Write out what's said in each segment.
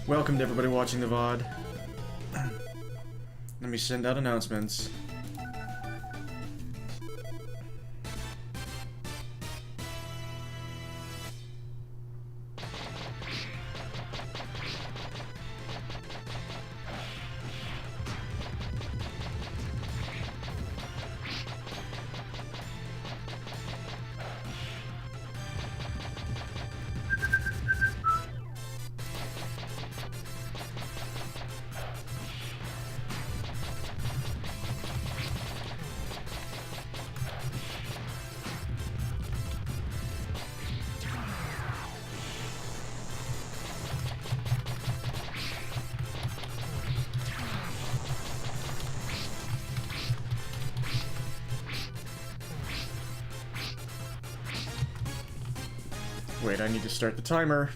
Welcome to everybody watching the VOD. Let me send out announcements. Wait, I need to start the timer.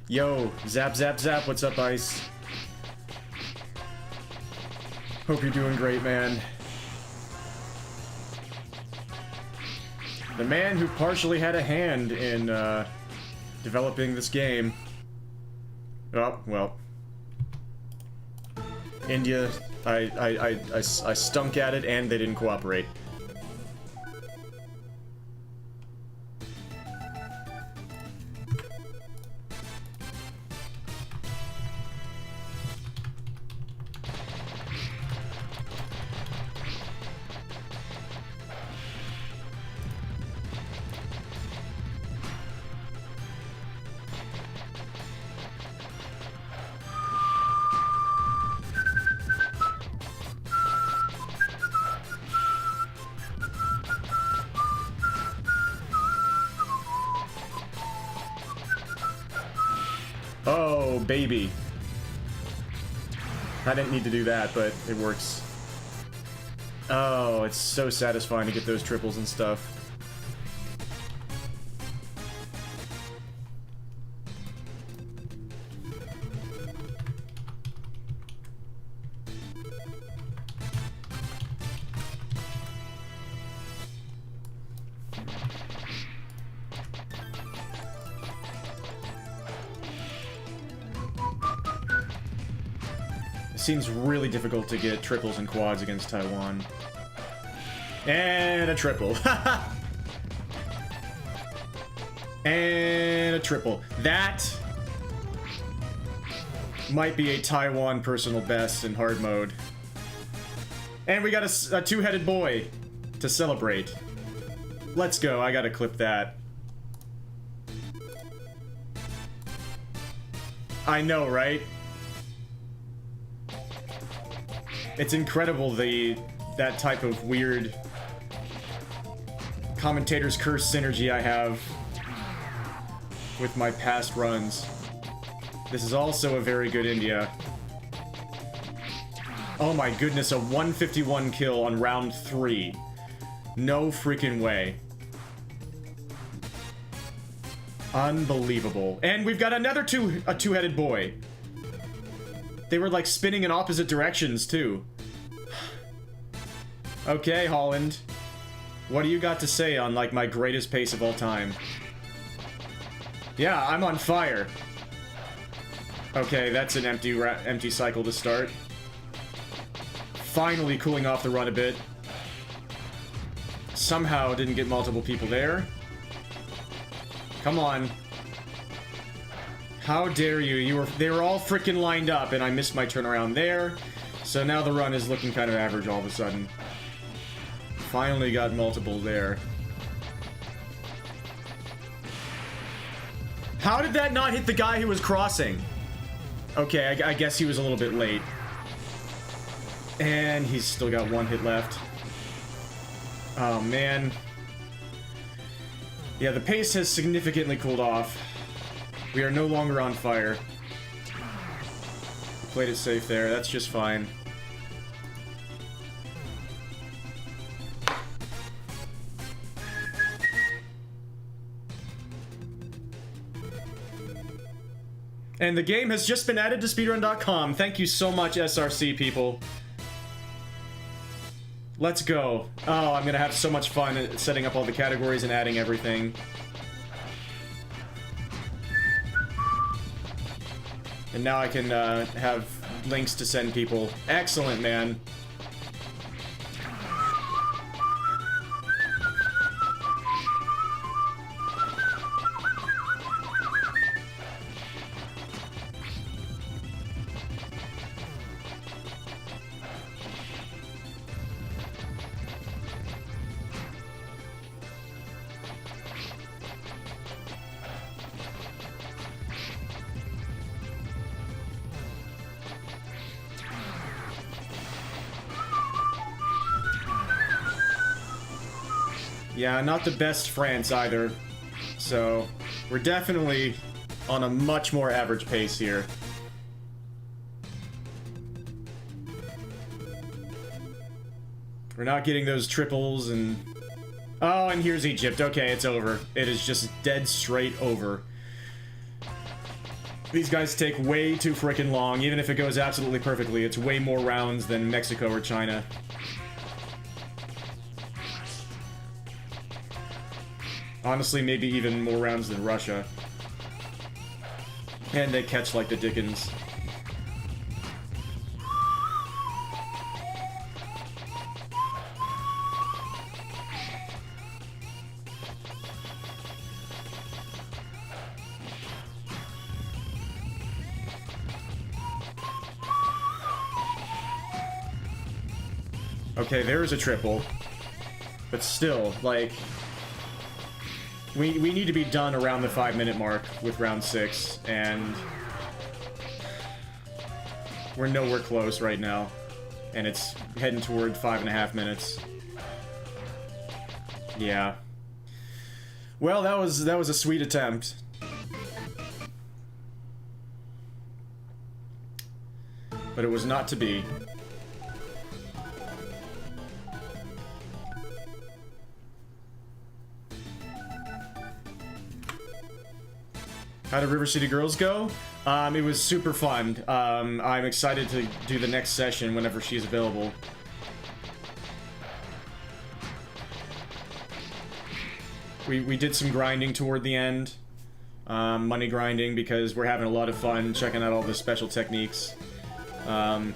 Yo, zap zap zap, what's up, Ice? Hope you're doing great, man. The man who partially had a hand in, developing this game. Oh, well. India, I stunk at it, and they didn't cooperate. Oh, baby. I didn't need to do that, but it works. Oh, it's so satisfying to get those triples and stuff. Seems really difficult to get triples and quads against Taiwan. And a triple. And a triple. That might be a Taiwan personal best in hard mode. And we got a two-headed boy to celebrate. Let's go. I gotta clip that. I know, right? It's incredible that type of weird commentator's curse synergy I have with my past runs. This is also a very good India. Oh my goodness, a 151 kill on round 3. No freaking way. Unbelievable. And we've got another two-headed boy. They were like spinning in opposite directions too. Okay, Holland. What do you got to say on like my greatest pace of all time? Yeah, I'm on fire. Okay, that's an empty cycle to start. Finally cooling off the run a bit. Somehow didn't get multiple people there. Come on. How dare you? They were all freaking lined up and I missed my turnaround there. So now the run is looking kind of average all of a sudden. Finally got multiple there. How did that not hit the guy who was crossing? Okay, I guess he was a little bit late. And he's still got one hit left. Oh, man. Yeah, the pace has significantly cooled off. We are no longer on fire. Played it safe there. That's just fine. And the game has just been added to speedrun.com. Thank you so much, SRC people. Let's go. Oh, I'm gonna have so much fun setting up all the categories and adding everything. And now I can have links to send people. Excellent, man. Yeah, not the best France either. So, we're definitely on a much more average pace here. We're not getting those triples and... Oh, and here's Egypt. Okay, it's over. It is just dead straight over. These guys take way too frickin' long. Even if it goes absolutely perfectly, it's way more rounds than Mexico or China. Honestly, maybe even more rounds than Russia. And they catch like the Dickens. Okay, there's a triple. But still, like... We need to be done around the 5-minute mark with round 6, and... We're nowhere close right now. And it's heading toward 5.5 minutes. Yeah. Well, that was a sweet attempt. But it was not to be. How did River City Girls go? It was super fun. I'm excited to do the next session whenever she's available. We did some grinding toward the end. Money grinding, because we're having a lot of fun checking out all the special techniques. I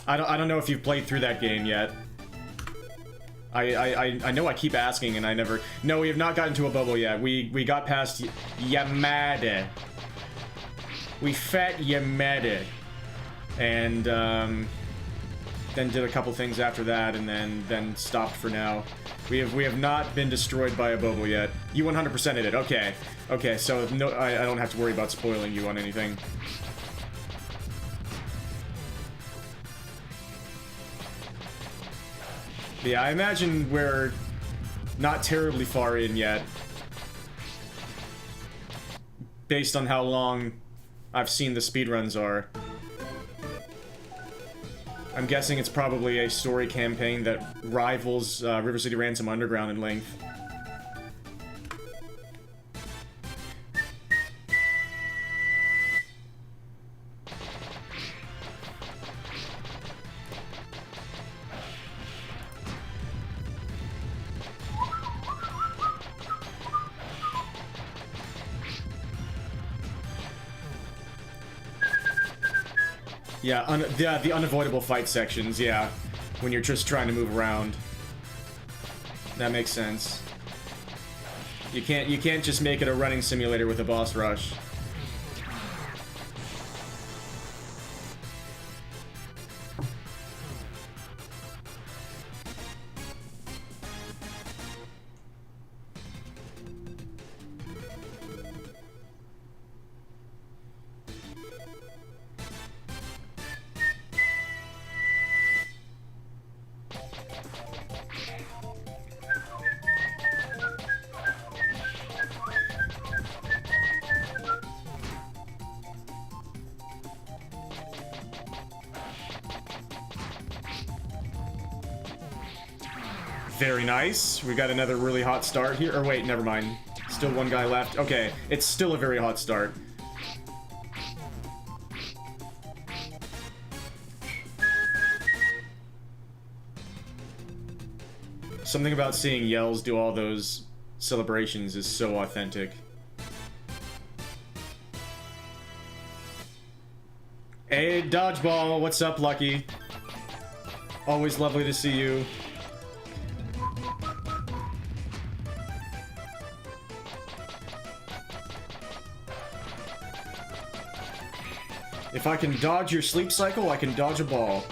don't know if you've played through that game yet. I know I keep asking and I never... No, we have not gotten to a bubble yet. We got past Yamada. We fat Yamada. And, then did a couple things after that and then stopped for now. We have not been destroyed by a bubble yet. You 100%ed it. Okay. Okay, so no, I don't have to worry about spoiling you on anything. Yeah, I imagine we're not terribly far in yet. Based on how long I've seen the speedruns are. I'm guessing it's probably a story campaign that rivals River City Ransom Underground in length. Yeah, the unavoidable fight sections, yeah. When you're just trying to move around. That makes sense. You can't just make it a running simulator with a boss rush. Very nice. We got another really hot start here. Or wait, never mind. Still one guy left. Okay, it's still a very hot start. Something about seeing Yells do all those celebrations is so authentic. Hey, Dodgeball, what's up, Lucky? Always lovely to see you. If I can dodge your sleep cycle, I can dodge a ball.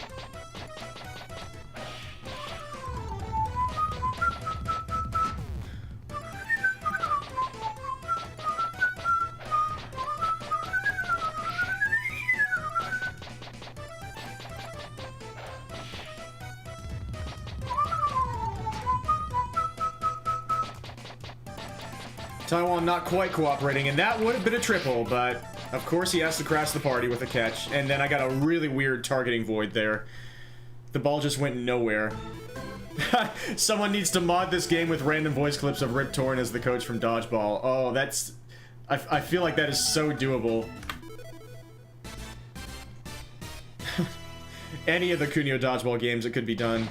Taiwan not quite cooperating, and that would have been a triple, but of course he has to crash the party with a catch, and then I got a really weird targeting void there. The ball just went nowhere. Someone needs to mod this game with random voice clips of Rip Torn as the coach from Dodgeball. Oh, that's... I feel like that is so doable. Any of the Kunio Dodgeball games, it could be done.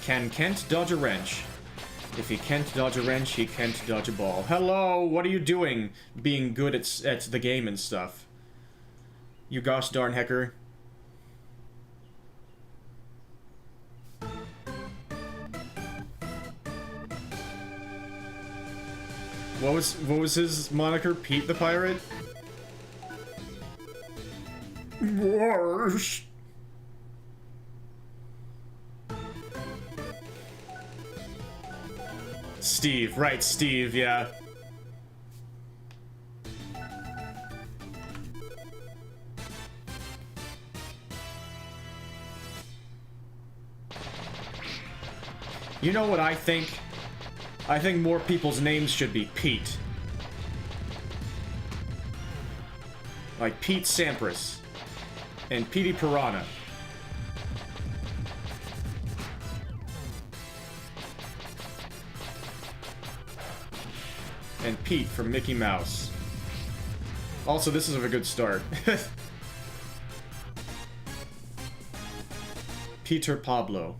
Can Kent dodge a wrench? If he can't dodge a wrench, he can't dodge a ball. Hello, what are you doing? Being good at the game and stuff. You gosh darn hecker. What was his moniker? Pete the Pirate? Worse. Steve, right, Steve, yeah. You know what I think? I think more people's names should be Pete. Like Pete Sampras. And Petey Piranha. And Pete from Mickey Mouse. Also, this is a good start. Peter Pablo.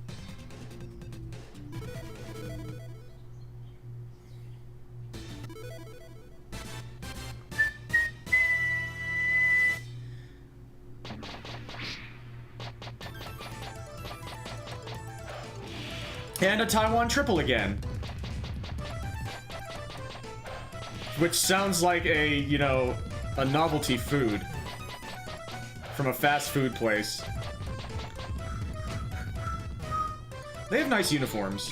And a Taiwan triple again. Which sounds like a, you know, a novelty food from a fast food place. They have nice uniforms.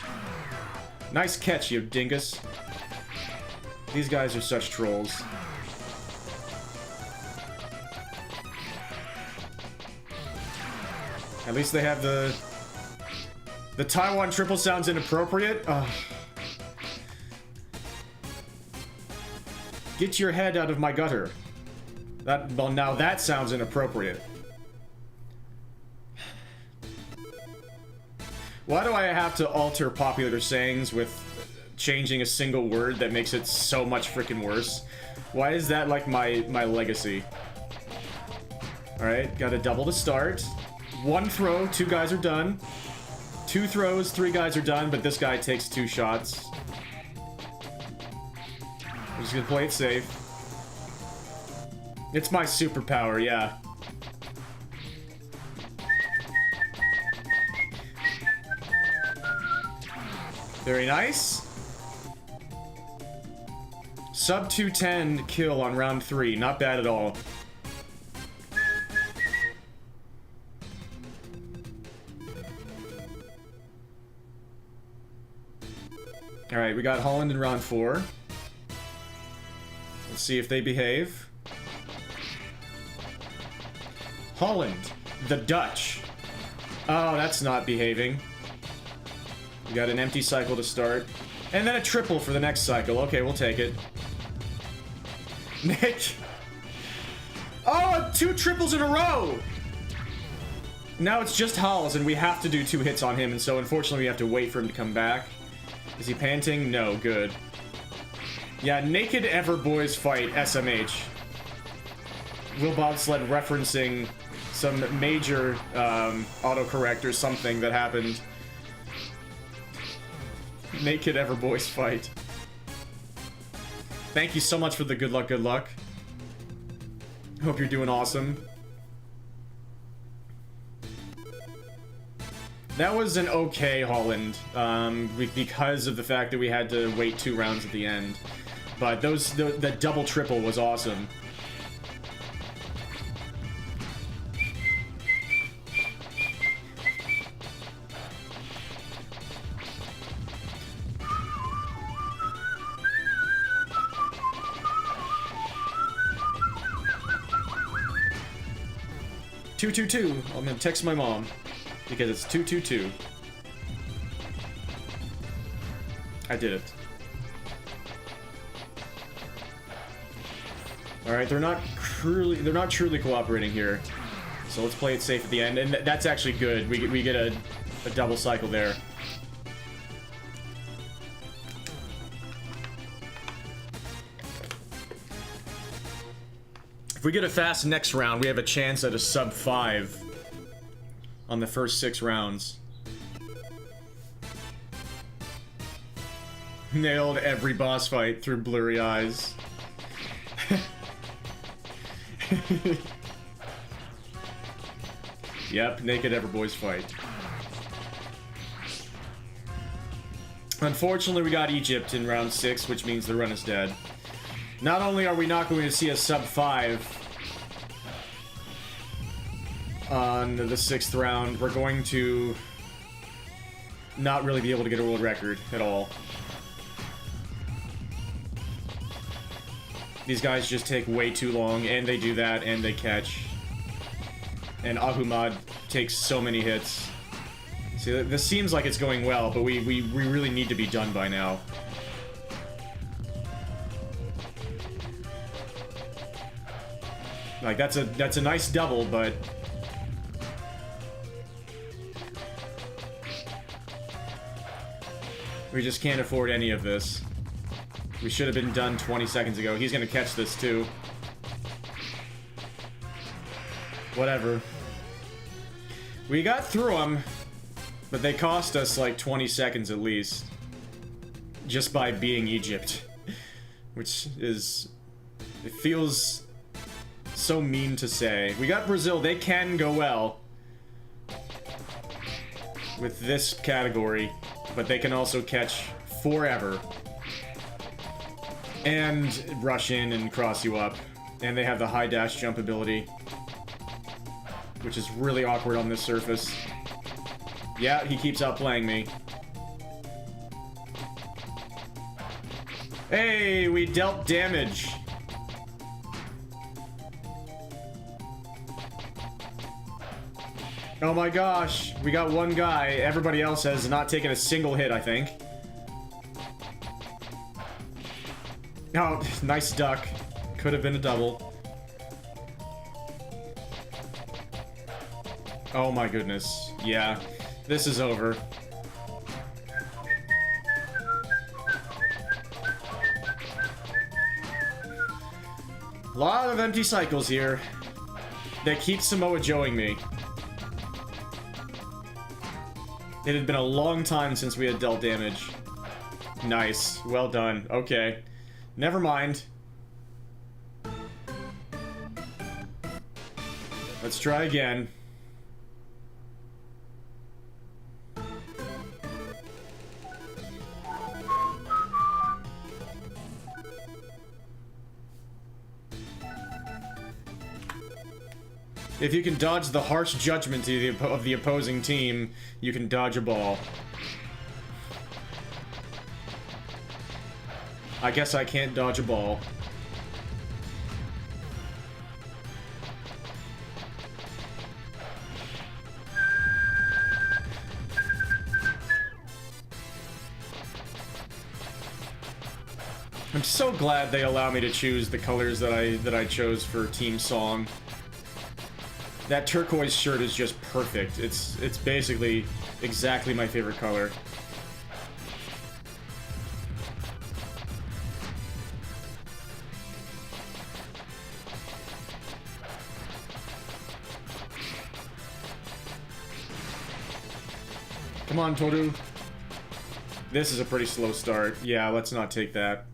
Nice catch, you dingus. These guys are such trolls. At least they have the Taiwan triple sounds inappropriate. Ugh. Get your head out of my gutter. Well, now that sounds inappropriate. Why do I have to alter popular sayings with changing a single word that makes it so much freaking worse? Why is that like my legacy? Alright, got a double to start. One throw, 2 guys are done. 2 throws, 3 guys are done, but this guy takes 2 shots. I'm just gonna play it safe. It's my superpower, yeah. Very nice. Sub 210 kill on round 3. Not bad at all. Alright, we got Holland in round 4. Let's see if they behave. Holland, the Dutch. Oh, that's not behaving. We got an empty cycle to start. And then a triple for the next cycle. Okay, we'll take it. Nick. Oh, 2 triples in a row! Now it's just Halls, and we have to do 2 hits on him, and so unfortunately we have to wait for him to come back. Is he panting? No, good. Yeah, Naked Ever Boys Fight, SMH. Will Bobsled referencing some major autocorrect or something that happened. Naked Ever Boys Fight. Thank you so much for the good luck, good luck. Hope you're doing awesome. That was an okay Holland, because of the fact that we had to wait 2 rounds at the end. But the double triple was awesome. "222. I'm gonna text my mom because it's 222. I did it. All right, they're not truly cooperating here, so let's play it safe at the end, and that's actually good. We get a double cycle there. If we get a fast next round, we have a chance at a sub 5 on the first 6 rounds. Nailed every boss fight through blurry eyes. Yep, Naked Ever Boys Fight. Unfortunately, we got Egypt in round 6, which means the run is dead. Not only are we not going to see a sub 5 on the 6th round, we're going to not really be able to get a world record at all. These guys just take way too long, and they do that, and they catch. And Ahumad takes so many hits. See, this seems like it's going well, but we really need to be done by now. Like, that's a nice double, but we just can't afford any of this. We should have been done 20 seconds ago. He's gonna catch this too. Whatever. We got through them, but they cost us like 20 seconds at least. Just by being Egypt. Which is... it feels so mean to say. We got Brazil. They can go well with this category, but they can also catch forever. And rush in and cross you up. And they have the high dash jump ability, which is really awkward on this surface. Yeah, he keeps outplaying me. Hey, we dealt damage. Oh my gosh, we got one guy. Everybody else has not taken a single hit, I think. Oh, nice duck. Could have been a double. Oh my goodness. Yeah, this is over. A lot of empty cycles here. That keeps Samoa Joeing me. It had been a long time since we had dealt damage. Nice. Well done. Okay. Never mind. Let's try again. If you can dodge the harsh judgment of the opposing team, you can dodge a ball. I guess I can't dodge a ball. I'm so glad they allow me to choose the colors that I chose for Team Song. That turquoise shirt is just perfect. It's basically exactly my favorite color. Come on, Toru. This is a pretty slow start. Yeah, let's not take that.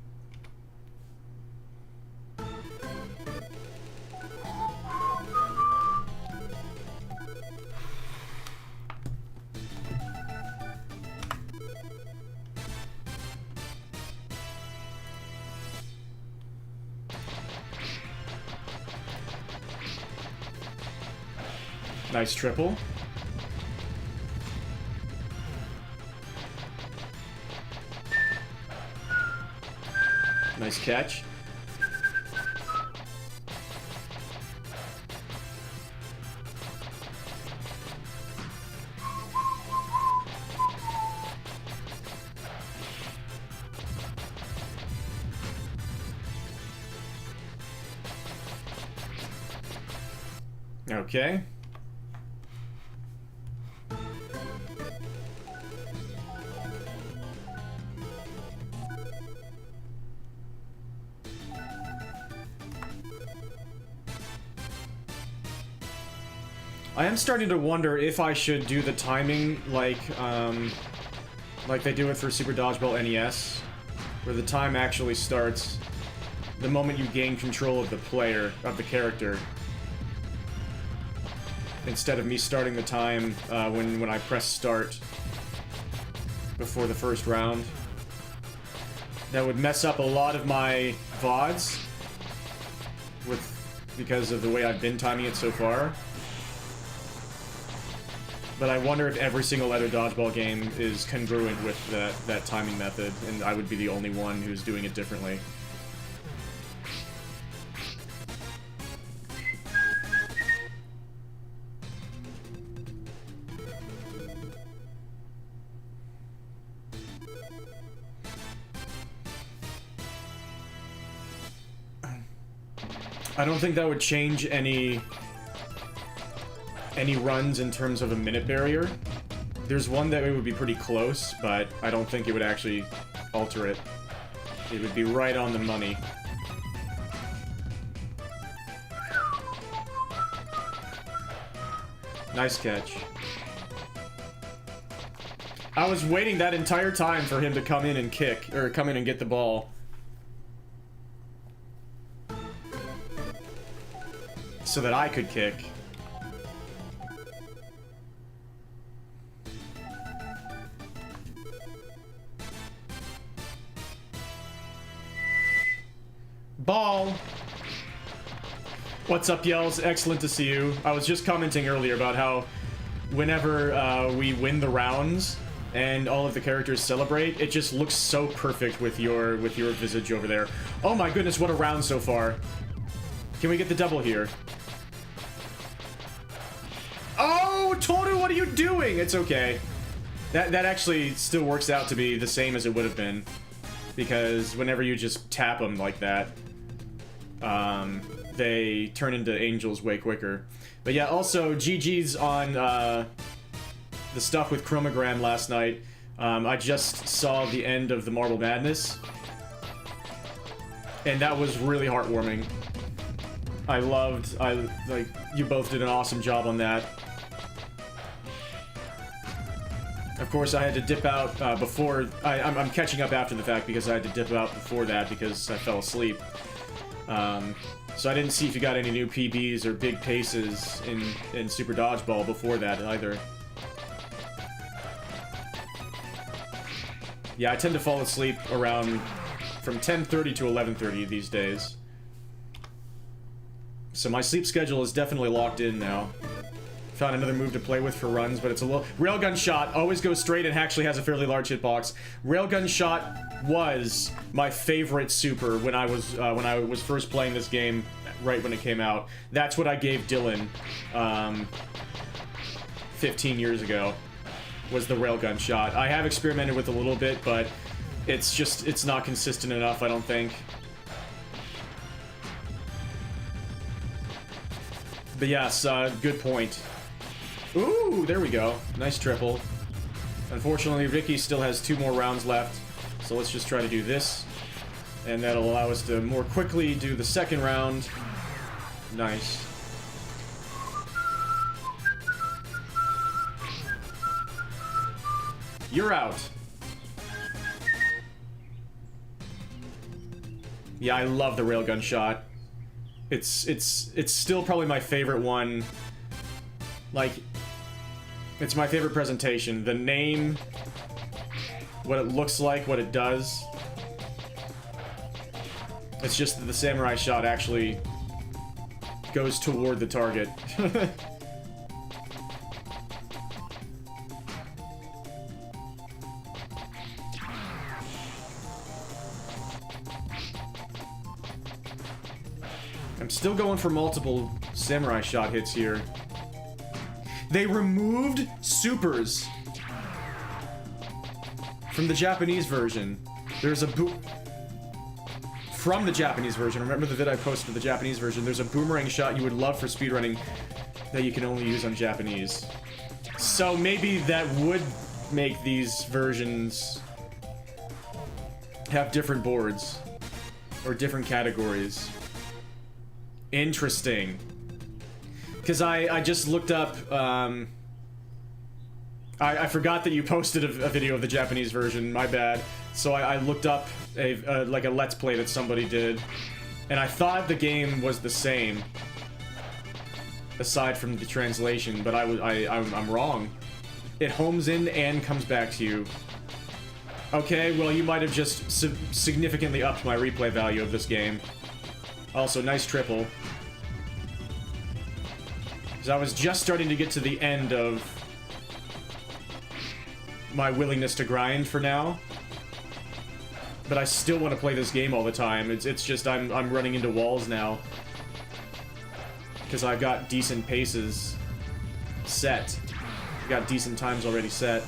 Nice triple. Nice catch. Okay. I am starting to wonder if I should do the timing like they do it for Super Dodgeball NES, where the time actually starts the moment you gain control of the player, of the character, instead of me starting the time when I press start before the first round. That would mess up a lot of my VODs because of the way I've been timing it so far. But I wonder if every single other dodgeball game is congruent with that timing method, and I would be the only one who's doing it differently. I don't think that would change any runs in terms of a minute barrier. There's one that it would be pretty close, but I don't think it would actually alter it. It would be right on the money. Nice catch. I was waiting that entire time for him to come in and kick, or come in and get the ball. So that I could kick. Ball! What's up, Yells? Excellent to see you. I was just commenting earlier about how whenever we win the rounds and all of the characters celebrate, it just looks so perfect with your visage over there. Oh my goodness, what a round so far. Can we get the double here? Oh, Toru, what are you doing? It's okay. That actually still works out to be the same as it would have been. Because whenever you just tap them like that, they turn into angels way quicker. But yeah, also, GG's on the stuff with Chromogram last night. I just saw the end of the Marble Madness. And that was really heartwarming. Like, you both did an awesome job on that. Of course, I had to dip out before... I'm catching up after the fact because I had to dip out before that because I fell asleep. So I didn't see if you got any new PBs or big paces in Super Dodgeball before that either. Yeah, I tend to fall asleep around from 10:30 to 11:30 these days. So my sleep schedule is definitely locked in now. Found another move to play with for runs, but it's a little... Railgun Shot always goes straight and actually has a fairly large hitbox. Railgun Shot was my favorite super when I was first playing this game, right when it came out. That's what I gave Dylan 15 years ago, was the Railgun Shot. I have experimented with a little bit, but it's not consistent enough, I don't think. But yes, good point. Ooh, there we go. Nice triple. Unfortunately, Ricky still has 2 more rounds left, so let's just try to do this. And that'll allow us to more quickly do the second round. Nice. You're out. Yeah, I love the railgun shot. It's still probably my favorite one. Like, it's my favorite presentation. The name, what it looks like, what it does. It's just that the samurai shot actually goes toward the target. I'm still going for multiple samurai shot hits here. They removed supers from the Japanese version. There's a from the Japanese version. Remember the vid I posted for the Japanese version? There's a boomerang shot you would love for speedrunning that you can only use on Japanese. So maybe that would make these versions have different boards or different categories. Interesting. Because I just looked up, I forgot that you posted a video of the Japanese version, my bad. So I looked up like a Let's Play that somebody did, and I thought the game was the same, aside from the translation, but I'm wrong. It homes in and comes back to you. Okay, well you might have just significantly upped my replay value of this game. Also, nice triple. Because I was just starting to get to the end of my willingness to grind for now. But I still want to play this game all the time. It's just I'm running into walls now. Because I've got decent paces set. I've got decent times already set.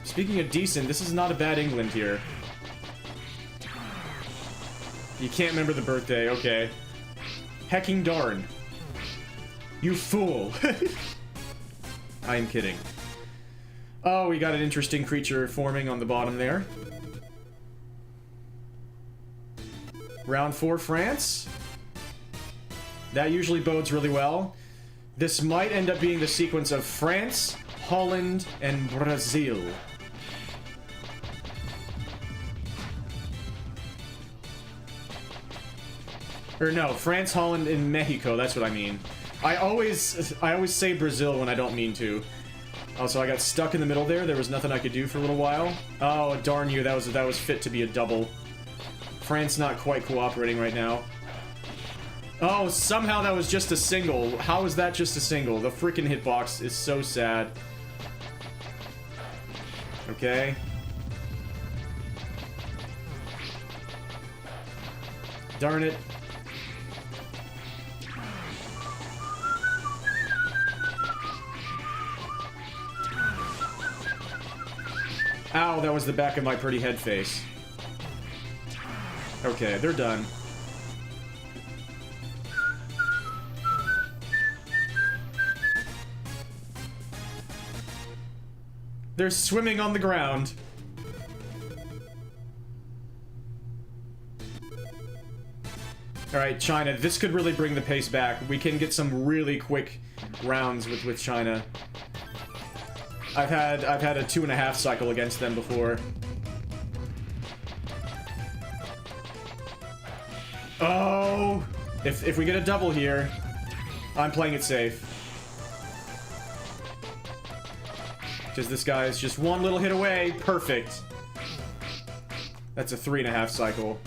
Speaking of decent, this is not a bad England here. You can't remember the birthday, okay. Hecking darn. You fool. I am kidding. Oh, we got an interesting creature forming on the bottom there. Round 4, France. That usually bodes really well. This might end up being the sequence of France, Holland, and Brazil. Or no, France, Holland, and Mexico, that's what I mean. I always say Brazil when I don't mean to. Also, I got stuck in the middle there. There was nothing I could do for a little while. Oh, darn you, that was fit to be a double. France not quite cooperating right now. Oh, somehow that was just a single. How is that just a single? The freaking hitbox is so sad. Okay. Darn it. Ow, that was the back of my pretty head face. Okay, they're done. They're swimming on the ground. Alright, China, this could really bring the pace back. We can get some really quick rounds with China. I've had a 2.5 cycle against them before. Oh! If we get a double here, I'm playing it safe. Because this guy is just one little hit away. Perfect. That's a 3.5 cycle.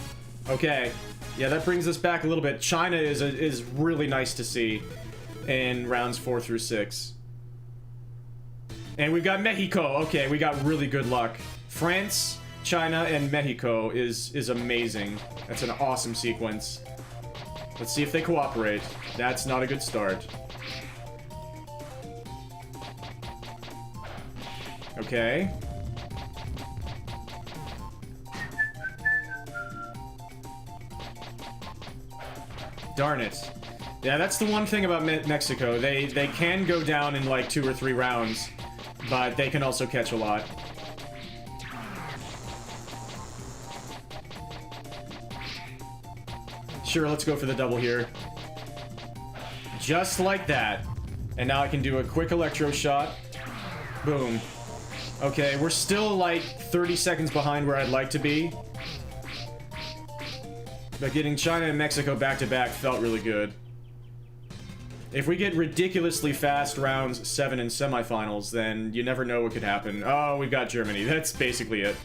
Okay. Yeah, that brings us back a little bit. China is really nice to see in rounds 4 through 6. And we've got Mexico. Okay, we got really good luck. France, China, and Mexico is amazing. That's an awesome sequence. Let's see if they cooperate. That's not a good start. Okay. Darn it. Yeah, that's the one thing about Mexico. They can go down in like 2 or 3 rounds, but they can also catch a lot. Sure, let's go for the double here. Just like that. And now I can do a quick electro shot. Boom. Okay, we're still like 30 seconds behind where I'd like to be. But getting China and Mexico back to back felt really good. If we get ridiculously fast rounds 7 in semifinals, then you never know what could happen. Oh, we've got Germany. That's basically it.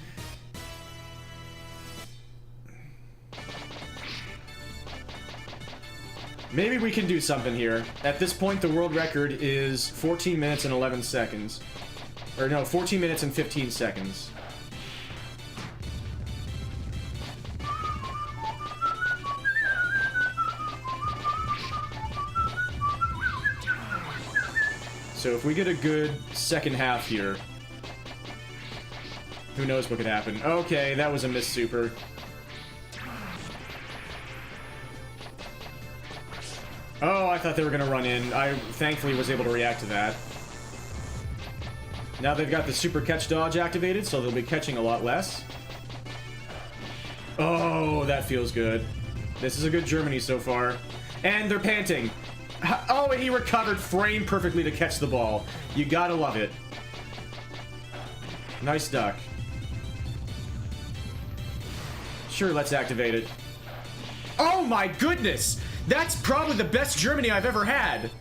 Maybe we can do something here. At this point, the world record is 14 minutes and 11 seconds. Or no, 14 minutes and 15 seconds. So if we get a good second half here, who knows what could happen. Okay, that was a missed super. Oh, I thought they were gonna run in. I thankfully was able to react to that. Now they've got the super catch dodge activated, so they'll be catching a lot less. Oh, that feels good. This is a good Germany so far. And they're panting. Oh, and he recovered frame perfectly to catch the ball. You gotta love it. Nice duck. Sure, let's activate it. Oh my goodness! That's probably the best Germany I've ever had.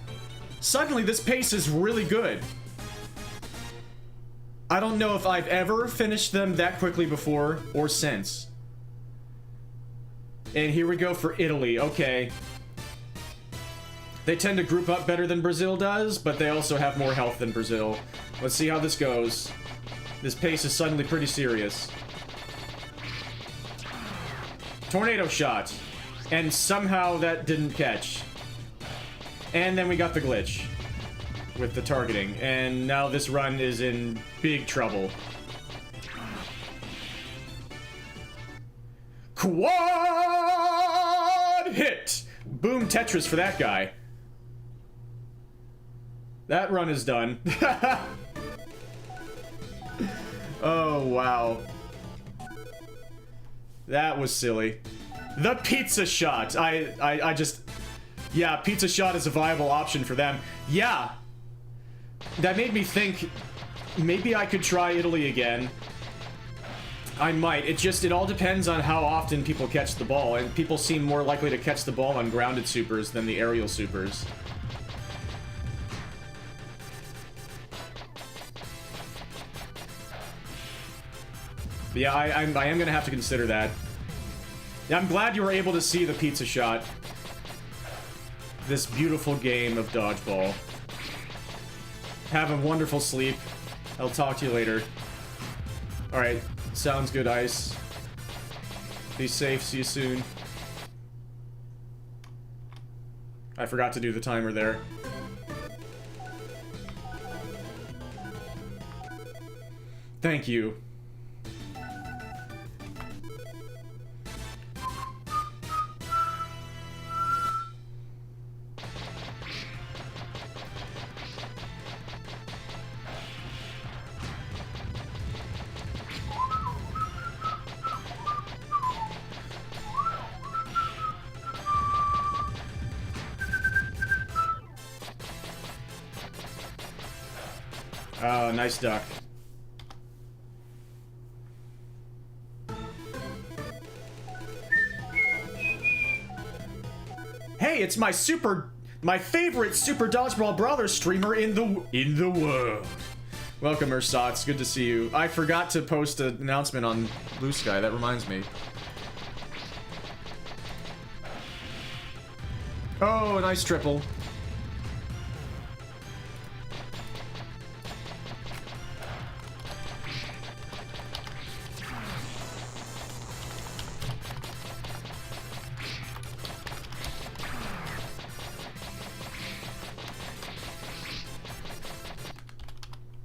Suddenly, this pace is really good. I don't know if I've ever finished them that quickly before or since. And here we go for Italy. Okay. They tend to group up better than Brazil does, but they also have more health than Brazil. Let's see how this goes. This pace is suddenly pretty serious. Tornado shot. And somehow that didn't catch. And then we got the glitch with the targeting. And now this run is in big trouble. Quad hit! Boom Tetris for that guy. That run is done. Oh, wow. That was silly. The pizza shot. I just... Yeah, pizza shot is a viable option for them. Yeah. That made me think maybe I could try Italy again. I might. It all depends on how often people catch the ball, and people seem more likely to catch the ball on grounded supers than the aerial supers. But yeah, I am going to have to consider that. Yeah, I'm glad you were able to see the pizza shot. This beautiful game of dodgeball. Have a wonderful sleep. I'll talk to you later. Alright, sounds good, Ice. Be safe, see you soon. I forgot to do the timer there. Thank you. Oh, nice duck. Hey, it's my favorite Super Dodgeball Brawlers streamer in the world. Welcome, Ersatz. Good to see you. I forgot to post an announcement on Blue Sky. That reminds me. Oh, nice triple.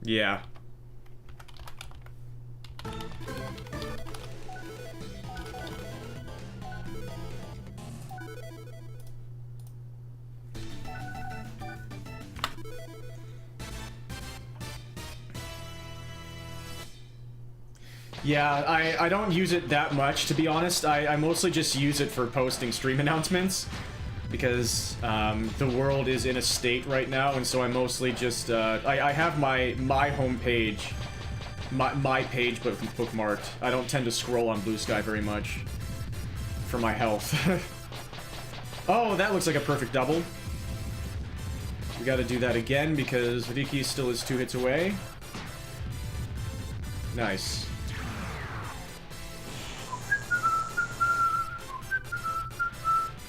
Yeah. Yeah, I don't use it that much, to be honest. I mostly just use it for posting stream announcements. Because the world is in a state right now, and so I mostly just... I have my homepage, my page bookmarked. I don't tend to scroll on Blue Sky very much. For my health. Oh, that looks like a perfect double. We gotta do that again, because Riki still is 2 hits away. Nice.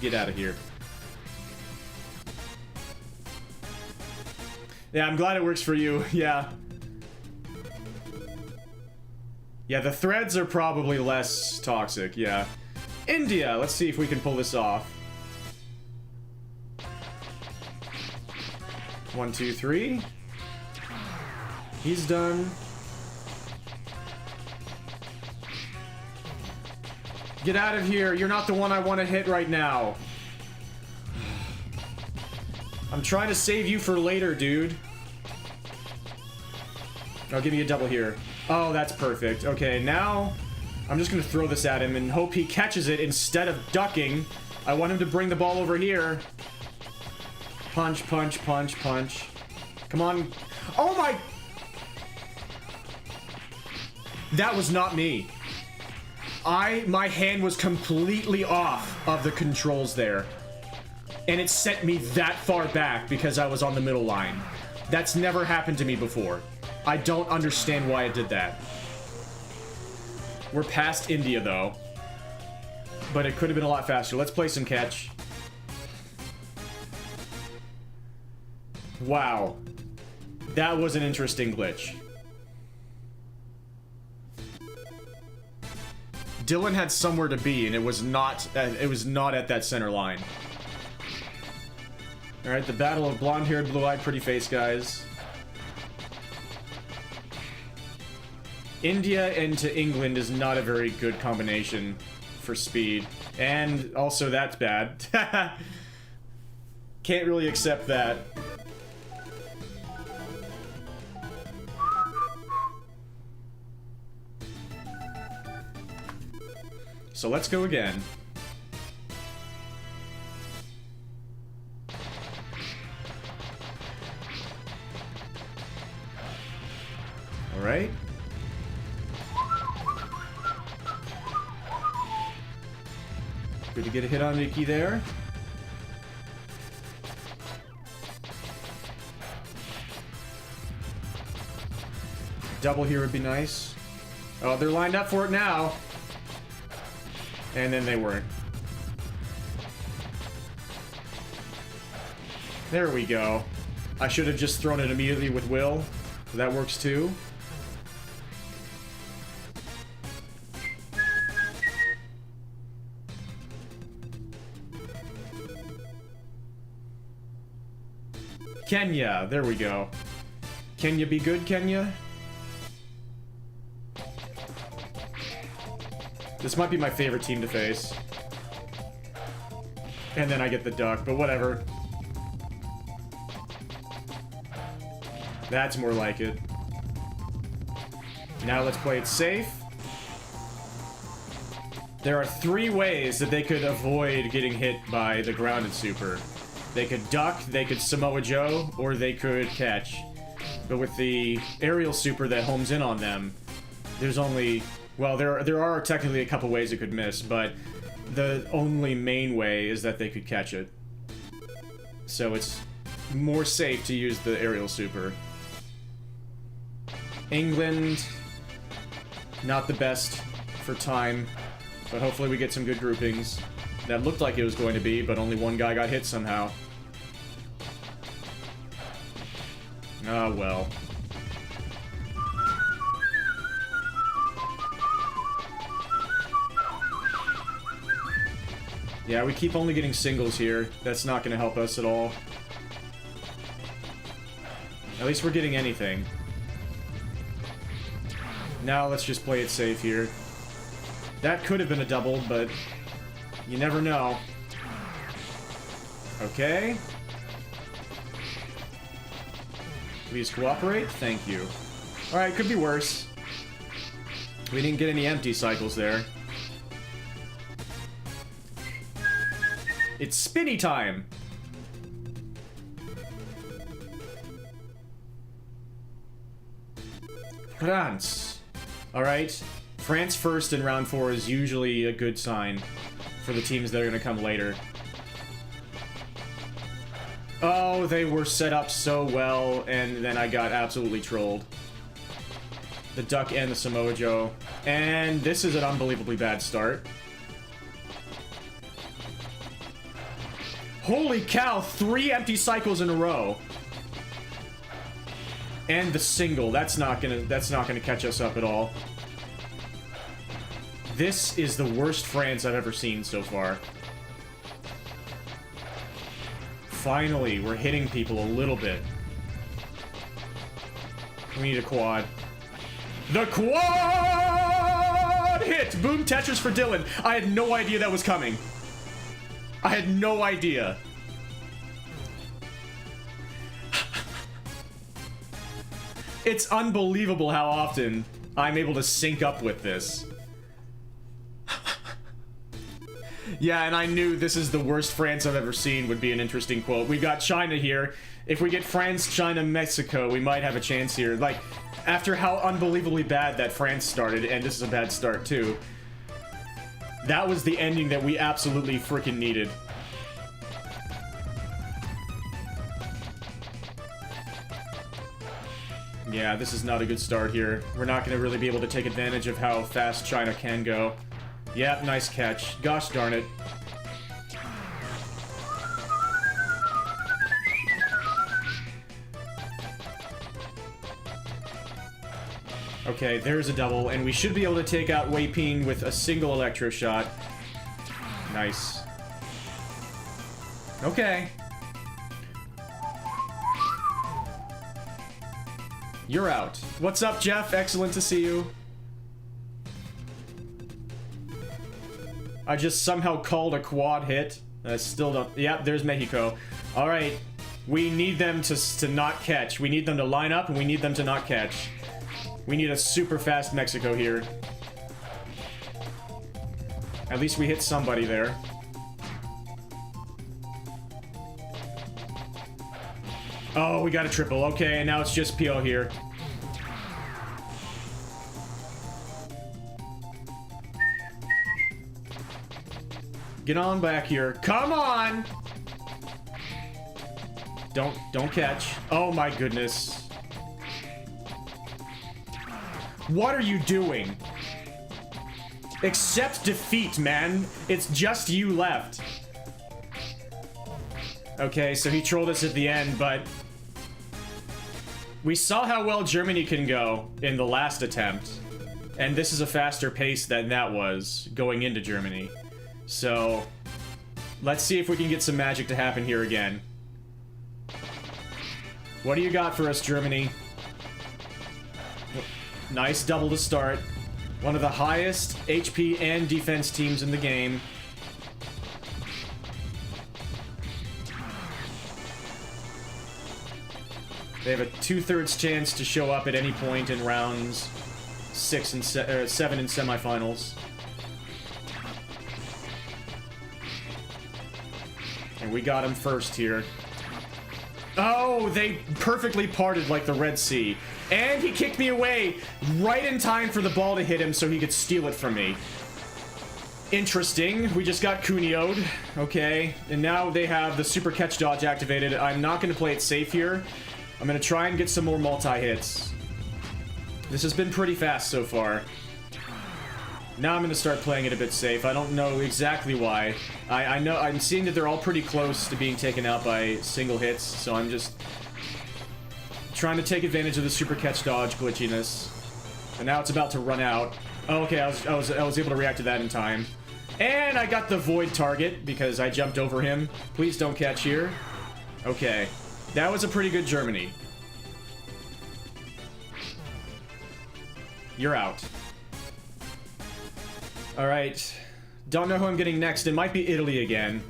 Get out of here. Yeah, I'm glad it works for you. Yeah. Yeah, the threads are probably less toxic, yeah. India! Let's see if we can pull this off. 1, 2, 3. He's done. Get out of here. You're not the one I want to hit right now. I'm trying to save you for later, dude. Oh, give me a double here. Oh, that's perfect. Okay, now I'm just going to throw this at him and hope he catches it instead of ducking. I want him to bring the ball over here. Punch, punch, punch, punch. Come on. Oh my... That was not me. My hand was completely off of the controls there. And it sent me that far back because I was on the middle line. That's never happened to me before. I don't understand why it did that. We're past India, though. But it could have been a lot faster. Let's play some catch. Wow. That was an interesting glitch. Dylan had somewhere to be, and it was not at that center line. Alright, the battle of blonde-haired, blue-eyed, pretty face guys. India into England is not a very good combination for speed. And also that's bad. Can't really accept that. So let's go again. Alright. Good to get a hit on Riki there. Double here would be nice. Oh, they're lined up for it now. And then they weren't. There we go. I should have just thrown it immediately with Will. That works too. Kenya, there we go. Kenya be good, Kenya? This might be my favorite team to face. And then I get the duck, but whatever. That's more like it. Now let's play it safe. There are 3 ways that they could avoid getting hit by the grounded super. They could duck, they could Samoa Joe, or they could catch. But with the aerial super that homes in on them, there's only... Well, there are technically a couple ways it could miss, but the only main way is that they could catch it. So it's more safe to use the aerial super. England, not the best for time, but hopefully we get some good groupings. That looked like it was going to be, but only one guy got hit somehow. Ah, well. Yeah, we keep only getting singles here. That's not going to help us at all. At least we're getting anything. Now let's just play it safe here. That could have been a double, but you never know. Okay. Please cooperate. Thank you. Alright, could be worse. We didn't get any empty cycles there. It's spinny time! France. Alright. France first in round 4 is usually a good sign for the teams that are going to come later. Oh, they were set up so well, and then I got absolutely trolled. The Duck and the Samoa Joe. And this is an unbelievably bad start. Holy cow, 3 empty cycles in a row. And the single. That's not gonna catch us up at all. This is the worst France I've ever seen so far. Finally, we're hitting people a little bit. We need a quad. The quad hit! Boom Tetris for Dylan. I had no idea that was coming. I had no idea. It's unbelievable how often I'm able to sync up with this. Yeah, and I knew this is the worst France I've ever seen would be an interesting quote. We got China here. If we get France, China, Mexico, we might have a chance here. Like, after how unbelievably bad that France started, and this is a bad start too, that was the ending that we absolutely freaking needed. Yeah, this is not a good start here. We're not going to really be able to take advantage of how fast China can go. Yep, nice catch. Gosh darn it. Okay, there's a double, and we should be able to take out Wei Ping with a single electro shot. Nice. Okay. You're out. What's up, Jeff? Excellent to see you. I just somehow called a quad hit. I still don't... Yep, there's Mexico. Alright. We need them to not catch. We need them to line up, and we need them to not catch. We need a super fast Mexico here. At least we hit somebody there. Oh, we got a triple. Okay, and now it's just PO here. Get on back here. Come on! Don't catch. Oh my goodness. What are you doing? Accept defeat, man. It's just you left. Okay, so he trolled us at the end, but we saw how well Germany can go in the last attempt, and this is a faster pace than that was going into Germany. So let's see if we can get some magic to happen here again. What do you got for us, Germany? Nice double to start. One of the highest HP and defense teams in the game. They have a 2/3 chance to show up at any point in rounds 7 in semifinals. And we got him first here. Oh, they perfectly parted like the Red Sea. And he kicked me away right in time for the ball to hit him so he could steal it from me. Interesting. We just got Kunio'd. Okay. And now they have the super catch dodge activated. I'm not going to play it safe here. I'm going to try and get some more multi-hits. This has been pretty fast so far. Now I'm going to start playing it a bit safe. I don't know exactly why. I know I'm seeing that they're all pretty close to being taken out by single hits, so I'm just trying to take advantage of the super catch dodge glitchiness. And now it's about to run out. Oh, okay, I was able to react to that in time. And I got the void target because I jumped over him. Please don't catch here. Okay. That was a pretty good Germany. You're out. Alright. Don't know who I'm getting next. It might be Italy again.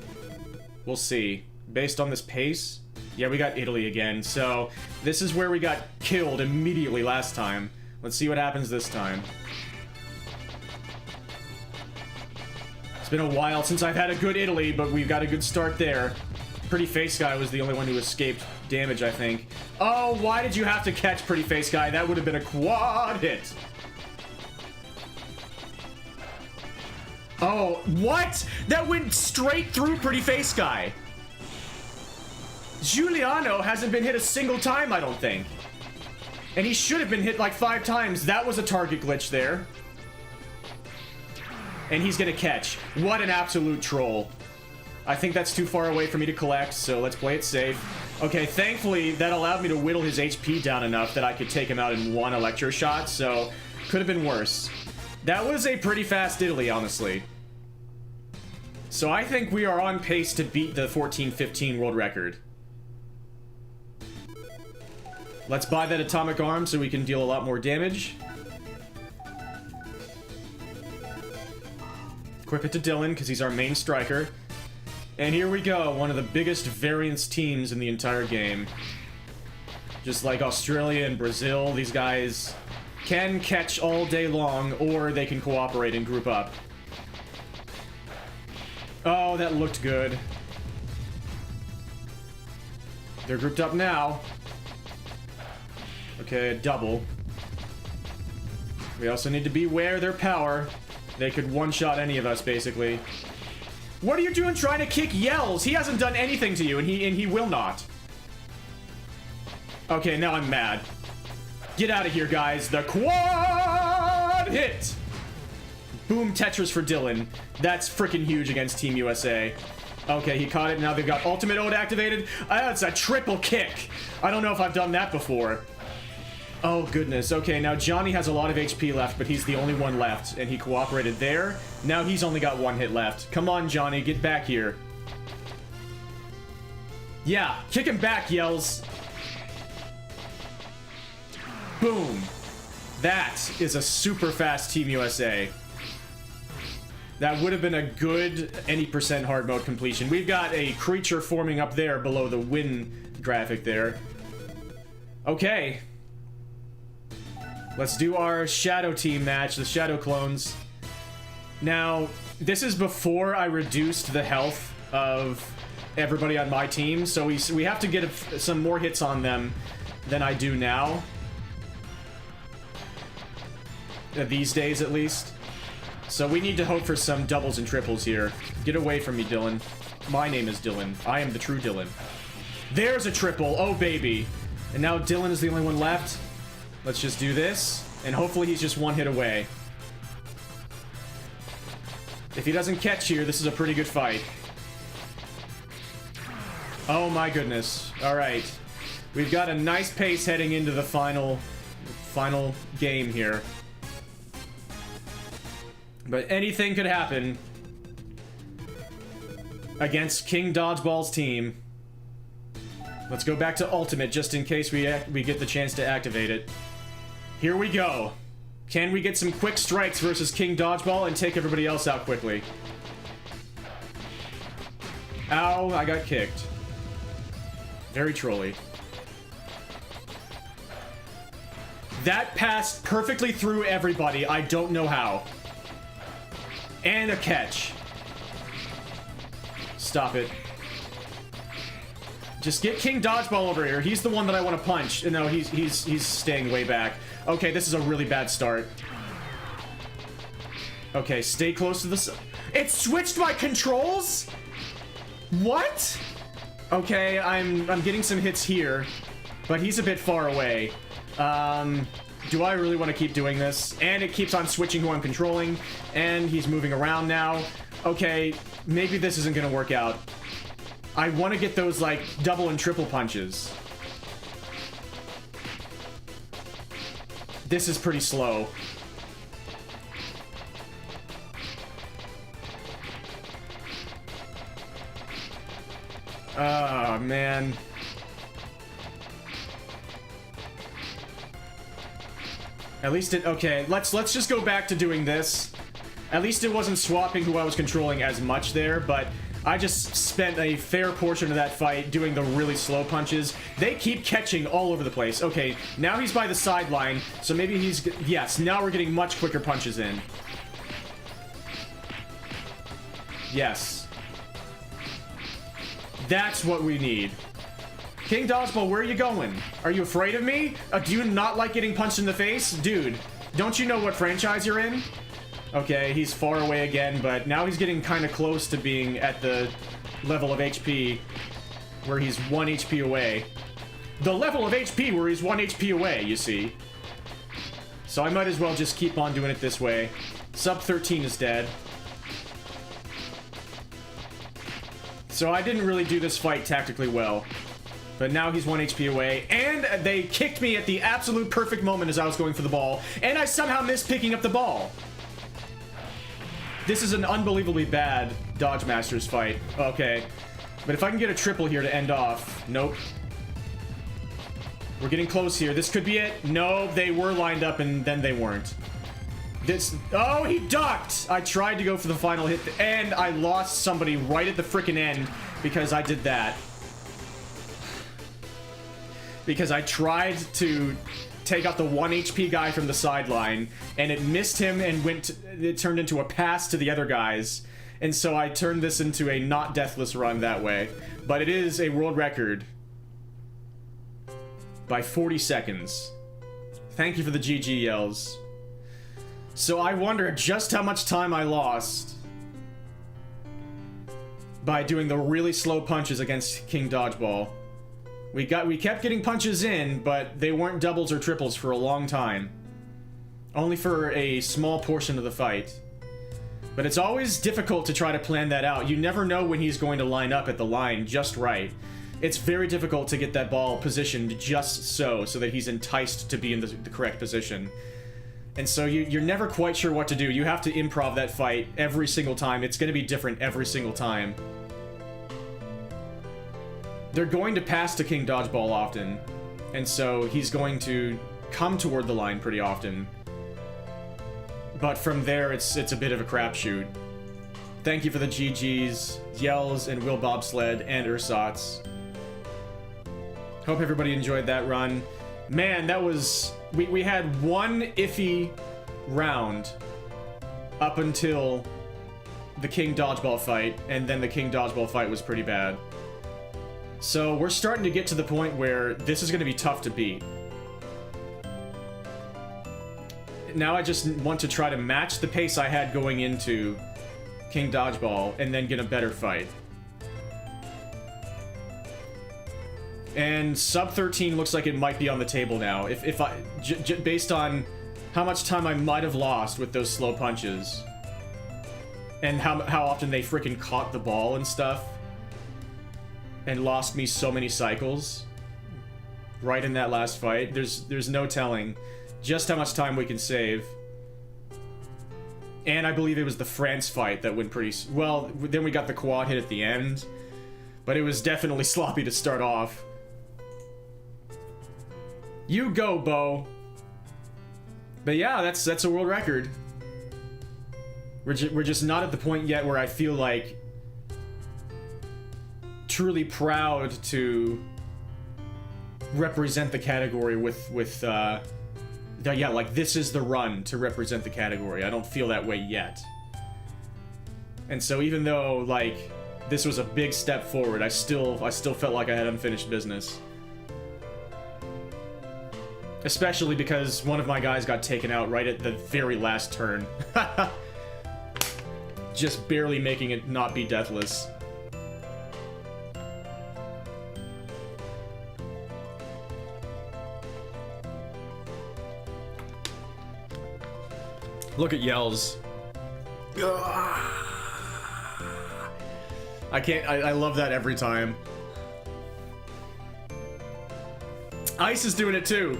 We'll see. Based on this pace? Yeah, we got Italy again. So, this is where we got killed immediately last time. Let's see what happens this time. It's been a while since I've had a good Italy, but we've got a good start there. Pretty Face Guy was the only one who escaped damage, I think. Oh, why did you have to catch Pretty Face Guy? That would have been a quad hit. Oh, what? That went straight through Pretty Face Guy. Giuliano hasn't been hit a single time, I don't think. And he should have been hit like 5 times. That was a target glitch there. And he's gonna catch. What an absolute troll. I think that's too far away for me to collect, so let's play it safe. Okay, thankfully, that allowed me to whittle his HP down enough that I could take him out in 1 electro shot, so could have been worse. That was a pretty fast Italy, honestly. So I think we are on pace to beat the 14-15 world record. Let's buy that atomic arm so we can deal a lot more damage. Equip it to Dylan, because he's our main striker. And here we go, one of the biggest variance teams in the entire game. Just like Australia and Brazil, these guys can catch all day long, or they can cooperate and group up. Oh, that looked good. They're grouped up now. Okay, double. We also need to beware their power. They could one-shot any of us, basically. What are you doing trying to kick Yells? He hasn't done anything to you, and he will not. Okay, now I'm mad. Get out of here, guys. The quad hit! Boom Tetris for Dylan. That's freaking huge against Team USA. Okay, he caught it. Now they've got Ultimate Ode activated. That's a triple kick. I don't know if I've done that before. Oh, goodness. Okay, now Johnny has a lot of HP left, but he's the only one left, and he cooperated there. Now he's only got 1 hit left. Come on, Johnny, get back here. Yeah, kick him back, Yells. Boom. That is a super fast Team USA. That would have been a good any % hard mode completion. We've got a creature forming up there below the win graphic there. Okay. Let's do our Shadow Team match, the Shadow Clones. Now, this is before I reduced the health of everybody on my team, so we have to get some more hits on them than I do now. These days, at least. So we need to hope for some doubles and triples here. Get away from me, Dylan. My name is Dylan. I am the true Dylan. There's a triple. Oh, baby. And now Dylan is the only one left. Let's just do this, and hopefully he's just 1 hit away. If he doesn't catch here, this is a pretty good fight. Oh my goodness. Alright. We've got a nice pace heading into the final game here. But anything could happen against King Dodgeball's team. Let's go back to Ultimate just in case we get the chance to activate it. Here we go. Can we get some quick strikes versus King Dodgeball and take everybody else out quickly? Ow, I got kicked. Very trolly. That passed perfectly through everybody. I don't know how. And a catch. Stop it. Just get King Dodgeball over here. He's the one that I want to punch. No, he's staying way back. Okay, this is a really bad start. Okay, stay close to the... It switched my controls? What? Okay, I'm getting some hits here, but he's a bit far away. Do I really want to keep doing this? And it keeps on switching who I'm controlling, and he's moving around now. Okay, maybe this isn't gonna work out. I want to get those, like, double and triple punches. This is pretty slow. Oh, man. At least it... Okay, let's just go back to doing this. At least it wasn't swapping who I was controlling as much there, but I just spent a fair portion of that fight doing the really slow punches. They keep catching all over the place. Okay, now he's by the sideline, so maybe he's... Yes, now we're getting much quicker punches in. Yes. That's what we need. King Dodgeball, where are you going? Are you afraid of me? Do you not like getting punched in the face? Dude, don't you know what franchise you're in? Okay, he's far away again, but now he's getting kind of close to being at the level of HP where he's 1 HP away. The level of HP where he's 1 HP away, you see. So I might as well just keep on doing it this way. Sub 13 is dead. So I didn't really do this fight tactically well. But now he's 1 HP away, and they kicked me at the absolute perfect moment as I was going for the ball, and I somehow missed picking up the ball. This is an unbelievably bad Dodge Masters fight. Okay. But if I can get a triple here to end off. Nope. We're getting close here. This could be it. No, they were lined up, and then they weren't. Oh, he ducked! I tried to go for the final hit, and I lost somebody right at the frickin' end because I did that. Because I tried to take out the 1 HP guy from the sideline, and it missed him and it turned into a pass to the other guys. And so I turned this into a not deathless run that way. But it is a world record by 40 seconds. Thank you for the GG yells. So I wonder just how much time I lost by doing the really slow punches against King Dodgeball. We kept getting punches in, but they weren't doubles or triples for a long time. Only for a small portion of the fight. But it's always difficult to try to plan that out. You never know when he's going to line up at the line just right. It's very difficult to get that ball positioned just so that he's enticed to be in the correct position. And so you're never quite sure what to do. You have to improv that fight every single time. It's going to be different every single time. They're going to pass to King Dodgeball often, and so he's going to come toward the line pretty often. But from there, it's a bit of a crapshoot. Thank you for the GGs, Yells, and Will Bobsled, and Ursatz. Hope everybody enjoyed that run. Man, that was... We had one iffy round up until the King Dodgeball fight, and then the King Dodgeball fight was pretty bad. So we're starting to get to the point where this is going to be tough to beat. Now I just want to try to match the pace I had going into King Dodgeball and then get a better fight. And sub 13 looks like it might be on the table now. If I based on how much time I might have lost with those slow punches and how often they freaking caught the ball and stuff. And lost me so many cycles right in that last fight. There's no telling just how much time we can save. And I believe it was the France fight that went pretty... Well, then we got the quad hit at the end. But it was definitely sloppy to start off. You go, Bo. But yeah, that's a world record. We're just not at the point yet where I feel like truly proud to represent the category with yeah, like this is the run to represent the category. I don't feel that way yet. And so even though like this was a big step forward, I still felt like I had unfinished business. Especially because one of my guys got taken out right at the very last turn. Just barely making it not be deathless. Look at Yells. I can't, I love that every time. Ice is doing it too.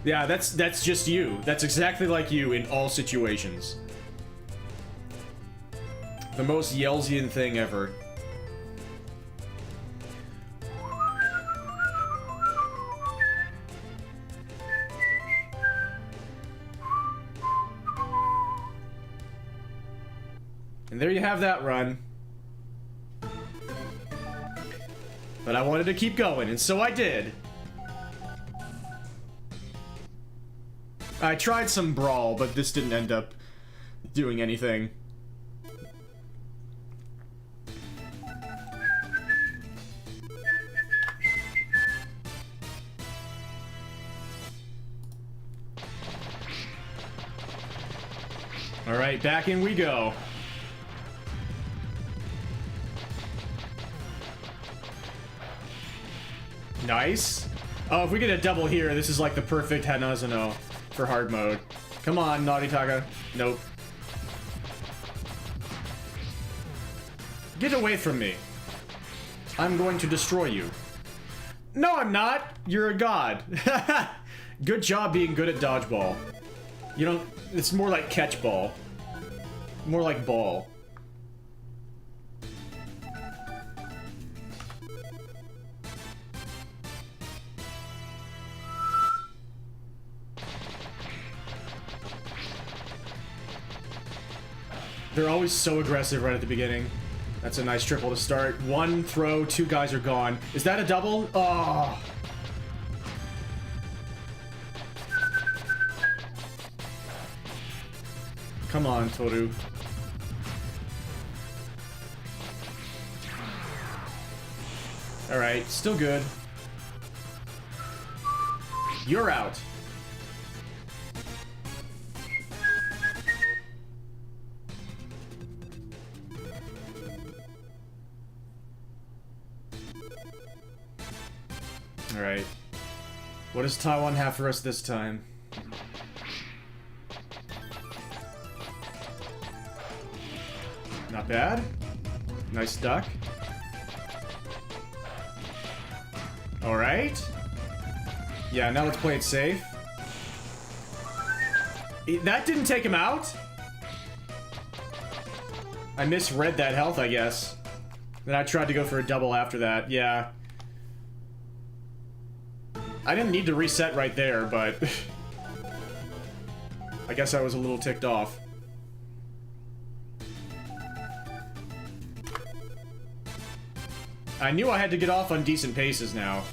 Yeah, that's just you. That's exactly like you in all situations. The most Yellsian thing ever. And there you have that run. But I wanted to keep going, and so I did. I tried some Brawl, but this didn't end up doing anything. Alright, back in we go. Nice. Oh, if we get a double here, this is like the perfect Hanazono for hard mode. Come on, Naughty Taka. Nope. Get away from me. I'm going to destroy you. No, I'm not. You're a god. Good job being good at dodgeball. You don't... It's more like catch ball. More like ball. They're always so aggressive right at the beginning. That's a nice triple to start. One throw, two guys are gone. Is that a double? Oh. Come on, Toru. Alright, still good. You're out. Alright. What does Taiwan have for us this time? Not bad. Nice duck. Alright. Yeah, now let's play it safe. That didn't take him out? I misread that health, I guess. Then I tried to go for a double after that. Yeah. I didn't need to reset right there, but... I guess I was a little ticked off. I knew I had to get off on decent paces now.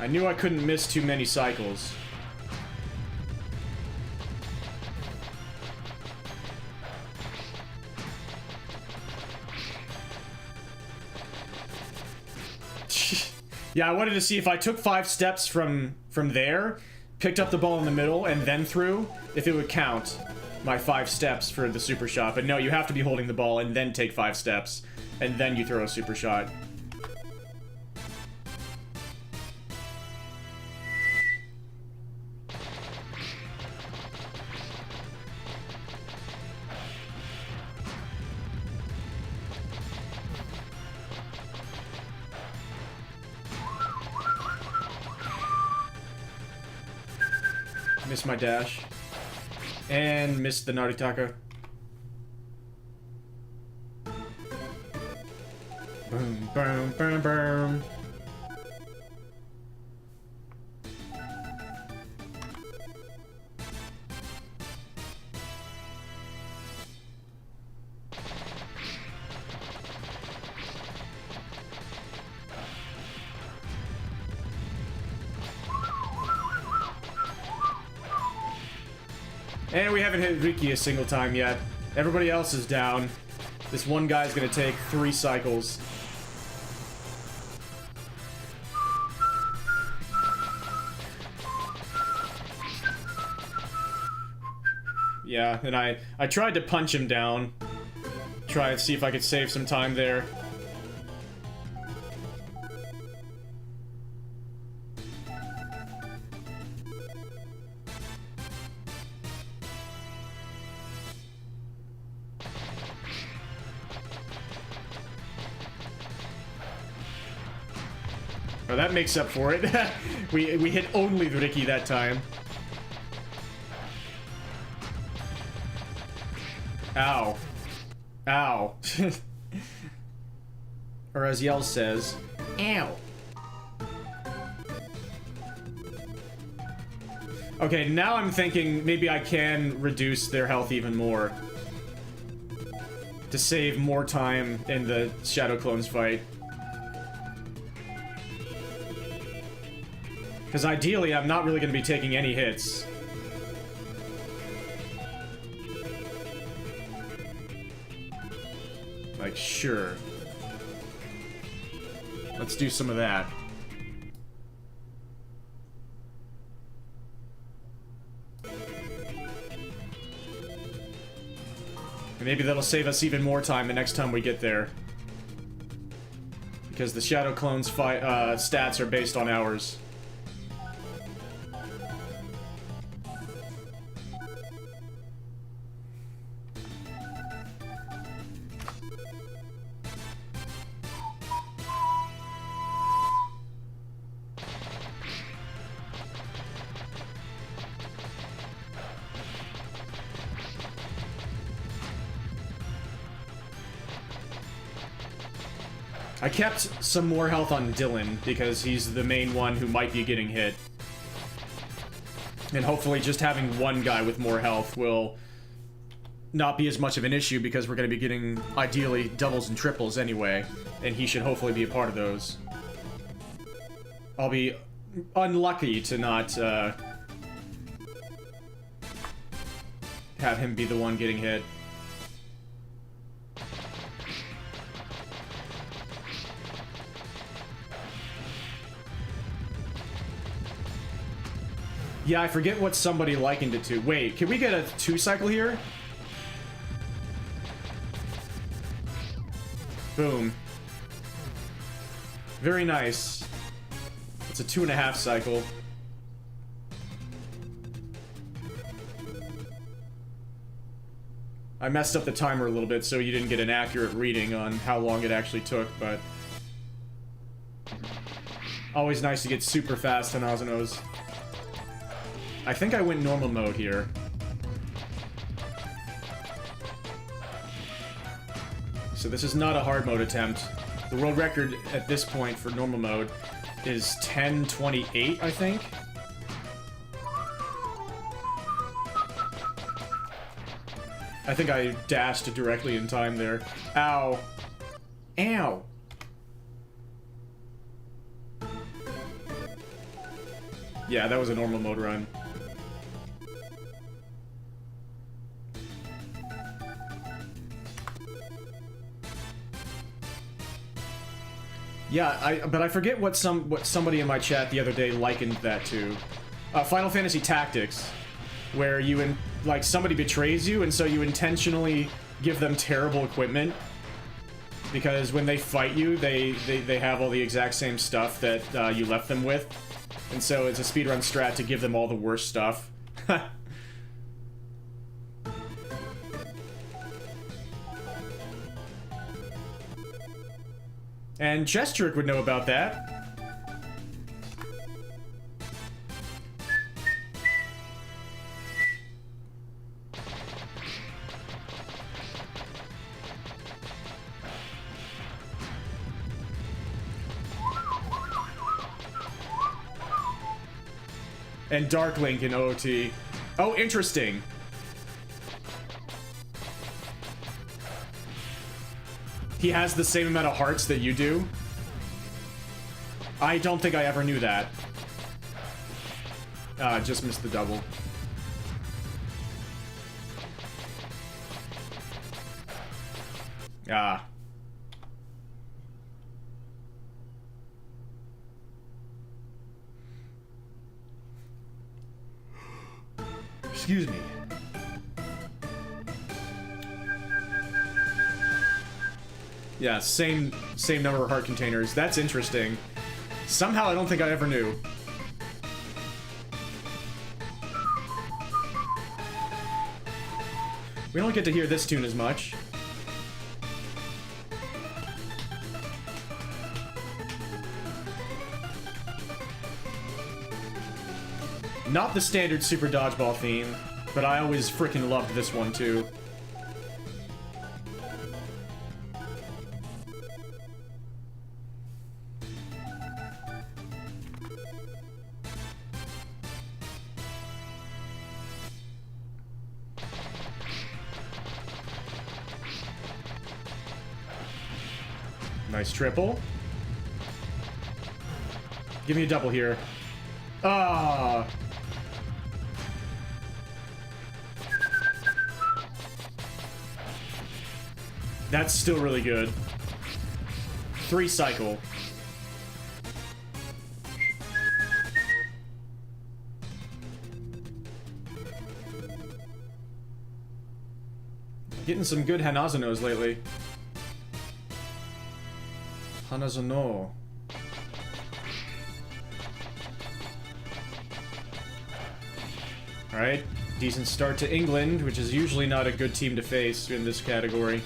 I knew I couldn't miss too many cycles. Yeah, I wanted to see if I took 5 steps from there, picked up the ball in the middle, and then threw, if it would count my 5 steps for the super shot. But no, you have to be holding the ball and then take 5 steps, and then you throw a super shot. Missed my dash. And missed the Naritaka. Boom, boom, boom, boom. And we haven't hit Riki a single time yet. Everybody else is down. This one guy's gonna take 3 cycles. Yeah, and I tried to punch him down. Try and see if I could save some time there. Oh, that makes up for it. we hit only the Riki that time. Ow. Ow. Or as Yell says, ow. Okay, now I'm thinking maybe I can reduce their health even more. To save more time in the Shadow Clones fight. Because ideally, I'm not really going to be taking any hits. Like, sure. Let's do some of that. And maybe that'll save us even more time the next time we get there. Because the Shadow Clone's stats are based on ours. I kept some more health on Dylan because he's the main one who might be getting hit. And hopefully just having one guy with more health will not be as much of an issue because we're going to be getting, ideally, doubles and triples anyway. And he should hopefully be a part of those. I'll be unlucky to not have him be the one getting hit. Yeah, I forget what somebody likened it to. Wait, can we get a 2-cycle here? Boom. Very nice. It's a 2.5 cycle. I messed up the timer a little bit so you didn't get an accurate reading on how long it actually took, but... always nice to get super fast on Ozonos. I think I went normal mode here. So this is not a hard mode attempt. The world record at this point for normal mode is 10:28, I think. I think I dashed directly in time there. Ow. Ow. Yeah, that was a normal mode run. Yeah, but I forget what somebody in my chat the other day likened that to. Final Fantasy Tactics, where like somebody betrays you, and so you intentionally give them terrible equipment because when they fight you, they have all the exact same stuff that you left them with, and so it's a speedrun strat to give them all the worst stuff. And Chestrick would know about that. And Dark Link in OOT. Oh, interesting. He has the same amount of hearts that you do? I don't think I ever knew that. Just missed the double. Ah. Excuse me. Yeah, same number of heart containers. That's interesting. Somehow I don't think I ever knew. We don't get to hear this tune as much. Not the standard Super Dodgeball theme, but I always freaking loved this one too. Nice triple. Give me a double here. Ah. That's still really good. 3 cycle. Getting some good Hanazonos lately. Hanazono. Alright, decent start to England, which is usually not a good team to face in this category.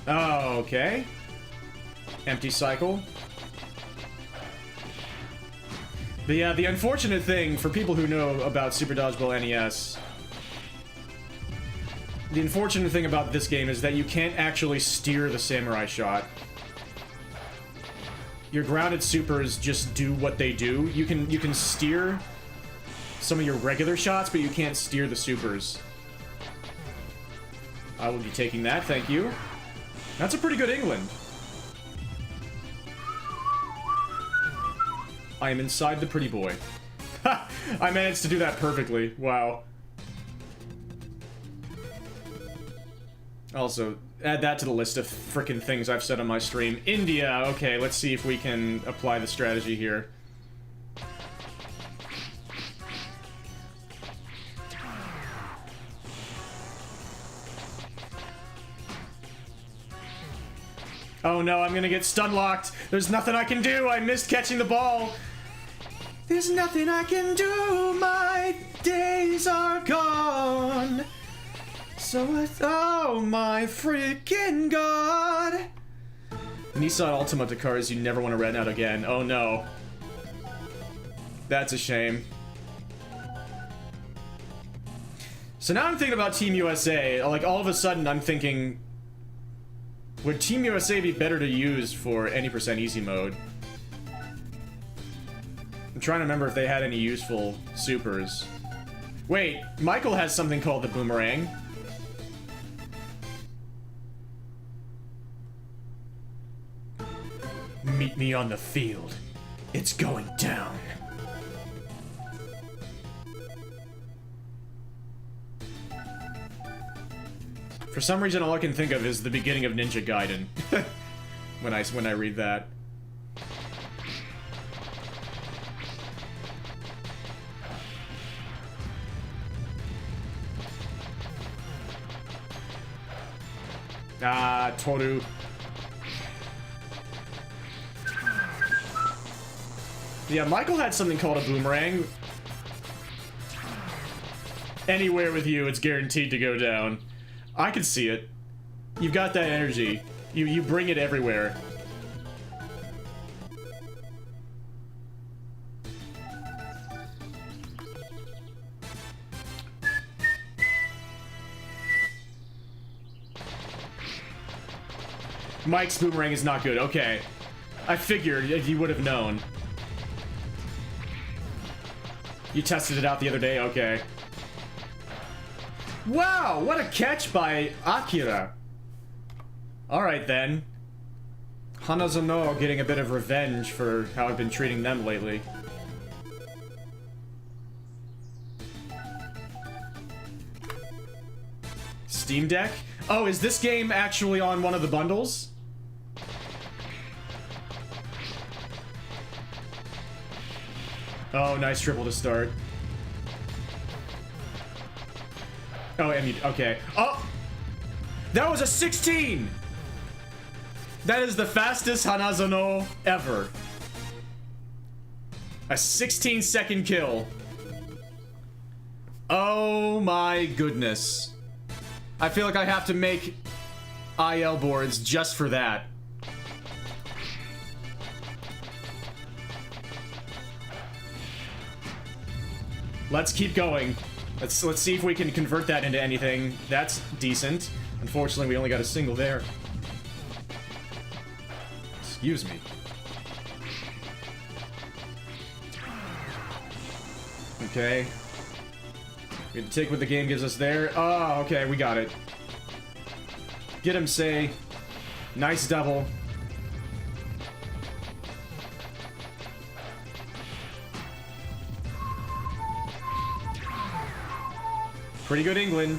Oh, okay. Empty cycle. But yeah, the unfortunate thing for people who know about Super Dodgeball NES, the unfortunate thing about this game is that you can't actually steer the samurai shot. Your grounded supers just do what they do. You can steer some of your regular shots, but you can't steer the supers. I will be taking that, thank you. That's a pretty good England. I am inside the pretty boy. Ha! I managed to do that perfectly. Wow. Also, add that to the list of frickin' things I've said on my stream. India! Okay, let's see if we can apply the strategy here. Oh no, I'm gonna get stun locked. There's nothing I can do. I missed catching the ball. There's nothing I can do. My days are gone. Oh my freaking god. Nissan Altima to cars you never want to rent out again. Oh no. That's a shame. So now I'm thinking about Team USA. Like, all of a sudden I'm thinking, would Team USA be better to use for any % easy mode? I'm trying to remember if they had any useful supers. Wait, Michael has something called the boomerang. Meet me on the field. It's going down. For some reason, all I can think of is the beginning of Ninja Gaiden. when I read that. Ah, Toru. Yeah, Michael had something called a boomerang. Anywhere with you, it's guaranteed to go down. I can see it. You've got that energy. You bring it everywhere. Mike's boomerang is not good. Okay. I figured you would have known. You tested it out the other day? Okay. Wow, what a catch by Akira. Alright then. Hanazono getting a bit of revenge for how I've been treating them lately. Steam Deck? Oh, is this game actually on one of the bundles? Oh, nice triple to start. Oh, okay. Oh! That was a 16! That is the fastest Hanazono ever. A 16-second kill. Oh my goodness. I feel like I have to make IL boards just for that. Let's keep going. Let's see if we can convert that into anything. That's decent. Unfortunately, we only got a single there. Excuse me. Okay. We have to take what the game gives us there. Oh, okay, we got it. Get him, say. Nice double. Pretty good England.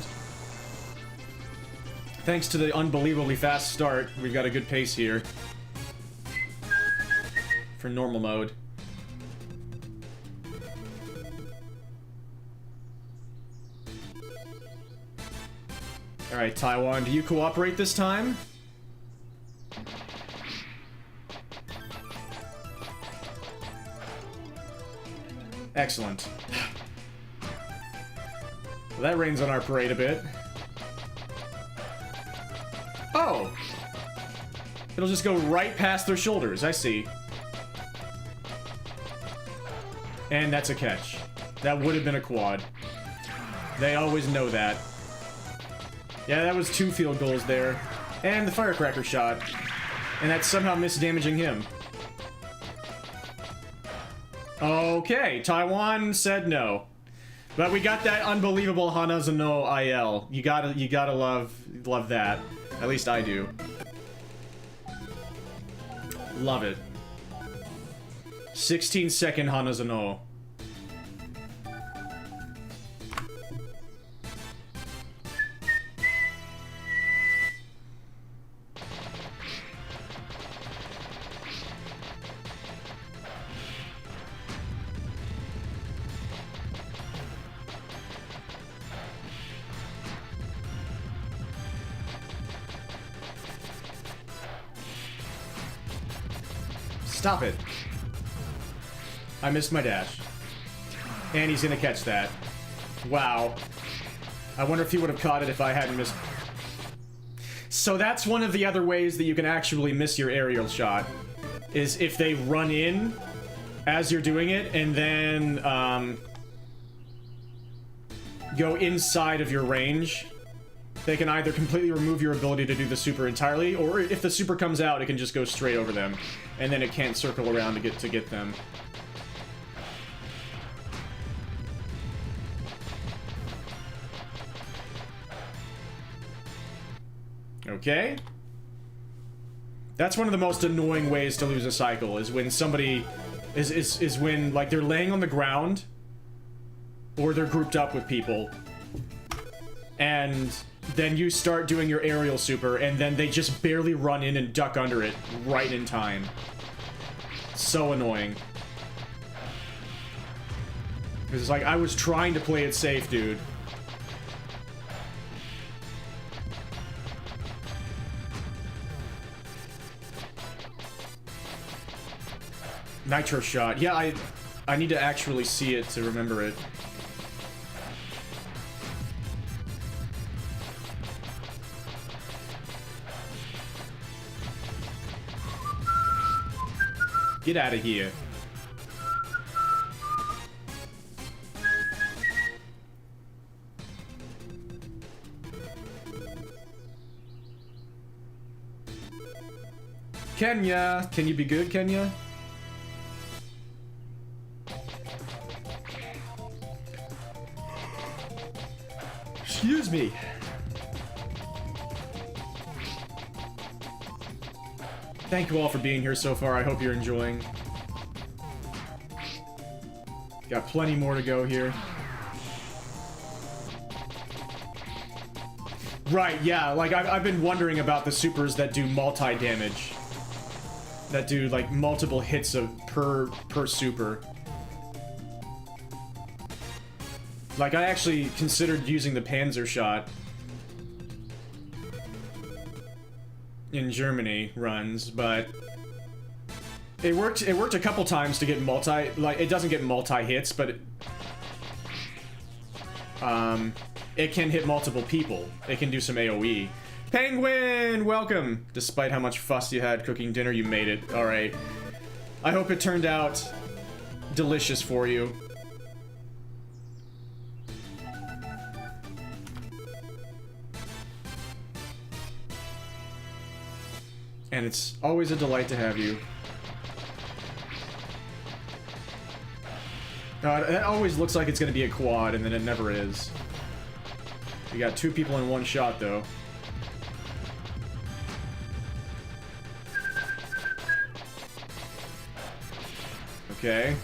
Thanks to the unbelievably fast start, we've got a good pace here. For normal mode. Alright, Taiwan, do you cooperate this time? Excellent. Well, that rains on our parade a bit. Oh! It'll just go right past their shoulders, I see. And that's a catch. That would have been a quad. They always know that. Yeah, that was 2 field goals there. And the firecracker shot. And that somehow missed damaging him. Okay, Taiwan said no. But we got that unbelievable Hanazono IL. You gotta love that. At least I do. Love it. 16-second Hanazono. Stop it. I missed my dash. And he's gonna catch that. Wow. I wonder if he would have caught it if I hadn't missed... So that's one of the other ways that you can actually miss your aerial shot. Is if they run in as you're doing it, and then, go inside of your range. They can either completely remove your ability to do the super entirely, or if the super comes out, it can just go straight over them. And then it can't circle around to get them. Okay. That's one of the most annoying ways to lose a cycle, is when somebody is when, like, they're laying on the ground, or they're grouped up with people, and then you start doing your aerial super, and then they just barely run in and duck under it right in time. So annoying. Because it's like, I was trying to play it safe, dude. Nitro shot. Yeah, I need to actually see it to remember it. Get out of here. Kenya! Can you be good, Kenya? Excuse me. Thank you all for being here so far. I hope you're enjoying. Got plenty more to go here. Right, yeah, like I've been wondering about the supers that do multi-damage. That do like multiple hits of per super. Like I actually considered using the Panzer shot in Germany runs, but it worked a couple times to get multi, like it doesn't get multi hits, but it can hit multiple people. It can do some AoE. Penguin, welcome. Despite how much fuss you had cooking dinner, you made it. All right. I hope it turned out delicious for you. And it's always a delight to have you. That always looks like it's going to be a quad, and then it never is. You got 2 people in one shot, though. Okay.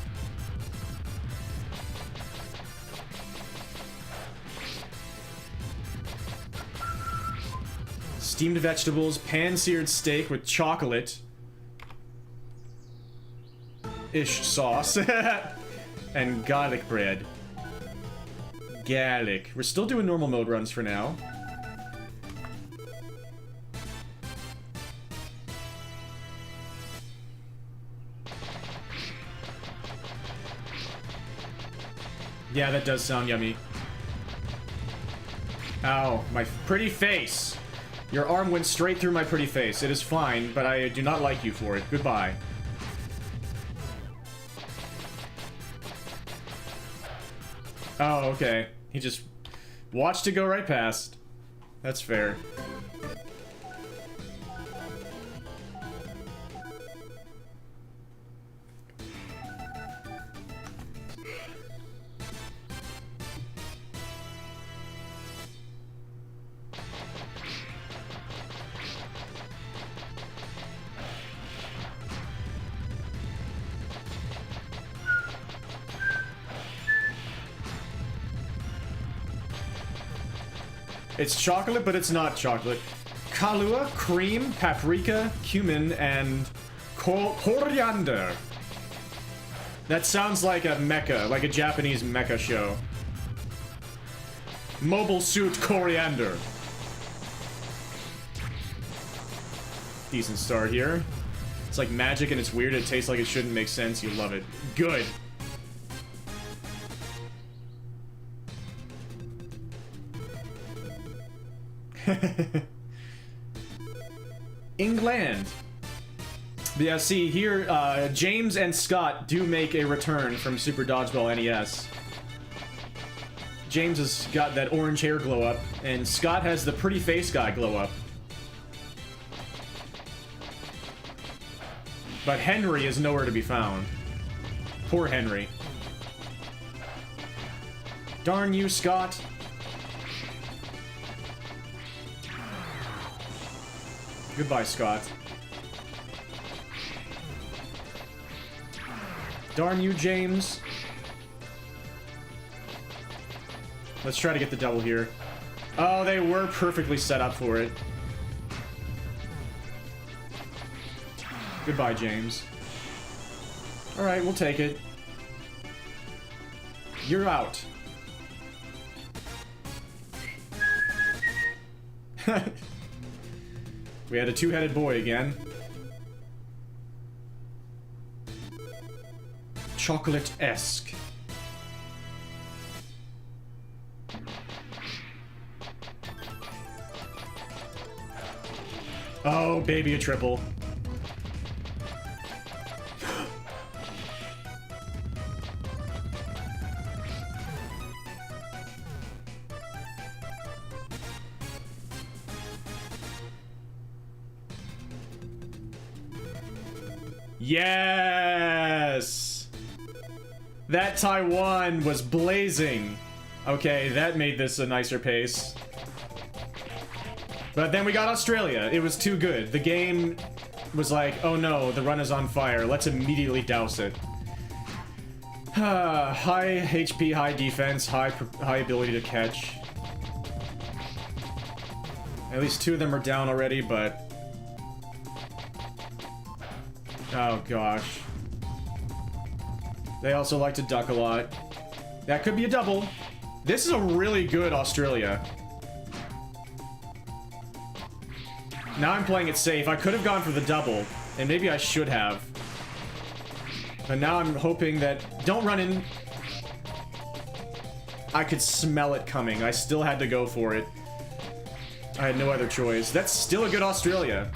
steamed vegetables, pan-seared steak with chocolate-ish sauce, and garlic bread. Garlic. We're still doing normal mode runs for now. Yeah, that does sound yummy. Ow, my pretty face. Your arm went straight through my pretty face. It is fine, but I do not like you for it. Goodbye. Oh, okay. He just watched it go right past. That's fair. It's chocolate, but it's not chocolate. Kahlua, cream, paprika, cumin, and coriander. That sounds like a mecha, like a Japanese mecha show. Mobile Suit Coriander. Decent start here. It's like magic and it's weird. It tastes like it shouldn't make sense. You love it. Good. England. But yeah, see, here, James and Scott do make a return from Super Dodgeball NES. James has got that orange hair glow up, and Scott has the pretty face guy glow up. But Henry is nowhere to be found. Poor Henry. Darn you, Scott. Goodbye, Scott. Darn you, James. Let's try to get the double here. Oh, they were perfectly set up for it. Goodbye, James. Alright, we'll take it. You're out. We had a two-headed boy again. Chocolate-esque. Oh, baby, a triple. Yes! That Taiwan was blazing. Okay, that made this a nicer pace. But then we got Australia. It was too good. The game was like, oh no, the run is on fire. Let's immediately douse it. High HP, high defense, high ability to catch. At least two of them are down already, but... oh gosh. They also like to duck a lot. That could be a double. This is a really good Australia. Now I'm playing it safe. I could have gone for the double, and maybe I should have. But now I'm hoping that... don't run in. I could smell it coming. I still had to go for it. I had no other choice. That's still a good Australia.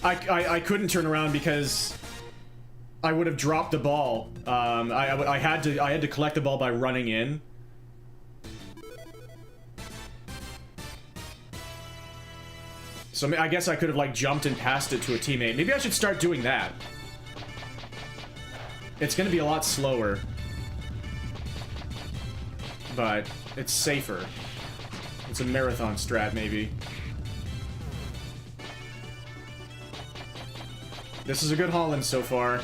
I couldn't turn around because I would have dropped the ball. I had to collect the ball by running in. So I guess I could have like jumped and passed it to a teammate. Maybe I should start doing that. It's gonna be a lot slower, but it's safer. It's a marathon strat, maybe. This is a good Holland so far.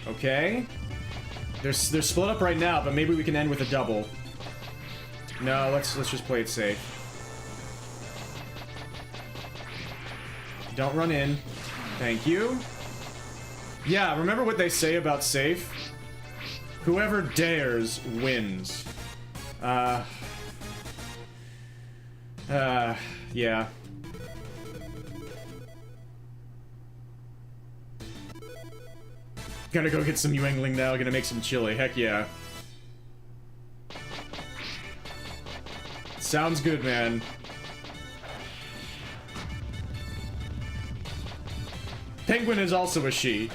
Okay. They're split up right now, but maybe we can end with a double. No, let's just play it safe. Don't run in. Thank you. Yeah, remember what they say about safe? Whoever dares wins. Yeah. Gonna go get some Yuengling now, gonna make some chili, heck yeah. Sounds good, man. Penguin is also a she.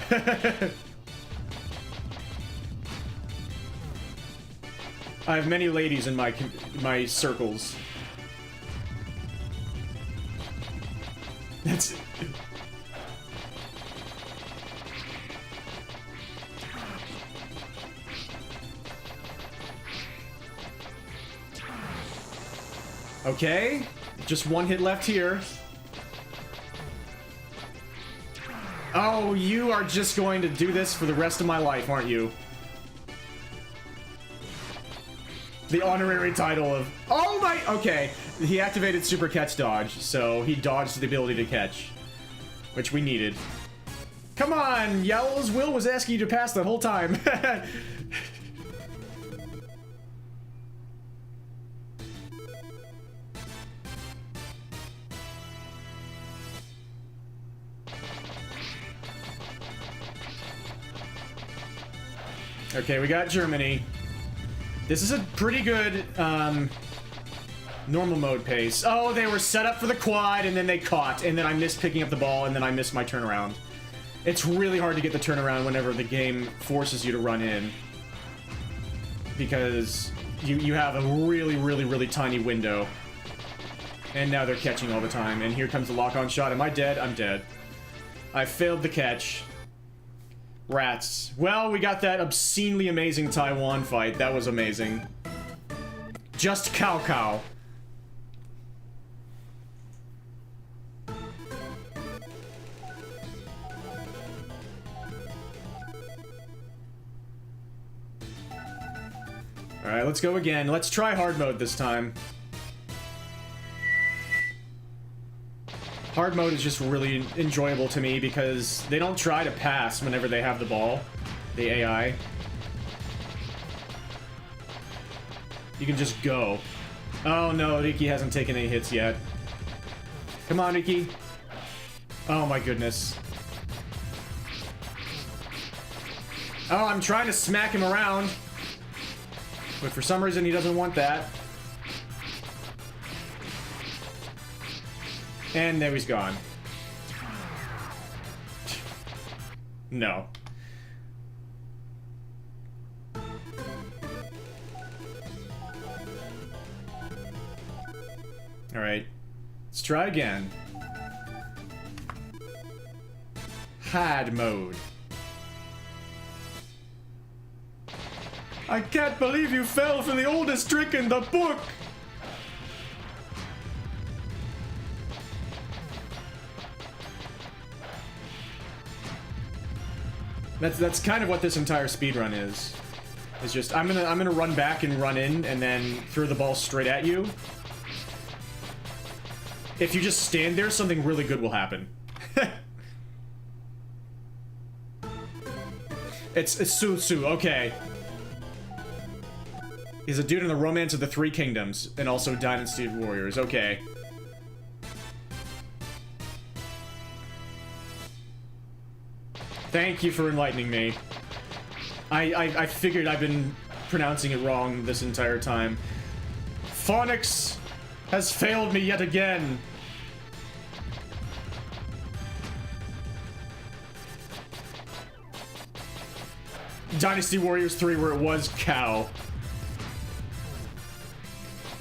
I have many ladies in my circles. That's... Okay, just one hit left here. Oh, you are just going to do this for the rest of my life, aren't you? The honorary title of... Oh my... Okay, he activated Super Catch Dodge, so he dodged the ability to catch. Which we needed. Come on, Yowls! Will was asking you to pass the whole time. Okay, we got Germany. This is a pretty good, normal mode pace. Oh, they were set up for the quad, and then they caught, and then I missed picking up the ball, and then I missed my turnaround. It's really hard to get the turnaround whenever the game forces you to run in. Because you have a really, really, really tiny window. And now they're catching all the time, and here comes the lock-on shot. Am I dead? I'm dead. I failed the catch. Rats. Well, we got that obscenely amazing Taiwan fight. That was amazing. Just cow cow. Alright, let's go again. Let's try hard mode this time. Hard mode is just really enjoyable to me because they don't try to pass whenever they have the ball. The AI. You can just go. Oh no, Riki hasn't taken any hits yet. Come on, Riki. Oh my goodness. Oh, I'm trying to smack him around. But for some reason he doesn't want that. And there he's gone. No. Alright. Let's try again. Hard mode. I can't believe you fell for the oldest trick in the book! That's kind of what this entire speedrun is. It's just I'm gonna run back and run in and then throw the ball straight at you. If you just stand there, something really good will happen. It's Su, okay. He's a dude in the Romance of the Three Kingdoms, and also Dynasty of Warriors, okay. Thank you for enlightening me. I figured I've been pronouncing it wrong this entire time. Phonics has failed me yet again. Dynasty Warriors 3 where it was cow.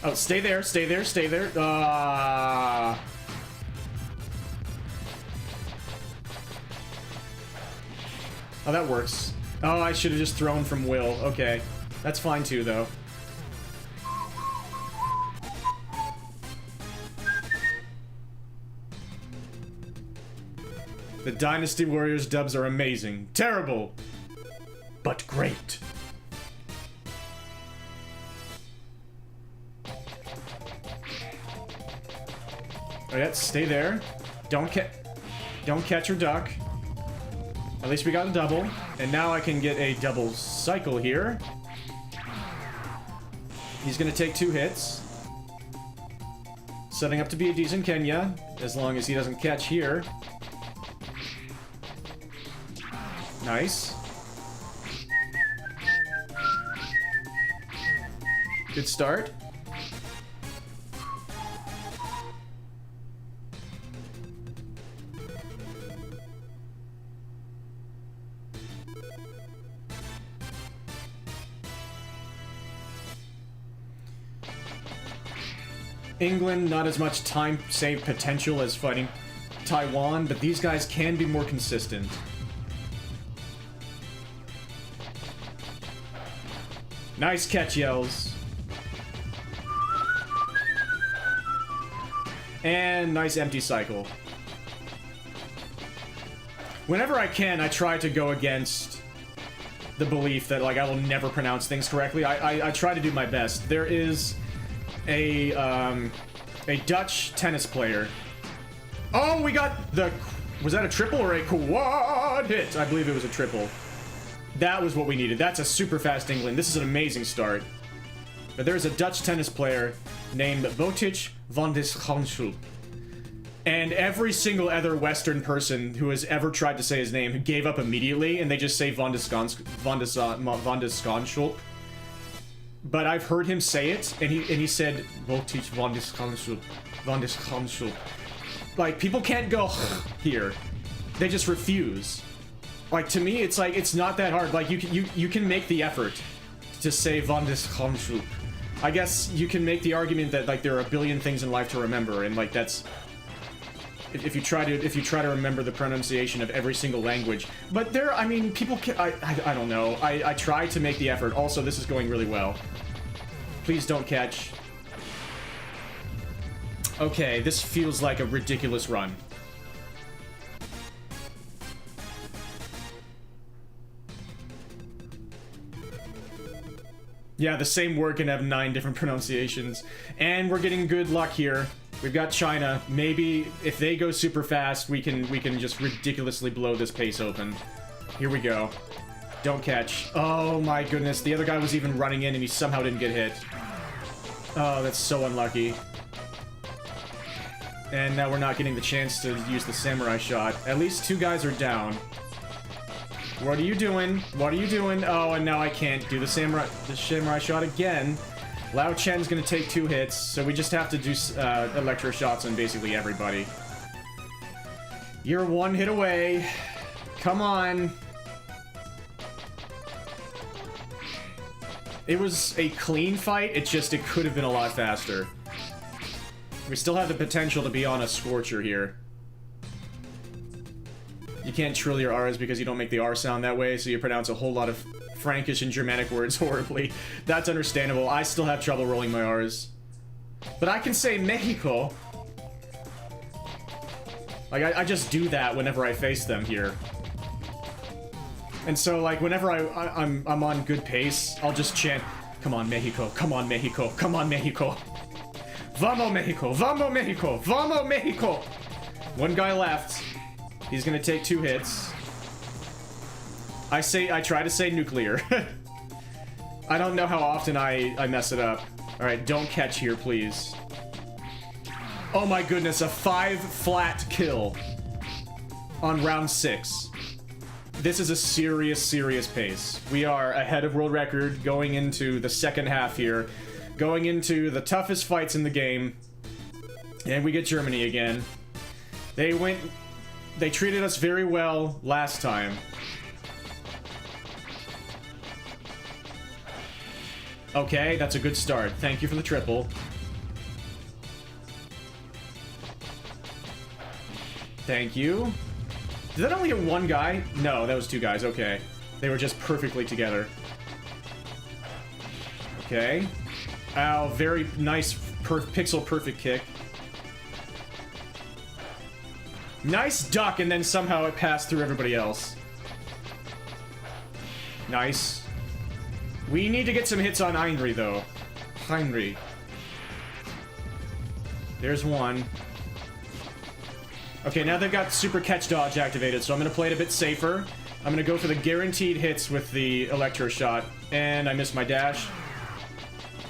Oh, stay there, stay there, stay there. Oh, that works. Oh, I should have just thrown from Will. Okay. That's fine too, though. The Dynasty Warriors dubs are amazing. Terrible, but great. Oh yeah, stay there. Don't catch or duck. At least we got a double. And now I can get a double cycle here. He's gonna take 2 hits. Setting up to be a decent Kenya, as long as he doesn't catch here. Nice. Good start. England, not as much time save potential as fighting Taiwan, but these guys can be more consistent. Nice catch, Yells. And nice empty cycle. Whenever I can, I try to go against the belief that, like, I will never pronounce things correctly. I try to do my best. There is a Dutch tennis player. Oh, we got the... Was that a triple or a quad hit? I believe it was a triple. That was what we needed. That's a super fast England. This is an amazing start. But there's a Dutch tennis player named Botic van de Schanschulp. And every single other Western person who has ever tried to say his name gave up immediately, and they just say van de Schanschulp. But I've heard him say it, and he said Botic van de Schanschulp. Van de Schanschulp. Like, people can't go here. They just refuse. Like, to me, it's like, it's not that hard. Like, you can make the effort to say van de Schanschulp. I guess you can make the argument that, like, there are a billion things in life to remember, and, like, that's... If you try to remember the pronunciation of every single language. But there, I mean, people can... I don't know. I try to make the effort. Also, this is going really well. Please don't catch. Okay, this feels like a ridiculous run. Yeah, the same word can have 9 different pronunciations. And we're getting good luck here. We've got China. Maybe if they go super fast, we can just ridiculously blow this pace open. Here we go. Don't catch. Oh my goodness, the other guy was even running in and he somehow didn't get hit. Oh, that's so unlucky. And now we're not getting the chance to use the samurai shot. At least 2 guys are down. What are you doing? What are you doing? Oh, and now I can't do the samurai shot again. Lao Chen's gonna take 2 hits, so we just have to do electro shots on basically everybody. You're 1 hit away. Come on. It was a clean fight, it could have been a lot faster. We still have the potential to be on a scorcher here. You can't trill your R's because you don't make the R sound that way, so you pronounce a whole lot of Frankish and Germanic words horribly. That's understandable. I still have trouble rolling my R's. But I can say Mexico. Like, I just do that whenever I face them here. And so, like, whenever I'm on good pace, I'll just chant, "Come on, Mexico. Come on, Mexico. Come on, Mexico. Vamos, Mexico. Vamos, Mexico. Vamos, Mexico." 1 guy left. He's gonna take 2 hits. I try to say nuclear. I don't know how often I mess it up. Alright, don't catch here, please. Oh my goodness, a 5 flat kill on round 6. This is a serious, serious pace. We are ahead of world record going into the second half here. Going into the toughest fights in the game. And we get Germany again. They treated us very well last time. Okay, that's a good start. Thank you for the triple. Thank you. Did that only hit 1 guy? No, that was 2 guys. Okay. They were just perfectly together. Okay. Ow, very nice pixel perfect kick. Nice duck, and then somehow it passed through everybody else. Nice. We need to get some hits on Heinrich, though. Heinrich. There's 1. Okay, now they've got super catch dodge activated, so I'm gonna play it a bit safer. I'm gonna go for the guaranteed hits with the electro shot, and I missed my dash.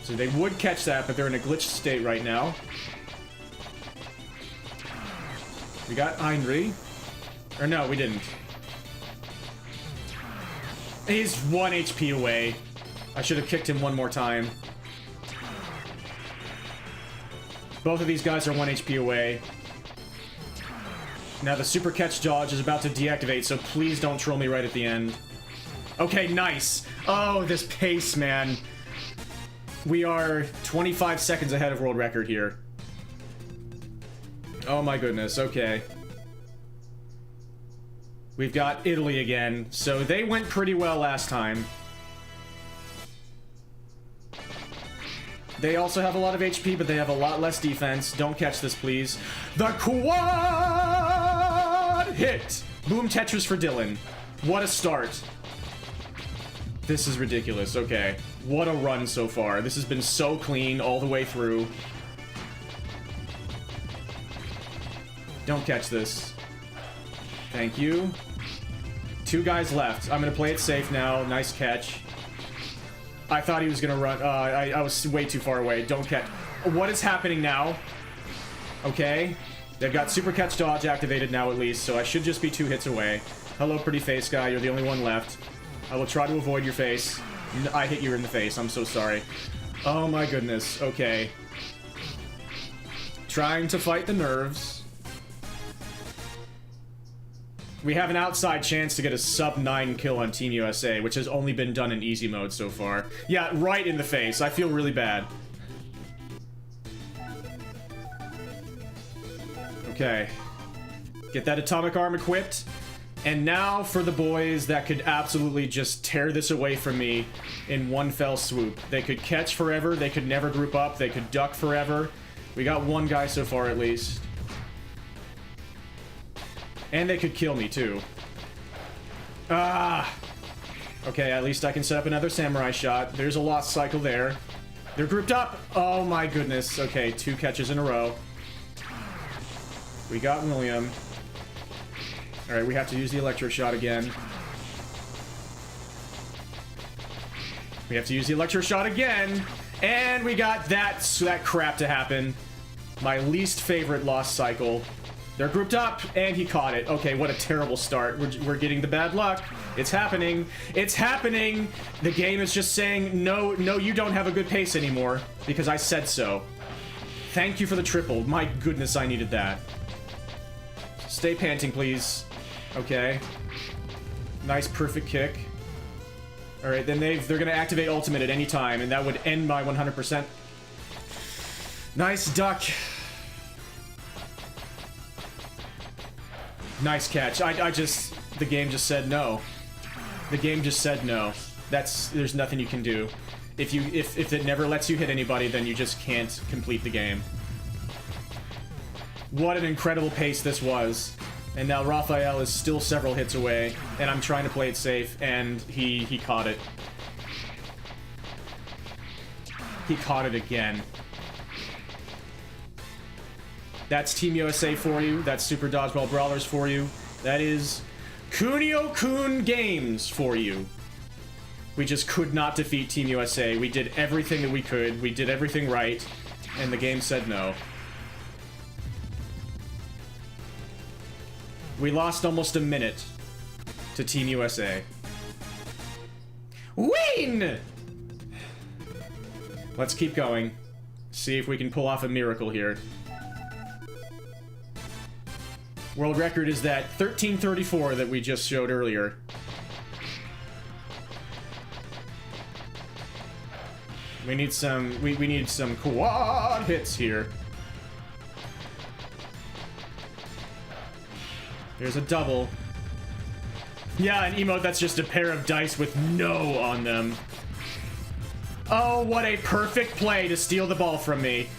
So they would catch that, but they're in a glitched state right now. We got Heinrich. Or no, we didn't. He's 1 HP away. I should have kicked him one more time. Both of these guys are 1 HP away. Now the super catch dodge is about to deactivate, so please don't troll me right at the end. Okay, nice. Oh, this pace, man. We are 25 seconds ahead of world record here. Oh my goodness, okay. We've got Italy again, so they went pretty well last time. They also have a lot of HP, but they have a lot less defense. Don't catch this, please. The quad hit! Boom Tetris for Dylan. What a start. This is ridiculous. Okay. What a run so far. This has been so clean all the way through. Don't catch this. Thank you. 2 guys left. I'm gonna play it safe now. Nice catch. I thought he was gonna run. I was way too far away. Don't catch. What is happening now? Okay. They've got super catch dodge activated now at least, so I should just be 2 hits away. Hello, pretty face guy. You're the only one left. I will try to avoid your face. I hit you in the face. I'm so sorry. Oh my goodness. Okay. Trying to fight the nerves. We have an outside chance to get a sub-9 kill on Team USA, which has only been done in easy mode so far. Yeah, right in the face. I feel really bad. Okay. Get that atomic arm equipped. And now for the boys that could absolutely just tear this away from me in one fell swoop. They could catch forever. They could never group up. They could duck forever. We got one guy so far at least. And they could kill me, too. Ah! Okay, at least I can set up another samurai shot. There's a lost cycle there. They're grouped up! Oh my goodness. Okay, 2 catches in a row. We got William. Alright, we have to use the electro shot again. We have to use the electro shot again! And we got that crap to happen. My least favorite lost cycle. They're grouped up, and he caught it. Okay, what a terrible start. We're getting the bad luck. It's happening. It's happening! The game is just saying, no, you don't have a good pace anymore, because I said so. Thank you for the triple. My goodness, I needed that. Stay panting, please. Okay. Nice, perfect kick. Alright, then they're gonna activate ultimate at any time, and that would end my 100%. Nice duck. Nice catch. The game just said no. The game just said no. There's nothing you can do. If it never lets you hit anybody, then you just can't complete the game. What an incredible pace this was. And now Raphael is still several hits away, and I'm trying to play it safe, and he caught it. He caught it again. That's Team USA for you. That's Super Dodgeball Brawlers for you. That is Kunio-kun Games for you. We just could not defeat Team USA. We did everything that we could. We did everything right. And the game said no. We lost almost a minute to Team USA. Win! Let's keep going. See if we can pull off a miracle here. World record is that 1334 that we just showed earlier. We need some quad hits here. There's a double. Yeah, an emote that's just a pair of dice with no on them. Oh, what a perfect play to steal the ball from me.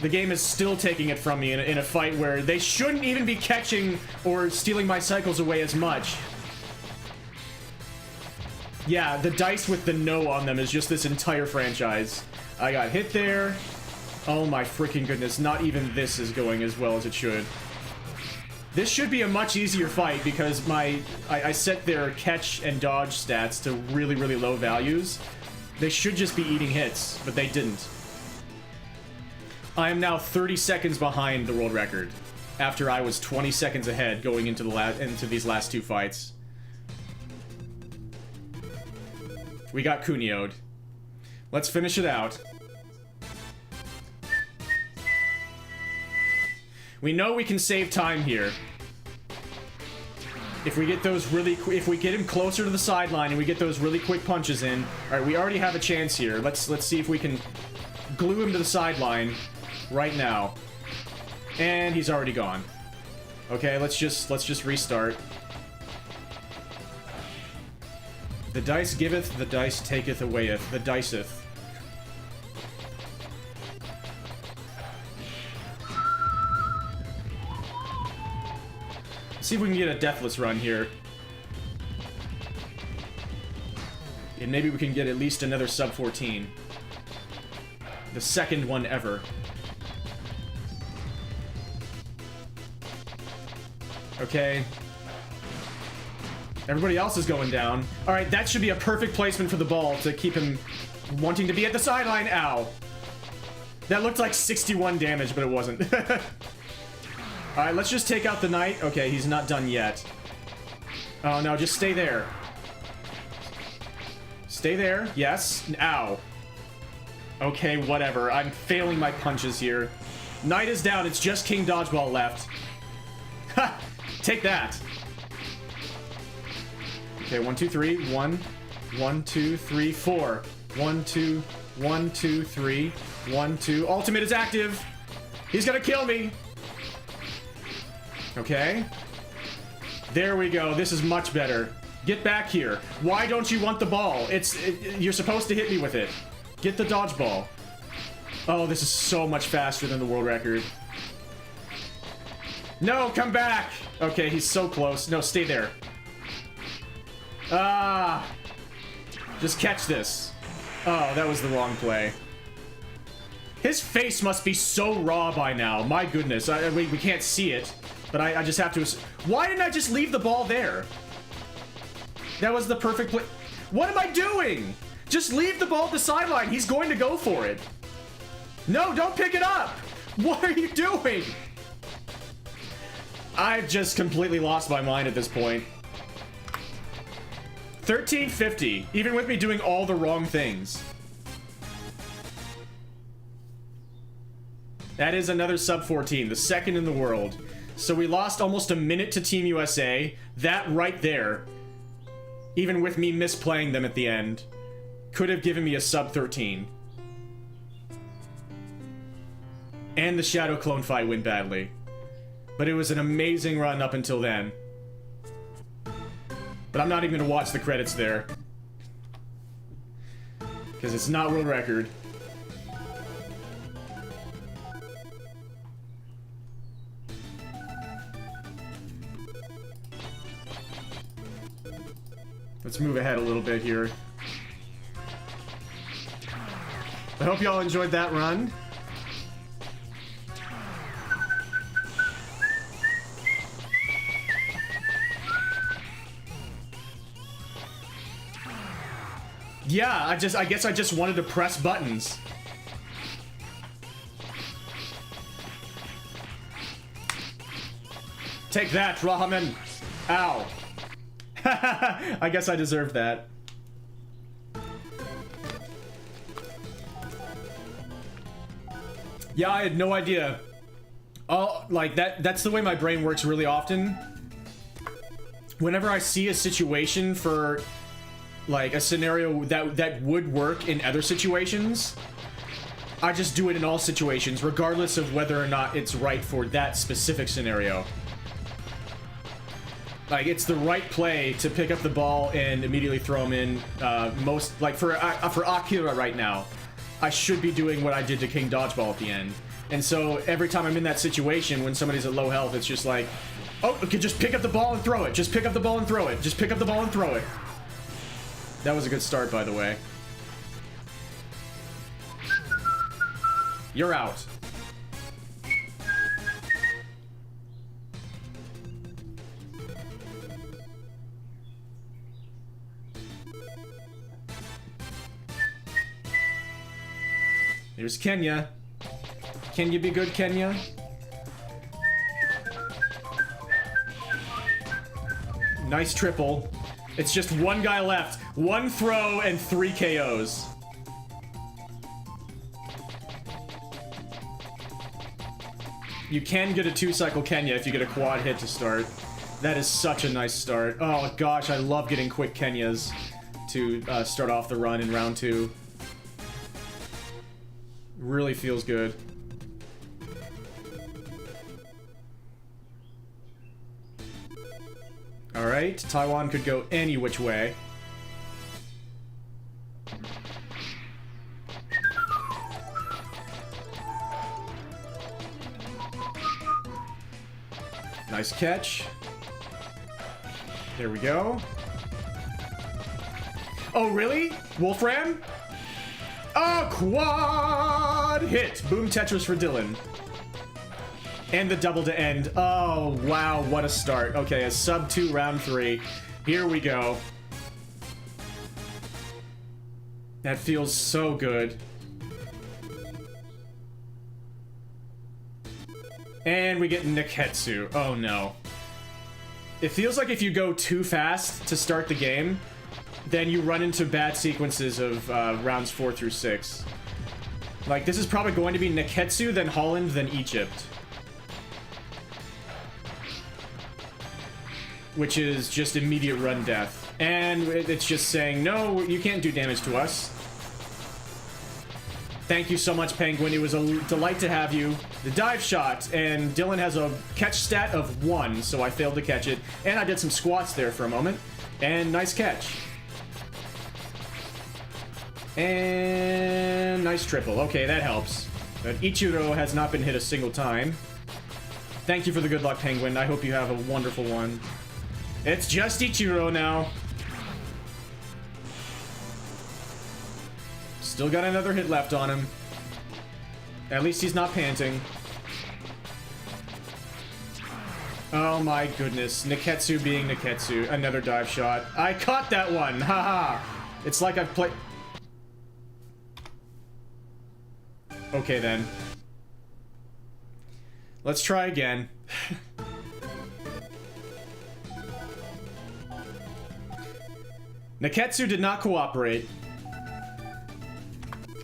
The game is still taking it from me in a fight where they shouldn't even be catching or stealing my cycles away as much. Yeah, the dice with the no on them is just this entire franchise. I got hit there. Oh my freaking goodness, not even this is going as well as it should. This should be a much easier fight because I set their catch and dodge stats to really, really low values. They should just be eating hits, but they didn't. I am now 30 seconds behind the world record after I was 20 seconds ahead going into these last two fights. We got Kunio'd. Let's finish it out. We know we can save time here. If we get those if we get him closer to the sideline and we get those really quick punches in. All right, we already have a chance here. Let's see if we can glue him to the sideline right now. And he's already gone. Okay, let's just restart. The dice giveth, the dice taketh awayeth, the diceth. See if we can get a deathless run here. And maybe we can get at least another sub 14. The second one ever. Okay. Everybody else is going down. Alright, that should be a perfect placement for the ball to keep him wanting to be at the sideline. Ow. That looked like 61 damage, but it wasn't. Alright, let's just take out the knight. Okay, he's not done yet. Oh, no, just stay there. Stay there. Yes. Ow. Okay, whatever. I'm failing my punches here. Knight is down. It's just King Dodgeball left. Ha! Take that. Okay, 1, 2, 3. 1, 1, 2, 3, 4. 1, 2, 1, 2, 3. 1, 2. Ultimate is active. He's gonna kill me. Okay. There we go. This is much better. Get back here. Why don't you want the ball? You're supposed to hit me with it. Get the dodgeball. Oh, this is so much faster than the world record. No, come back. Okay, he's so close. No, stay there. Ah. Just catch this. Oh, that was the wrong play. His face must be so raw by now. My goodness. We can't see it. But I just have to... Why didn't I just leave the ball there? That was the perfect play. What am I doing? Just leave the ball at the sideline. He's going to go for it. No, don't pick it up. What are you doing? I've just completely lost my mind at this point. 1350, even with me doing all the wrong things. That is another sub 14, the second in the world. So we lost almost a minute to Team USA. That right there, even with me misplaying them at the end, could have given me a sub 13. And the Shadow Clone fight went badly. But it was an amazing run up until then. But I'm not even going to watch the credits there. Because it's not world record. Let's move ahead a little bit here. I hope y'all enjoyed that run. Yeah, I guess I just wanted to press buttons. Take that, Rahman. Ow. I guess I deserved that. Yeah, I had no idea. Oh, like that's the way my brain works really often. Whenever I see a situation for like a scenario that would work in other situations, I just do it in all situations, regardless of whether or not it's right for that specific scenario. Like, it's the right play to pick up the ball and immediately throw him in. Most, like, for Akira right now, I should be doing what I did to King Dodgeball at the end. And so, every time I'm in that situation, when somebody's at low health, it's just like, oh, okay, just pick up the ball and throw it. Just pick up the ball and throw it. Just pick up the ball and throw it. That was a good start, by the way. You're out. Here's Kenya. Can you be good, Kenya? Nice triple. It's just one guy left. One throw and 3 KOs. You can get a 2-cycle Kenya if you get a quad hit to start. That is such a nice start. Oh gosh, I love getting quick Kenyas to start off the run in round 2. Really feels good. Alright, Taiwan could go any which way. Nice catch. There we go. Oh, really? Wolfram? A quad hit! Boom Tetris for Dylan. And the double to end. Oh, wow, what a start. Okay, a sub 2 round 3. Here we go. That feels so good. And we get Neketsu. Oh no. It feels like if you go too fast to start the game, then you run into bad sequences of rounds 4 through 6. Like, this is probably going to be Neketsu, then Holland, then Egypt. Which is just immediate run death. And it's just saying, no, you can't do damage to us. Thank you so much, Penguin. It was a delight to have you. The dive shot, and Dylan has a catch stat of 1, so I failed to catch it. And I did some squats there for a moment. And nice catch. And nice triple. Okay, that helps. But Ichiro has not been hit a single time. Thank you for the good luck, Penguin. I hope you have a wonderful one. It's just Ichiro now. Still got another hit left on him. At least he's not panting. Oh my goodness. Neketsu being Neketsu. Another dive shot. I caught that one! Haha! It's like I've played... Okay then. Let's try again. Neketsu did not cooperate.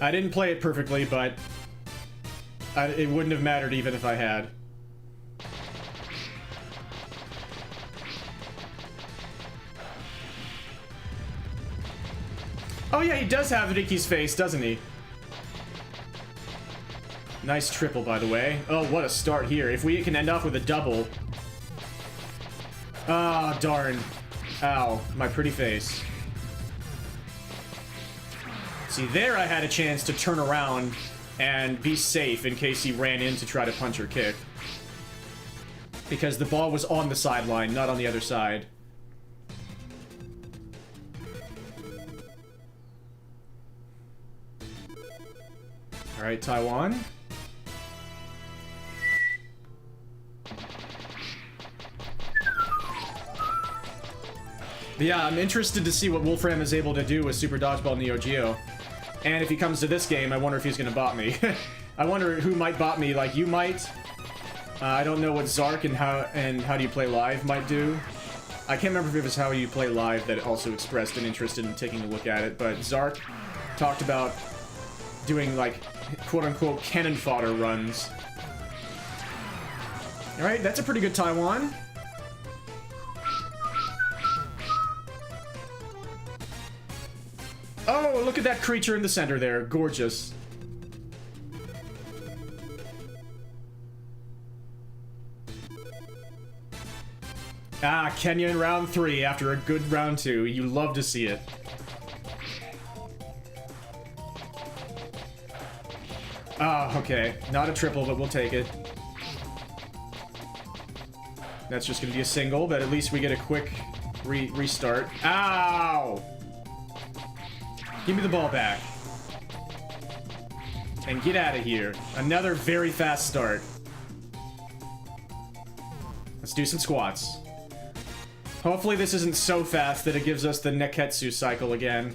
I didn't play it perfectly, but it wouldn't have mattered even if I had. Oh yeah, he does have Ricky's face, doesn't he? Nice triple, by the way. Oh, what a start here. If we can end off with a double. Ah, oh, darn. Ow, my pretty face. See, there I had a chance to turn around and be safe in case he ran in to try to punch or kick. Because the ball was on the sideline, not on the other side. Alright, Taiwan. Yeah, I'm interested to see what Wolfram is able to do with Super Dodgeball Neo Geo. And if he comes to this game, I wonder if he's gonna bot me. I wonder who might bot me, like you might. I don't know what Zark and how do you play live might do. I can't remember if it was how you play live that also expressed an interest in taking a look at it, but Zark talked about doing like quote-unquote cannon fodder runs. Alright, that's a pretty good Taiwan. Oh, look at that creature in the center there. Gorgeous. Ah, Kenya in round 3 after a good round 2. You love to see it. Ah, okay. Not a triple, but we'll take it. That's just gonna be a single, but at least we get a quick restart. Ow! Give me the ball back. And get out of here. Another very fast start. Let's do some squats. Hopefully this isn't so fast that it gives us the Neketsu cycle again.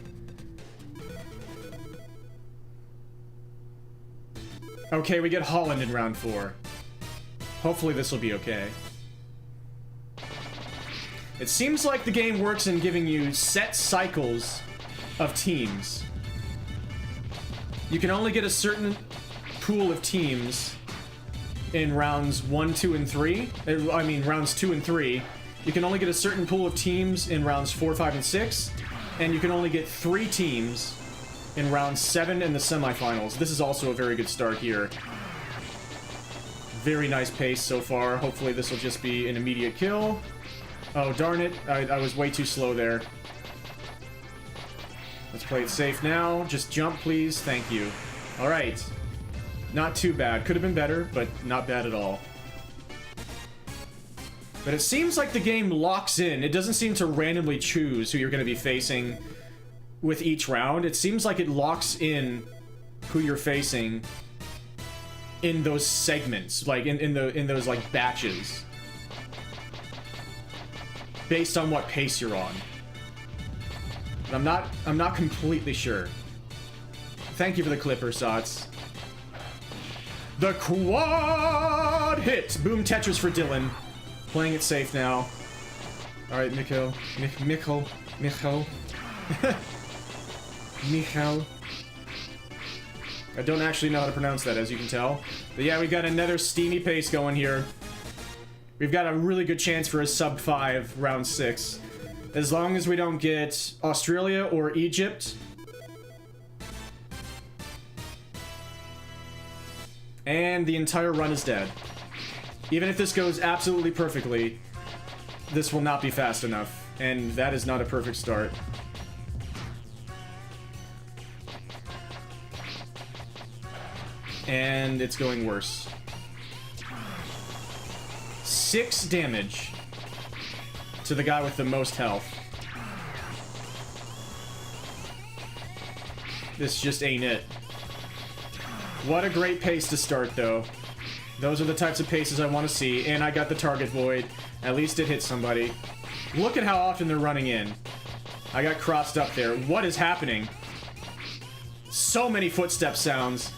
Okay, we get Holland in round 4. Hopefully this will be okay. It seems like the game works in giving you set cycles of teams. You can only get a certain pool of teams in rounds 1, 2, and 3. I mean, rounds 2 and 3. You can only get a certain pool of teams in rounds 4, 5, and 6. And you can only get 3 teams in round 7 in the semifinals. This is also a very good start here. Very nice pace so far. Hopefully this will just be an immediate kill. Oh, darn it. I was way too slow there. Let's play it safe now. Just jump, please. Thank you. Alright. Not too bad. Could have been better, but not bad at all. But it seems like the game locks in. It doesn't seem to randomly choose who you're going to be facing with each round. It seems like it locks in who you're facing in those segments, like in those like batches, based on what pace you're on. But I'm not completely sure. Thank you for the clipper, Sots. The quad hit! Boom Tetris for Dylan. Playing it safe now. Alright, Mikko. Mikko. I don't actually know how to pronounce that, as you can tell. But yeah, we got another steamy pace going here. We've got a really good chance for a sub 5 round 6. As long as we don't get Australia or Egypt. And the entire run is dead. Even if this goes absolutely perfectly, this will not be fast enough. And that is not a perfect start. And it's going worse. 6 damage to the guy with the most health. This just ain't it. What a great pace to start, though. Those are the types of paces I want to see, and I got the target void. At least it hit somebody. Look at how often they're running in. I got crossed up there. What is happening? So many footstep sounds.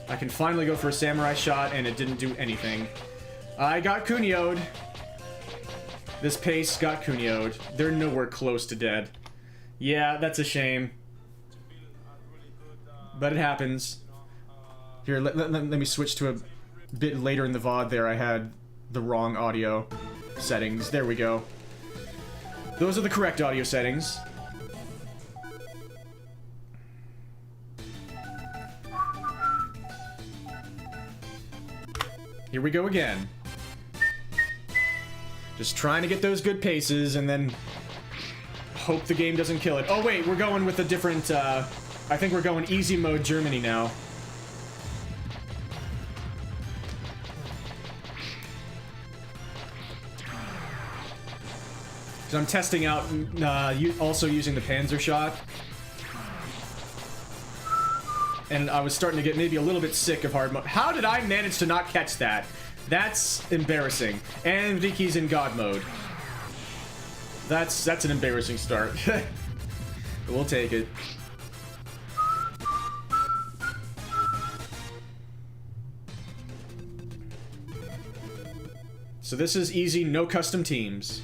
I can finally go for a samurai shot, and it didn't do anything. I got kunio'd. This pace got kunio'd. They're nowhere close to dead. Yeah, that's a shame. But it happens. Here, let me switch to a bit later in the VOD there. I had the wrong audio settings. There we go. Those are the correct audio settings. Here we go again. Just trying to get those good paces and then hope the game doesn't kill it. Oh wait, we're going with a different, I think we're going easy mode Germany now. So I'm testing out, also using the Panzer shot. And I was starting to get maybe a little bit sick of hard mode. How did I manage to not catch that? That's embarrassing. And Vicky's in God mode. That's an embarrassing start. We'll take it. So this is easy, no custom teams.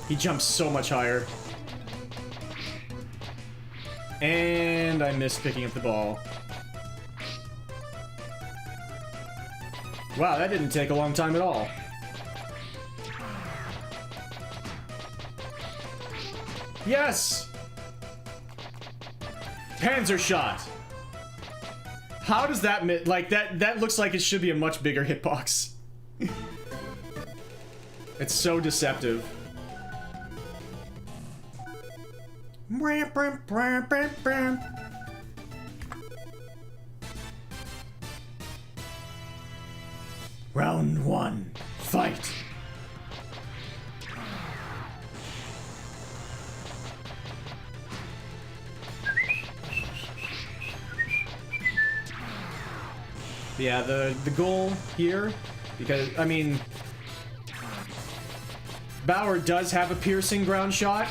He jumps so much higher. And I missed picking up the ball. Wow, that didn't take a long time at all. Yes! Panzer shot! How does that like that looks like it should be a much bigger hitbox. It's so deceptive. Round 1, fight. Yeah, the goal here, because I mean, Bauer does have a piercing ground shot,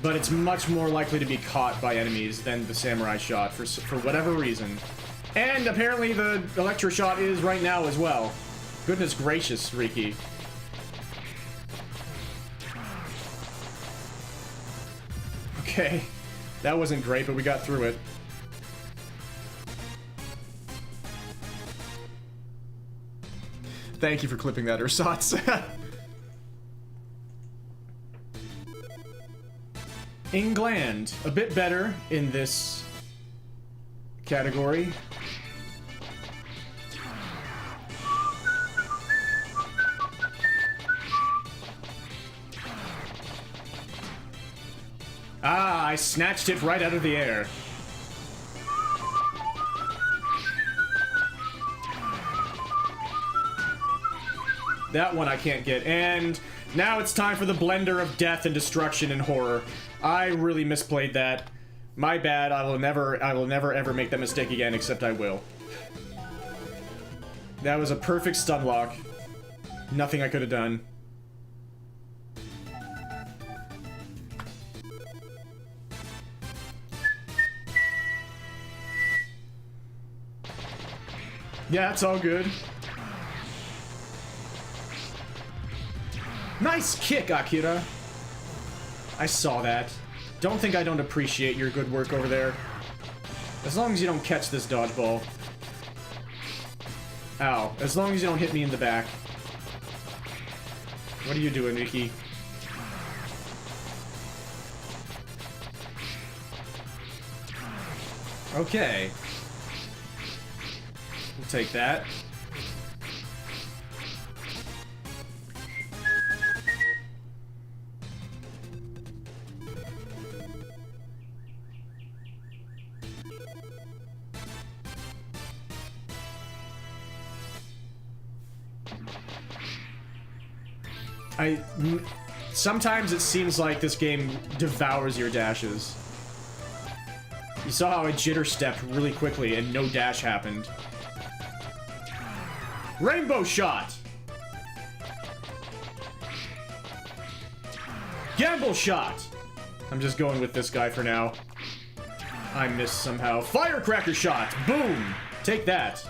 but it's much more likely to be caught by enemies than the samurai shot for whatever reason. And apparently the electro shot is right now as well. Goodness gracious, Riki. Okay, that wasn't great, but we got through it. Thank you for clipping that, Ursatz. England, a bit better in this category. Ah, I snatched it right out of the air. That one I can't get. And now it's time for the blender of death and destruction and horror. I really misplayed that. My bad. I will never ever make that mistake again, except I will. That was a perfect stun lock. Nothing I could have done. Yeah, it's all good. Nice kick, Akira. I saw that. Don't think I don't appreciate your good work over there. As long as you don't catch this dodgeball. Ow. As long as you don't hit me in the back. What are you doing, Riki? Okay. We'll take that. Sometimes it seems like this game devours your dashes. You saw how I jitter stepped really quickly and no dash happened. Rainbow shot! Gamble shot! I'm just going with this guy for now. I missed somehow. Firecracker shot! Boom! Take that.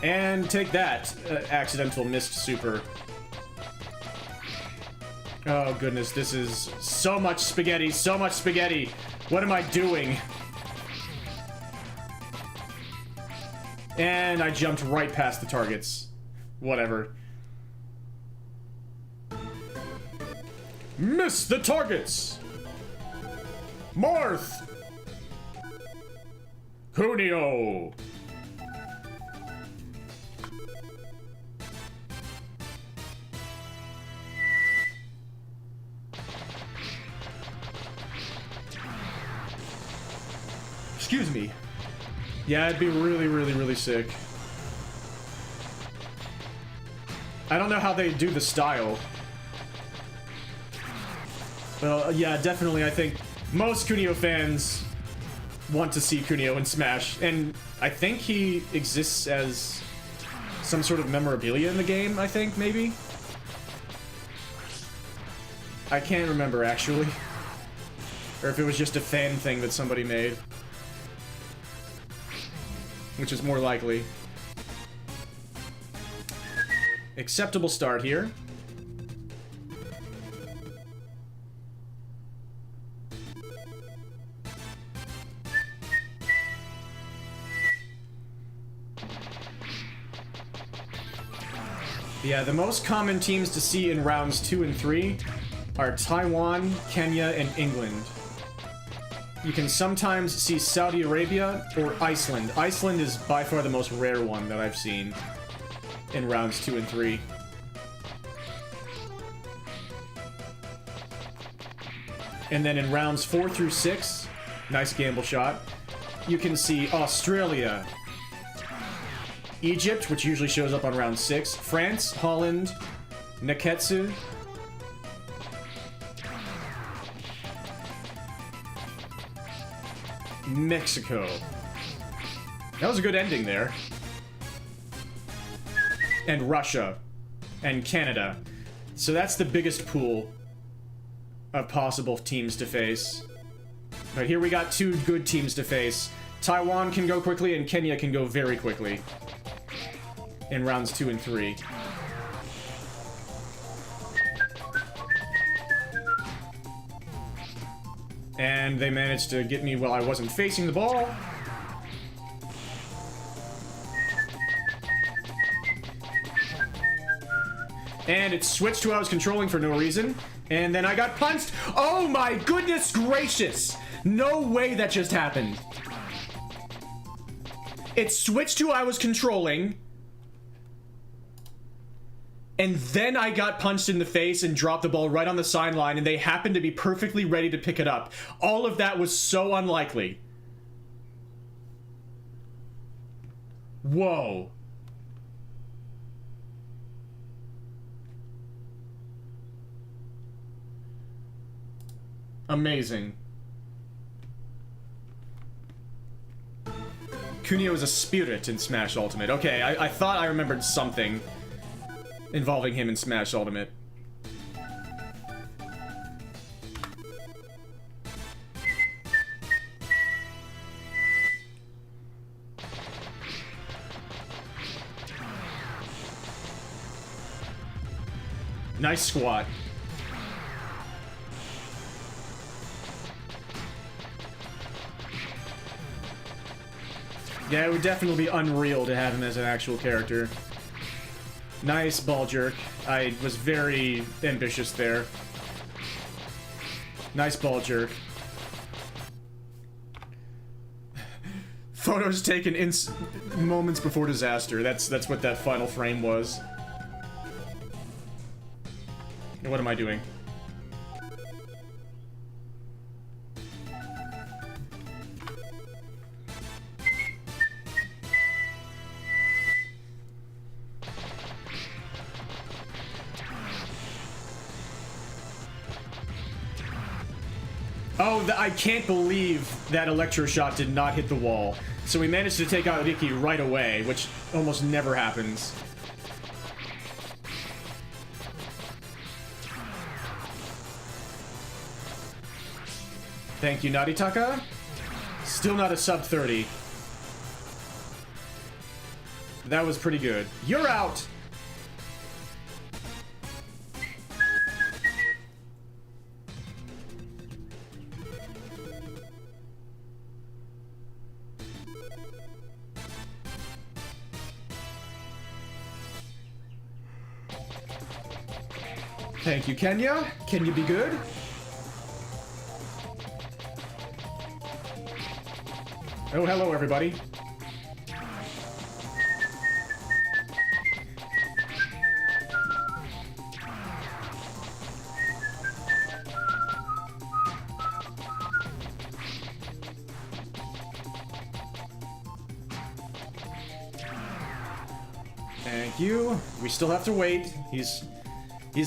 And take that. Accidental missed super. Oh goodness, this is so much spaghetti, so much spaghetti. What am I doing? And I jumped right past the targets. Whatever. Miss the targets! Marth! Kunio! Excuse me. Yeah, it'd be really, really, really sick. I don't know how they do the style. Well, yeah, definitely, I think most Kunio fans want to see Kunio in Smash, and I think he exists as some sort of memorabilia in the game, I think, maybe? I can't remember, actually. Or if it was just a fan thing that somebody made. Which is more likely. Acceptable start here. Yeah, the most common teams to see in rounds 2 and 3 are Taiwan, Kenya, and England. You can sometimes see Saudi Arabia or Iceland. Iceland is by far the most rare one that I've seen in rounds 2 and 3. And then in rounds 4 through 6, nice gamble shot, you can see Australia, Egypt, which usually shows up on round 6, France, Holland, Neketsu, Mexico. That was a good ending there. And Russia. and Canada. So that's the biggest pool of possible teams to face. But here we got 2 good teams to face. Taiwan can go quickly, and Kenya can go very quickly in rounds 2 and 3. And they managed to get me while I wasn't facing the ball. And it switched to who I was controlling for no reason. And then I got punched. Oh my goodness gracious! No way that just happened. It switched to who I was controlling. And then I got punched in the face and dropped the ball right on the sideline, and they happened to be perfectly ready to pick it up. All of that was so unlikely. Whoa. Amazing. Kunio is a spirit in Smash Ultimate. Okay, I thought I remembered something involving him in Smash Ultimate. Nice squat. Yeah, it would definitely be unreal to have him as an actual character. Nice ball jerk. I was very ambitious there. Nice ball jerk. Photos taken in moments before disaster. That's what that final frame was. What am I doing? Oh, I can't believe that Electroshock did not hit the wall. So we managed to take out Ricky right away, which almost never happens. Thank you, Naritaka. Still not a sub 30. That was pretty good. You're out! Thank you, Kenya. Can you be good? Oh, hello, everybody. Thank you. We still have to wait. He's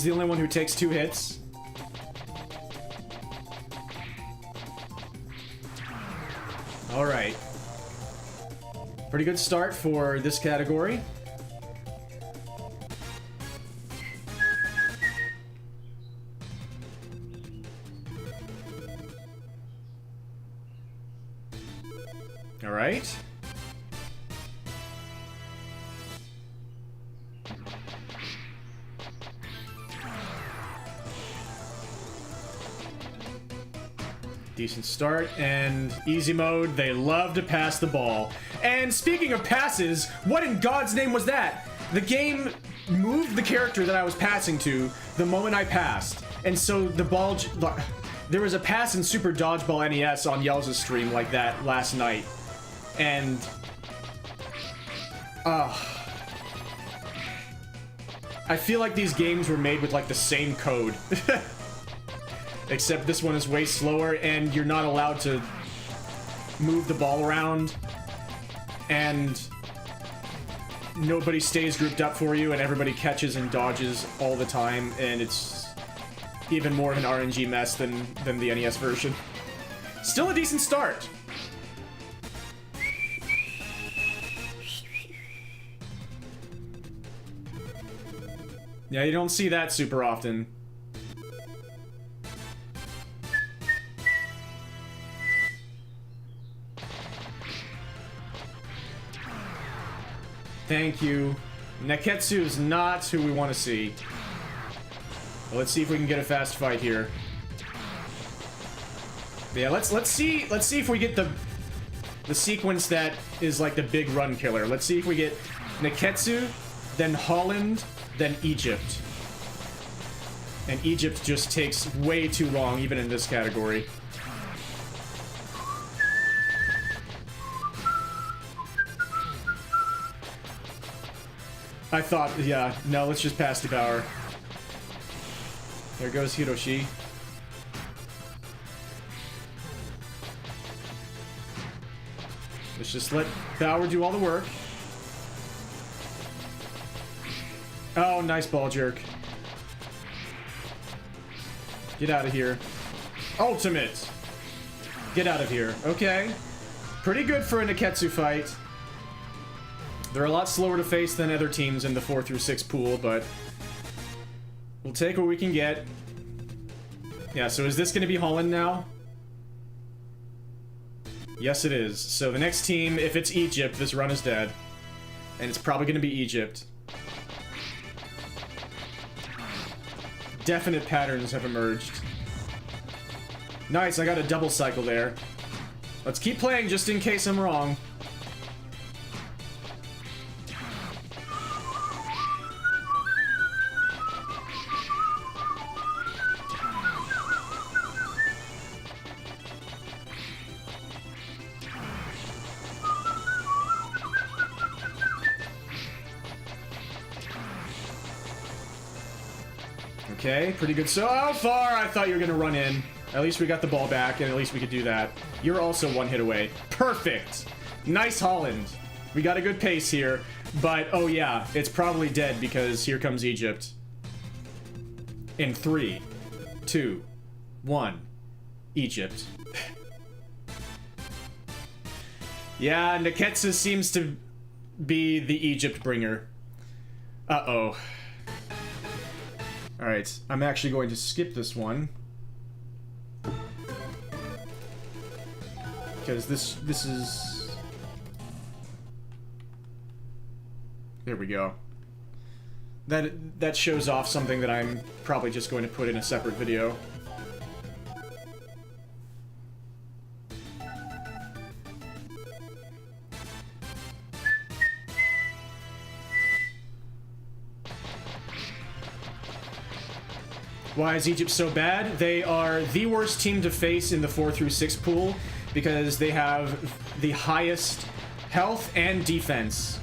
the only one who takes 2 hits. All right. Pretty good start for this category. All right. Decent start, and easy mode. They love to pass the ball. And speaking of passes, what in God's name was that? The game moved the character that I was passing to the moment I passed. And so the ball... There was a pass in Super Dodgeball NES on Yells' stream like that last night. And... I feel like these games were made with like the same code. Except this one is way slower, and you're not allowed to move the ball around, and nobody stays grouped up for you, and everybody catches and dodges all the time, and it's even more of an RNG mess than the NES version. Still a decent start. Yeah, you don't see that super often. Thank you. Neketsu is not who we want to see. Well, let's see if we can get a fast fight here. Yeah, let's see if we get the sequence that is like the big run killer. Let's see if we get Neketsu, then Holland, then Egypt. And Egypt just takes way too long, even in this category. I thought, yeah, no, let's just pass the power. There goes Hiroshi. Let's just let Bauer do all the work. Oh, nice ball jerk. Get out of here. Ultimate! Get out of here. Okay. Pretty good for a Neketsu fight. They're a lot slower to face than other teams in the 4 through 6 pool, but we'll take what we can get. Yeah, so is this going to be Holland now? Yes, it is. So the next team, if it's Egypt, this run is dead. And it's probably going to be Egypt. Definite patterns have emerged. Nice, I got a double cycle there. Let's keep playing just in case I'm wrong. Okay, pretty good. So far, I thought you were gonna run in. At least we got the ball back, and at least we could do that. You're also one hit away. Perfect! Nice Holland. We got a good pace here, but oh yeah, it's probably dead because here comes Egypt. In 3, 2, 1. Egypt. Yeah, Neketsu seems to be the Egypt bringer. Uh-oh. Alright, I'm actually going to skip this one. Because this is... There we go. That shows off something that I'm probably just going to put in a separate video. Why is Egypt so bad? They are the worst team to face in the 4 through 6 pool because they have the highest health and defense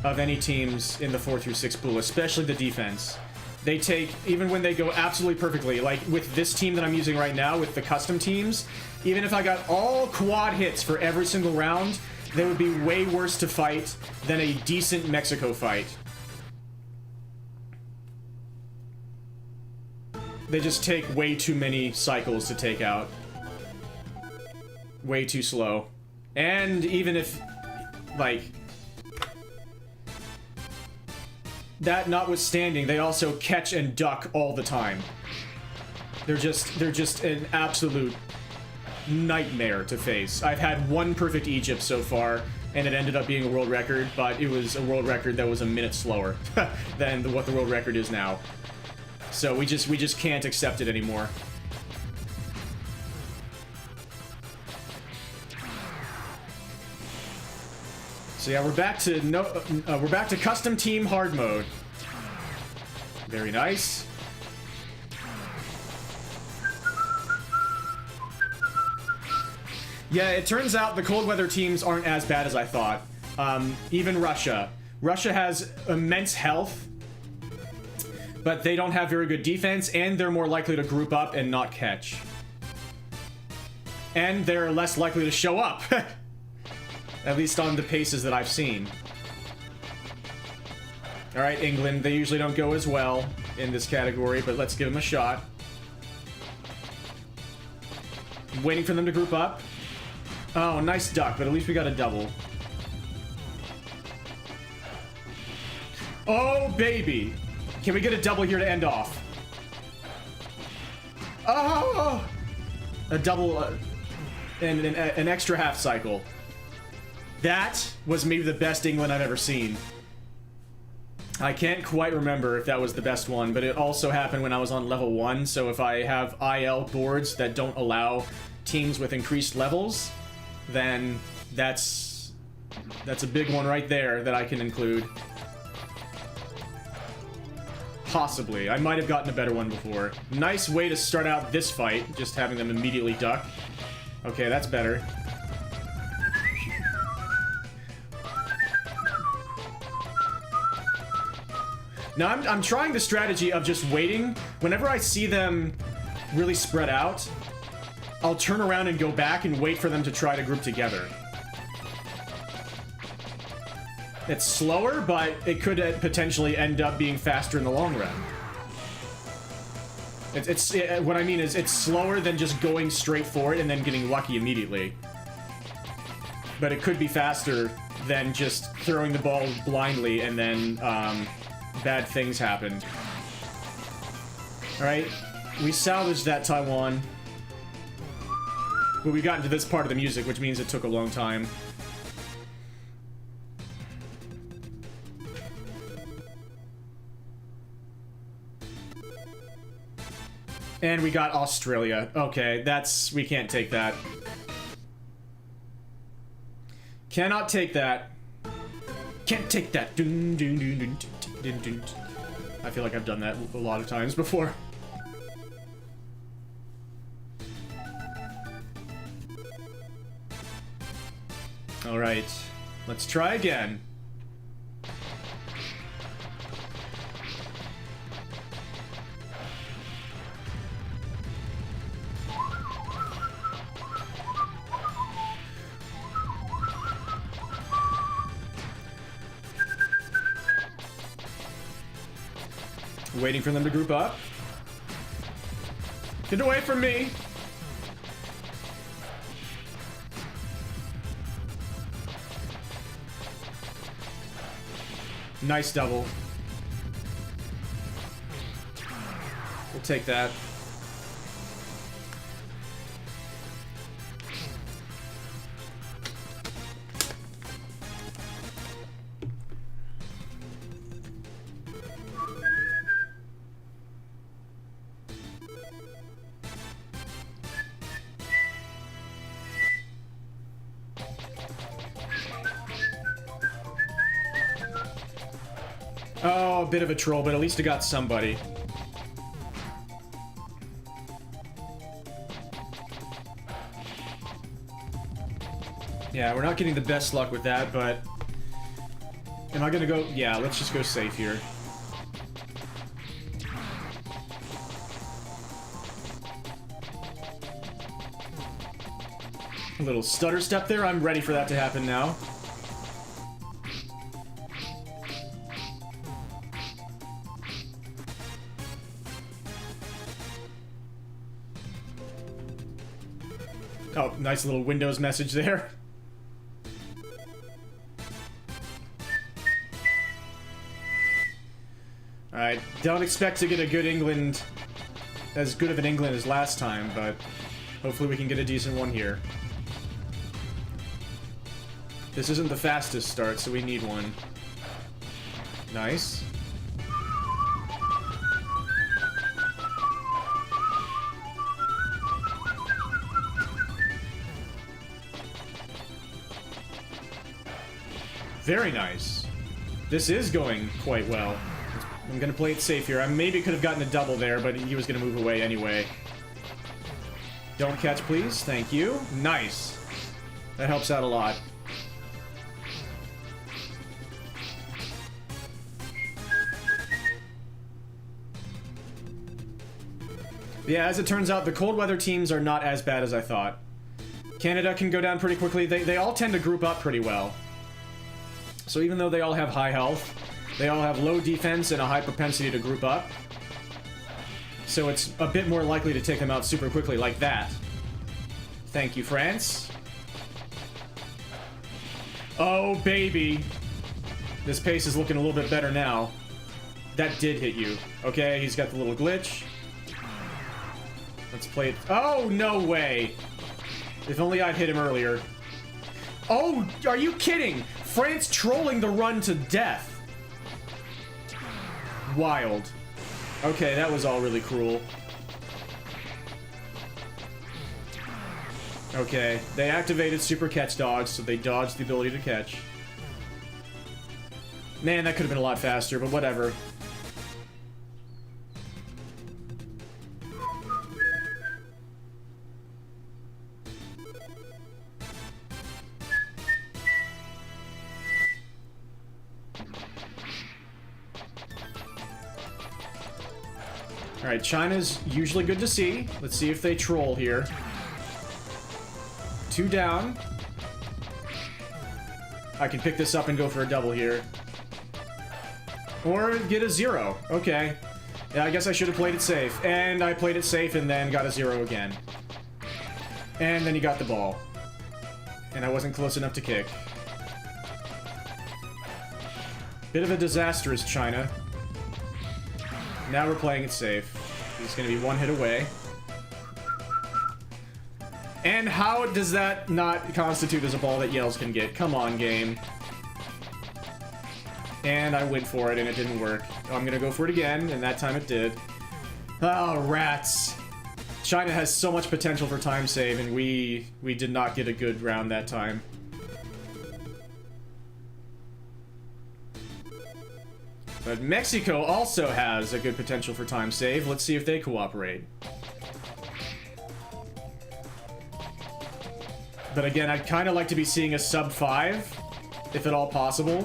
of any teams in the 4 through 6 pool, especially the defense. They take, even when they go absolutely perfectly, like with this team that I'm using right now, with the custom teams, even if I got all quad hits for every single round, they would be way worse to fight than a decent Mexico fight. They just take way too many cycles to take out. Way too slow. And even if, like... that notwithstanding, they also catch and duck all the time. They're just an absolute nightmare to face. I've had one perfect Egypt so far, and it ended up being a world record, but it was a world record that was a minute slower than what the world record is now. So we just can't accept it anymore. So yeah, we're back to custom team hard mode. Very nice. Yeah, it turns out the cold weather teams aren't as bad as I thought. Even Russia. Russia has immense health, but they don't have very good defense, and they're more likely to group up and not catch. And they're less likely to show up. At least on the paces that I've seen. Alright, England, they usually don't go as well in this category, but let's give them a shot. Waiting for them to group up. Oh, nice duck, but at least we got a double. Oh, baby! Can we get a double here to end off? Oh! A double, and an extra half cycle. That was maybe the best England I've ever seen. I can't quite remember if that was the best one, but it also happened when I was on level 1, so if I have IL boards that don't allow teams with increased levels, then that's a big one right there that I can include. Possibly. I might have gotten a better one before. Nice way to start out this fight, just having them immediately duck. Okay, that's better. Now, I'm trying the strategy of just waiting. Whenever I see them really spread out, I'll turn around and go back and wait for them to try to group together. It's slower, but it could potentially end up being faster in the long run. What I mean is, it's slower than just going straight for it and then getting lucky immediately. But it could be faster than just throwing the ball blindly and then, bad things happen. Alright, we salvaged that Taiwan. But we got into this part of the music, which means it took a long time. And we got Australia. Okay, we can't take that. Cannot take that. Can't take that. Dun, dun, dun, dun, dun, dun, dun. I feel like I've done that a lot of times before. Alright, let's try again. Waiting for them to group up. Get away from me! Nice double. We'll take that. Oh, a bit of a troll, but at least it got somebody. Yeah, we're not getting the best luck with that, but... Am I gonna go... Yeah, let's just go safe here. A little stutter step there. I'm ready for that to happen now. Oh, nice little Windows message there. Alright, don't expect to get a good England, as good of an England as last time, but hopefully we can get a decent one here. This isn't the fastest start, so we need one. Nice. Very nice. This is going quite well. I'm gonna play it safe here. I maybe could have gotten a double there, but he was gonna move away anyway. Don't catch, please. Thank you. Nice. That helps out a lot. Yeah, as it turns out, the cold weather teams are not as bad as I thought. Canada can go down pretty quickly. They all tend to group up pretty well. So even though they all have high health, they all have low defense and a high propensity to group up. So it's a bit more likely to take them out super quickly, like that. Thank you, France. Oh, baby. This pace is looking a little bit better now. That did hit you. Okay, he's got the little glitch. Let's play it. Oh, no way. If only I'd hit him earlier. Oh, are you kidding? France trolling the run to death. Wild. Okay, that was all really cruel. Okay, they activated Super Catch Dodge, so they dodged the ability to catch. Man, that could have been a lot faster, but whatever. Alright, China's usually good to see. Let's see if they troll here. 2 down. I can pick this up and go for a double here. Or get a 0. Okay. Yeah, I guess I should have played it safe. And I played it safe and then got a 0 again. And then he got the ball. And I wasn't close enough to kick. Bit of a disastrous China. Now we're playing it safe. He's gonna be 1 hit away. And how does that not constitute as a ball that Yells can get? Come on, game. And I went for it, and it didn't work. I'm gonna go for it again, and that time it did. Oh, rats. China has so much potential for time save, and we did not get a good round that time. But Mexico also has a good potential for time save. Let's see if they cooperate. But again, I'd kind of like to be seeing a sub 5, if at all possible,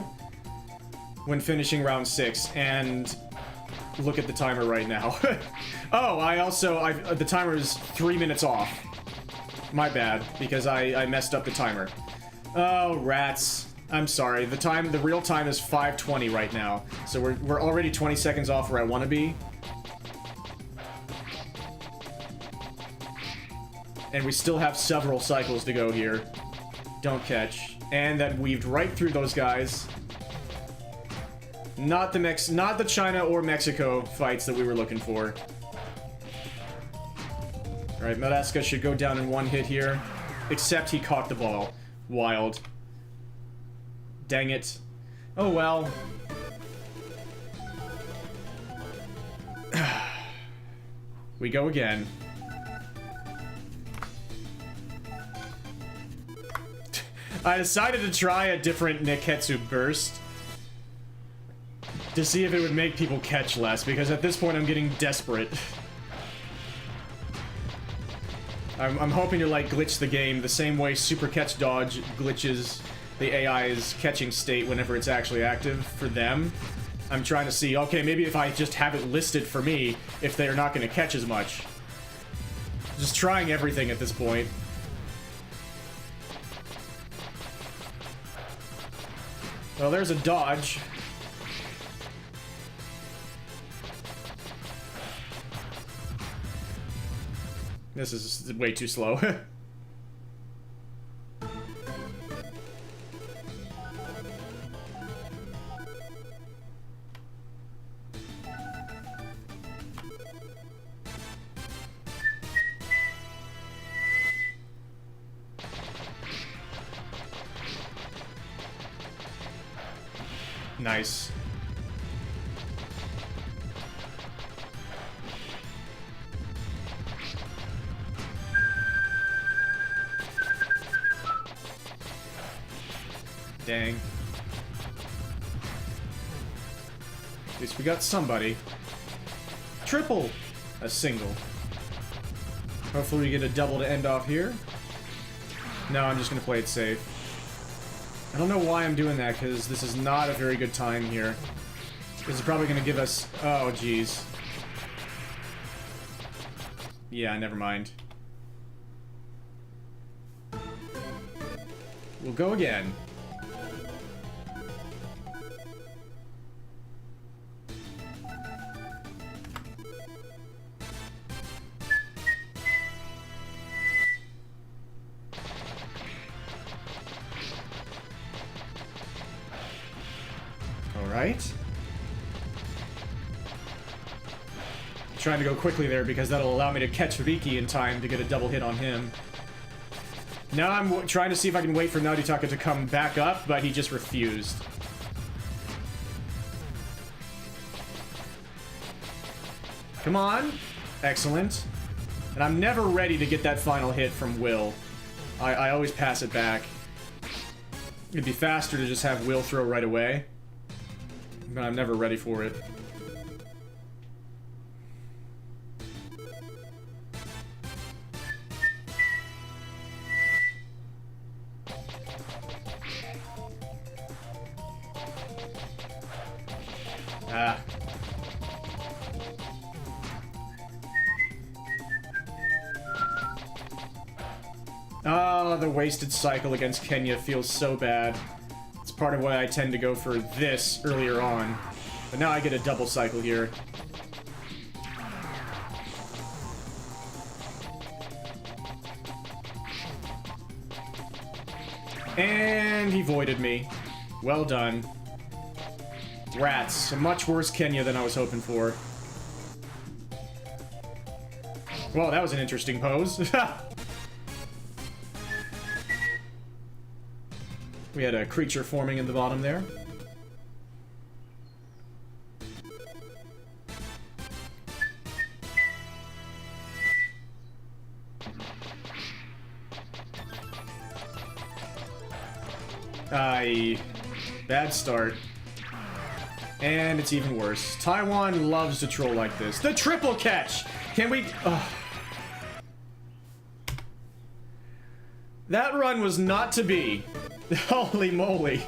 when finishing round 6. And look at the timer right now. Oh, the timer is 3 minutes off. My bad, because I messed up the timer. Oh, rats. I'm sorry. The real time is 5:20 right now. So we're already 20 seconds off where I want to be. And we still have several cycles to go here. Don't catch. And that weaved right through those guys. Not the China or Mexico fights that we were looking for. Alright, Madaska should go down in 1 hit here. Except he caught the ball. Wild. Dang it. Oh well. We go again. I decided to try a different Neketsu burst to see if it would make people catch less, because at this point I'm getting desperate. I'm hoping to, like, glitch the game the same way Super Catch Dodge glitches the AI's catching state whenever it's actually active for them. I'm trying to see, okay, maybe if I just have it listed for me, if they're not going to catch as much. Just trying everything at this point. Well, there's a dodge. This is way too slow. Nice. Dang. At least we got somebody. Triple! A single. Hopefully we get a double to end off here. No, I'm just gonna play it safe. I don't know why I'm doing that, because this is not a very good time here. This is probably gonna give us... Oh, jeez. Yeah, never mind. We'll go again. Alright. trying to go quickly there because that'll allow me to catch Riki in time to get a double hit on him. Now I'm trying to see if I can wait for Narutaka to come back up, but he just refused. Come on. Excellent. And I'm never ready to get that final hit from Will. I always pass it back. It'd be faster to just have Will throw right away. But I'm never ready for it. Ah. Oh, the wasted cycle against Kenya feels so bad. It's part of why I tend to go for this earlier on. But now I get a double cycle here. And he voided me. Well done. Rats. A much worse Kenya than I was hoping for. Well, that was an interesting pose. We had a creature forming in the bottom there. Bad start. And it's even worse. Taiwan loves to troll like this. The triple catch! Can we... That run was not to be. Holy moly.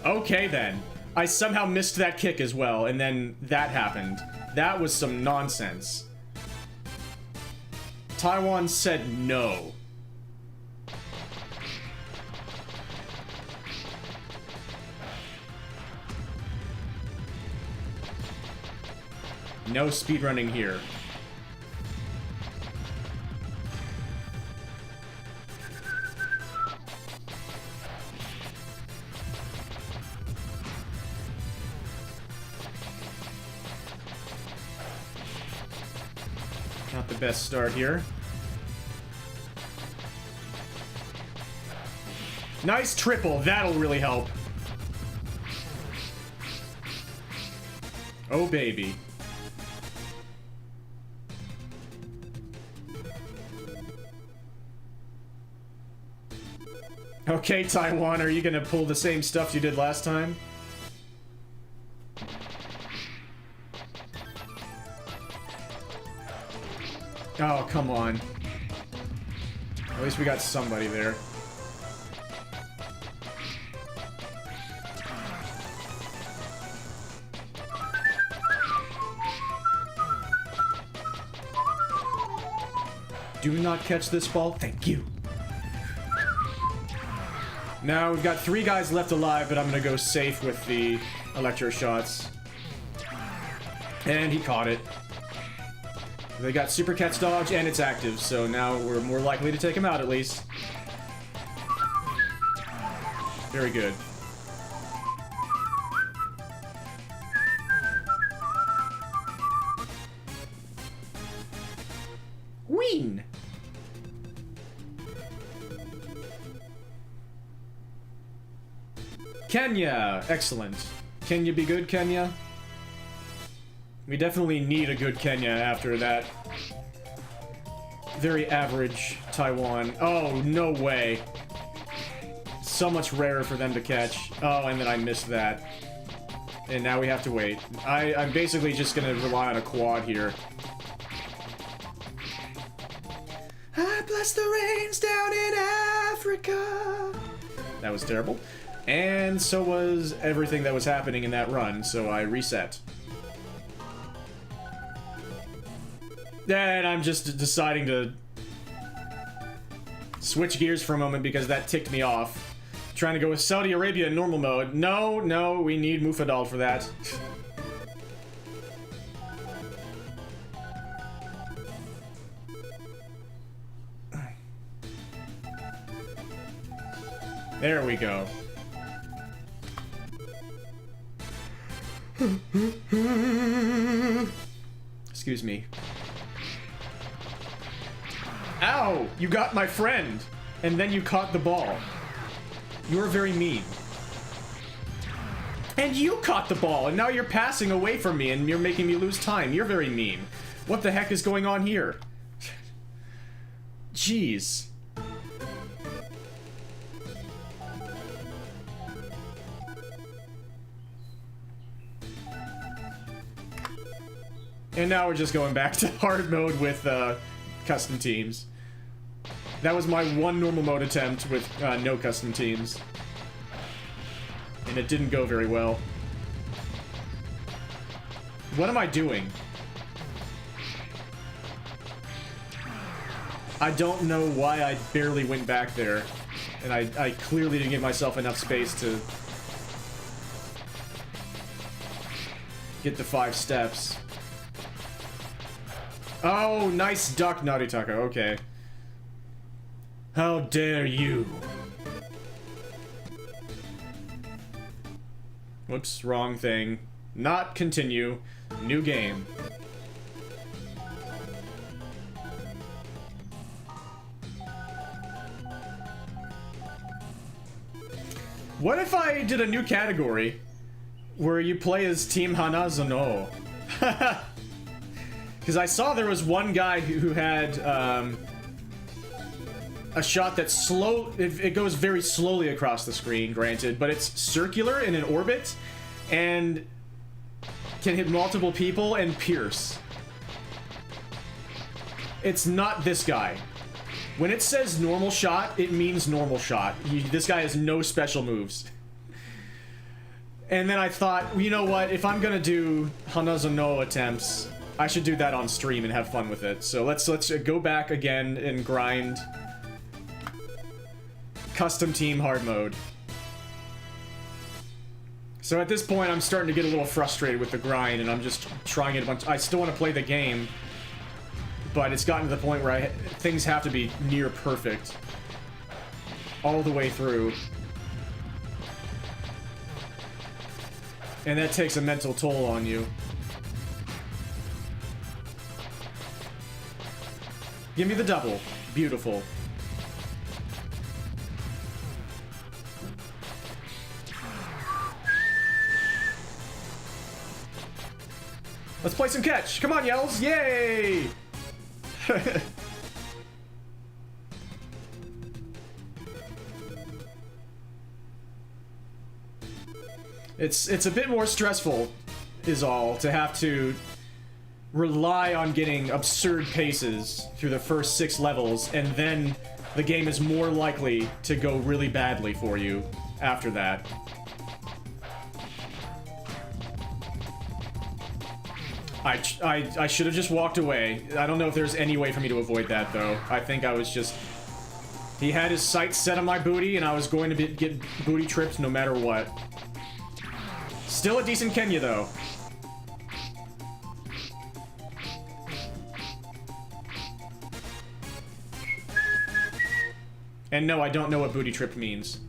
Okay then. I somehow missed that kick as well, and then that happened. That was some nonsense. Taiwan said no. No speedrunning here. Not the best start here. Nice triple. That'll really help. Oh, baby. Okay, Taiwan, are you gonna pull the same stuff you did last time? Oh, come on. At least we got somebody there. Do not catch this ball. Thank you. Now we've got 3 guys left alive, but I'm gonna go safe with the electro shots. And he caught it. They got Super Cat's dodge, and it's active, so now we're more likely to take him out, at least. Very good. Ween! Kenya! Excellent. Can you be good, Kenya? We definitely need a good Kenya after that. Very average Taiwan. Oh, no way. So much rarer for them to catch. Oh, and then I missed that. And now we have to wait. I'm basically just gonna rely on a quad here. I bless the rains down in Africa. That was terrible. And so was everything that was happening in that run, so I reset. And I'm just deciding to switch gears for a moment because that ticked me off. Trying to go with Saudi Arabia in normal mode. No, no, we need Mufadal for that. There we go. Excuse me. Ow! You got my friend! And then you caught the ball. You're very mean. And you caught the ball, and now you're passing away from me, and you're making me lose time. You're very mean. What the heck is going on here? Jeez. And now we're just going back to hard mode with custom teams. That was my one normal mode attempt with no custom teams. And it didn't go very well. What am I doing? I don't know why I barely went back there. And I clearly didn't give myself enough space to get the 5 steps. Oh, nice duck, Narutaka. Okay. How dare you? Whoops, wrong thing. Not continue. New game. What if I did a new category where you play as Team Hanazono? Because I saw there was one guy who had a shot that's slow. It goes very slowly across the screen, granted, but it's circular in an orbit and can hit multiple people and pierce. It's not this guy. When it says normal shot, it means normal shot. This guy has no special moves. And then I thought, you know what? If I'm gonna do Hanazono attempts, I should do that on stream and have fun with it. So let's go back again and grind custom team hard mode. So at this point, I'm starting to get a little frustrated with the grind, and I'm just trying it a bunch. I still want to play the game, but it's gotten to the point where things have to be near perfect all the way through. And that takes a mental toll on you. Give me the double. Beautiful. Let's play some catch. Come on, Yells. Yay! It's a bit more stressful, is all, to have to rely on getting absurd paces through the first 6 levels, and then the game is more likely to go really badly for you after that. I should have just walked away. I don't know if there's any way for me to avoid that, though. I think I was just... He had his sights set on my booty, and I was going to get booty tripped no matter what. Still a decent Kenya, though. And no, I don't know what booty trip means.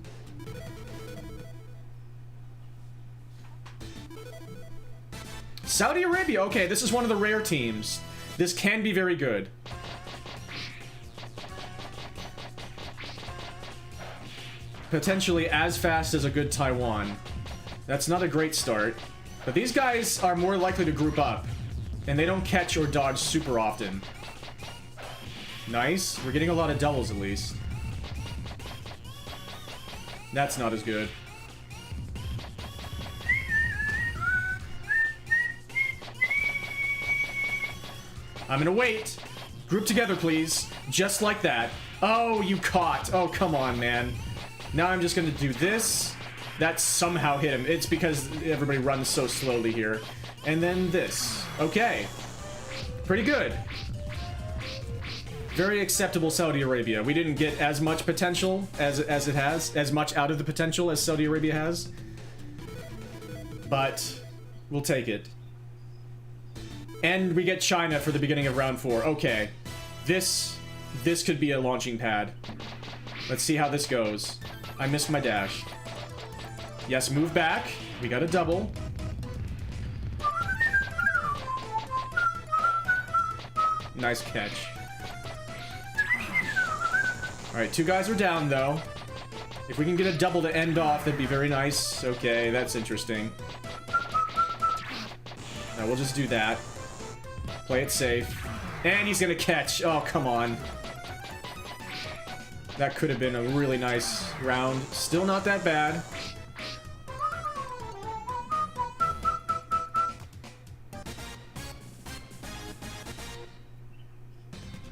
Saudi Arabia, okay, this is one of the rare teams. This can be very good. Potentially as fast as a good Taiwan. That's not a great start. But these guys are more likely to group up. And they don't catch or dodge super often. Nice. We're getting a lot of doubles at least. That's not as good. I'm gonna wait. Group together, please. Just like that. Oh, you caught. Oh, come on, man. Now I'm just gonna do this. That somehow hit him. It's because everybody runs so slowly here. And then this. Okay. Pretty good. Very acceptable Saudi Arabia. We didn't get as much potential as it has. As much out of the potential as Saudi Arabia has. But we'll take it. And we get China for the beginning of round 4. Okay. This could be a launching pad. Let's see how this goes. I missed my dash. Yes, move back. We got a double. Nice catch. Alright, 2 guys are down, though. If we can get a double to end off, that'd be very nice. Okay, that's interesting. Now, we'll just do that. Play it safe. And he's gonna catch. Oh, come on. That could have been a really nice round. Still not that bad.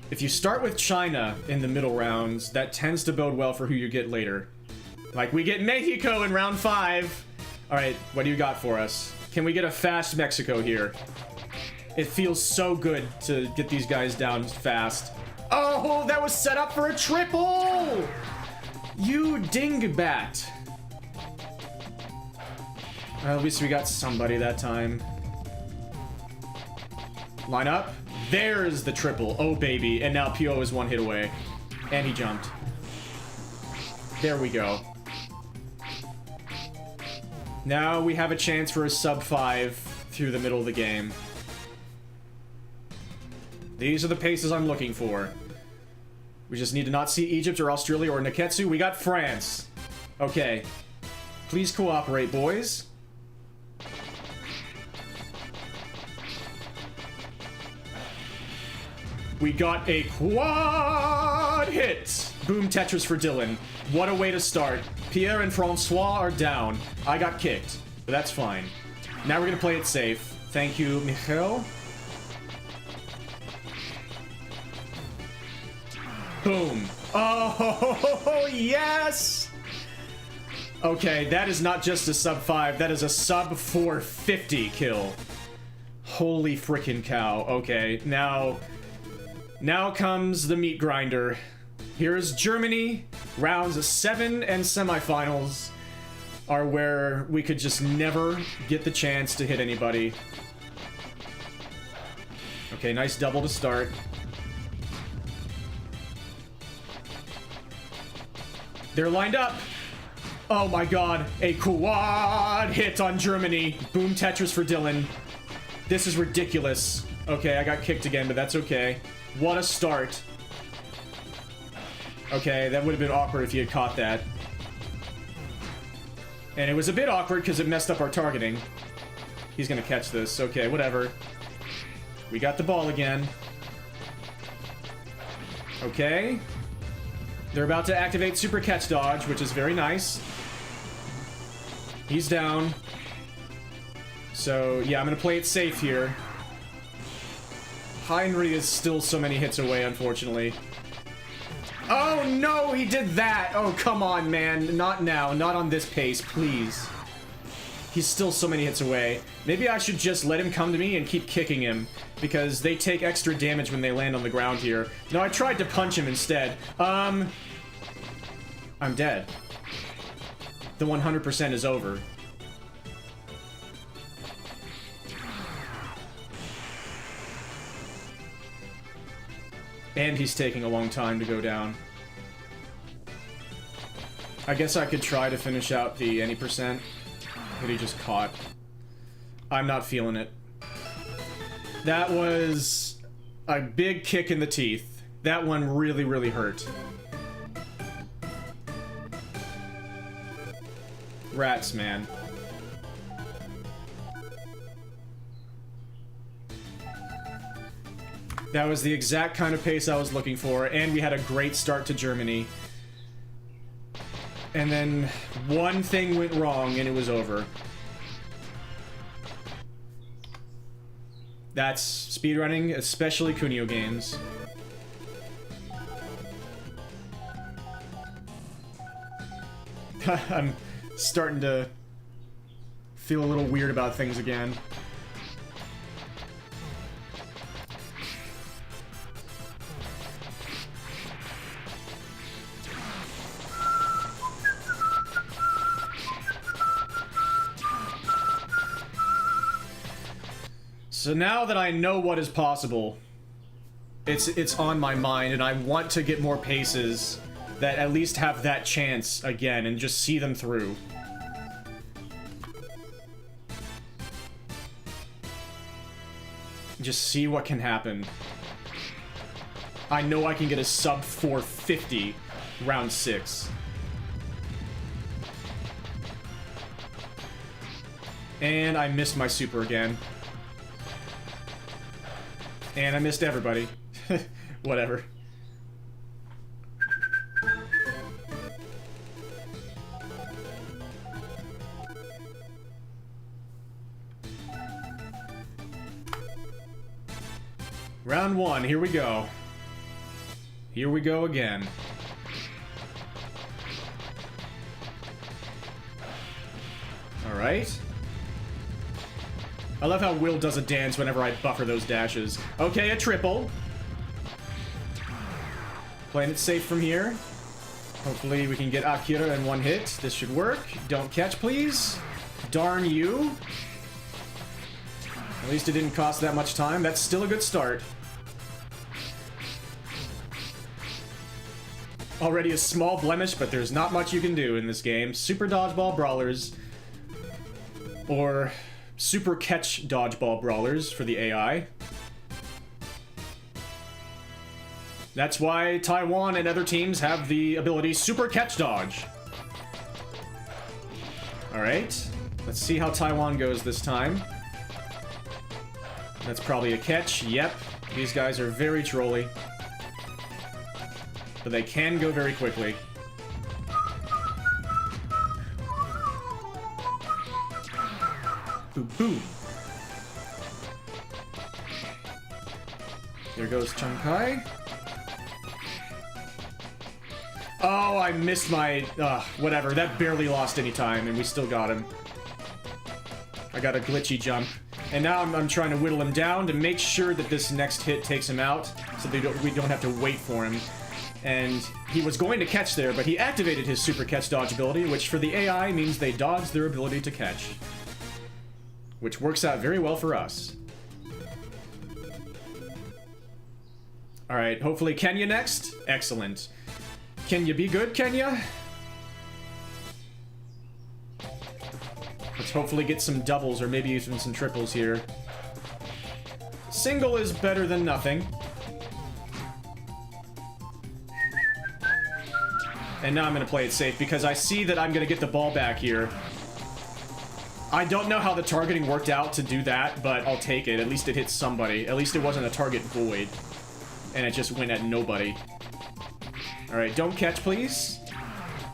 If you start with China in the middle rounds, that tends to bode well for who you get later. Like, we get Mexico in round 5. Alright, what do you got for us? Can we get a fast Mexico here? It feels so good to get these guys down fast. Oh, that was set up for a triple! You dingbat. Well, at least we got somebody that time. Line up. There's the triple. Oh, baby. And now Pio is 1 hit away. And he jumped. There we go. Now we have a chance for a sub 5 through the middle of the game. These are the paces I'm looking for. We just need to not see Egypt or Australia or Neketsu. We got France. Okay. Please cooperate, boys. We got a quad hit! Boom Tetris for Dylan. What a way to start. Pierre and Francois are down. I got kicked, but that's fine. Now we're gonna play it safe. Thank you, Michael. Boom. Oh, yes! Okay, that is not just a sub 5, that is a sub 450 kill. Holy frickin' cow. Okay, now comes the meat grinder. Here's Germany. Rounds 7 and semifinals are where we could just never get the chance to hit anybody. Okay, nice double to start. They're lined up. Oh my god, a quad hit on Germany. Boom Tetris for Dylan. This is ridiculous. Okay, I got kicked again, but that's okay. What a start. Okay, that would have been awkward if you had caught that. And it was a bit awkward because it messed up our targeting. He's gonna catch this. Okay, whatever. We got the ball again. Okay. They're about to activate Super Catch Dodge, which is very nice. He's down. So, yeah, I'm gonna play it safe here. Heinrich is still so many hits away, unfortunately. Oh, no, he did that! Oh, come on, man. Not now. Not on this pace, please. He's still so many hits away. Maybe I should just let him come to me and keep kicking him, because they take extra damage when they land on the ground here. No, I tried to punch him instead. I'm dead. The 100% is over. And he's taking a long time to go down. I guess I could try to finish out the any percent that he just caught. I'm not feeling it. That was a big kick in the teeth. That one really, really hurt. Rats, man. That was the exact kind of pace I was looking for, and we had a great start to Germany. And then one thing went wrong, and it was over. That's speedrunning, especially Kunio games. I'm starting to feel a little weird about things again. So now that I know what is possible, it's on my mind, and I want to get more paces that at least have that chance again and just see them through. Just see what can happen. I know I can get a sub 450 round 6. And I missed my super again. And I missed everybody. Whatever. Round 1, here we go. Here we go again. Alright. I love how Will does a dance whenever I buffer those dashes. Okay, a triple. Playing it safe from here. Hopefully we can get Akira in one hit. This should work. Don't catch, please. Darn you. At least it didn't cost that much time. That's still a good start. Already a small blemish, but there's not much you can do in this game. Super Dodgeball Brawlers. Or Super Catch Dodgeball Brawlers for the AI. That's why Taiwan and other teams have the ability Super Catch Dodge. Alright. Let's see how Taiwan goes this time. That's probably a catch. Yep. These guys are very trolly. But they can go very quickly. Boom, boom. There goes Chun-Kai. Oh, I missed my... whatever. That barely lost any time, and we still got him. I got a glitchy jump. And now I'm trying to whittle him down to make sure that this next hit takes him out, so we don't have to wait for him. And he was going to catch there, but he activated his Super Catch Dodge ability, which for the AI means they dodge their ability to catch. Which works out very well for us. Alright, hopefully Kenya next. Excellent. Kenya, be good, Kenya? Let's hopefully get some doubles or maybe even some triples here. Single is better than nothing. And now I'm going to play it safe because I see that I'm going to get the ball back here. I don't know how the targeting worked out to do that, but I'll take it. At least it hit somebody. At least it wasn't a target void. And it just went at nobody. Alright, don't catch, please.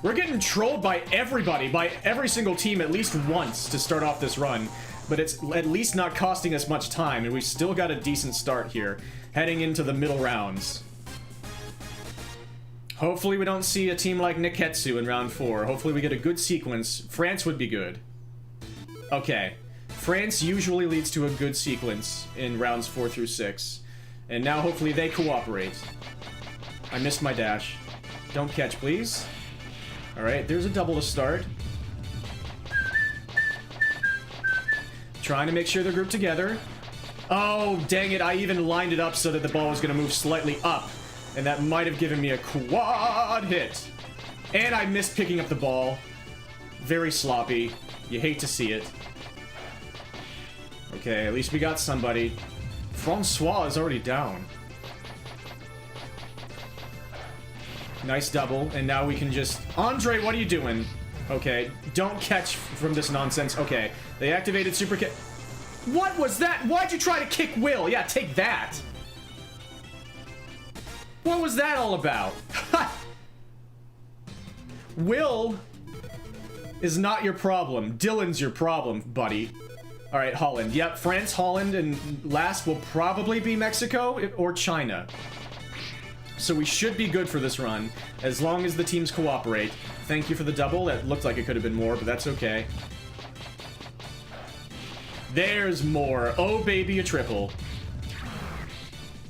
We're getting trolled by everybody, by every single team at least once to start off this run. But it's at least not costing us much time, and we've still got a decent start here, heading into the middle rounds. Hopefully we don't see a team like Niketsu in round 4. Hopefully we get a good sequence. France would be good. Okay. France usually leads to a good sequence in rounds 4 through 6. And now hopefully they cooperate. I missed my dash. Don't catch, please. Alright, there's a double to start. Trying to make sure they're grouped together. Oh, dang it. I even lined it up so that the ball was going to move slightly up. And that might have given me a quad hit. And I missed picking up the ball. Very sloppy. You hate to see it. Okay, at least we got somebody. Francois is already down. Nice double, and now we can just... Andre, what are you doing? Okay, don't catch from this nonsense. Okay, they activated super kick. What was that? Why'd you try to kick Will? Yeah, take that. What was that all about? Will is not your problem. Dylan's your problem, buddy. Alright, Holland. Yep, France, Holland, and last will probably be Mexico or China. So we should be good for this run, as long as the teams cooperate. Thank you for the double. That looked like it could have been more, but that's okay. There's more. Oh, baby, a triple.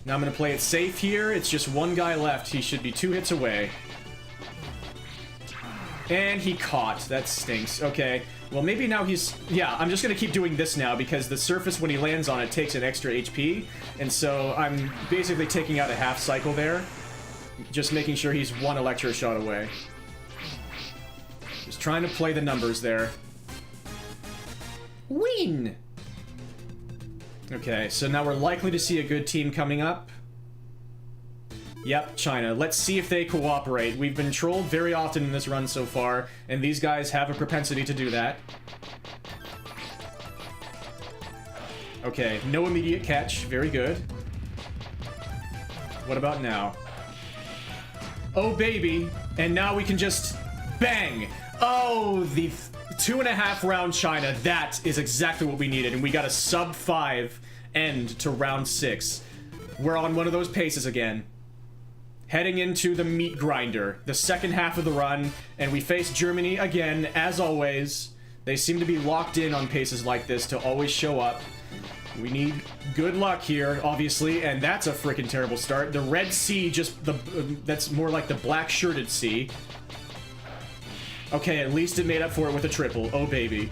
Now I'm going to play it safe here. It's just one guy left. He should be 2 hits away. And he caught. That stinks. Okay. Well, maybe now he's... Yeah, I'm just going to keep doing this now because the surface, when he lands on it, takes an extra HP. And so I'm basically taking out a half cycle there. Just making sure he's 1 electro shot away. Just trying to play the numbers there. Win! Okay, so now we're likely to see a good team coming up. Yep, China. Let's see if they cooperate. We've been trolled very often in this run so far, and these guys have a propensity to do that. Okay, no immediate catch. Very good. What about now? Oh, baby. And now we can just bang. Oh, the 2.5 round China. That is exactly what we needed. And we got a sub 5 end to round 6. We're on one of those paces again. Heading into the meat grinder, the second half of the run. And we face Germany again, as always. They seem to be locked in on paces like this to always show up. We need good luck here, obviously, and that's a freaking terrible start. The Red Sea, that's more like the black-shirted sea. Okay, at least it made up for it with a triple. Oh, baby.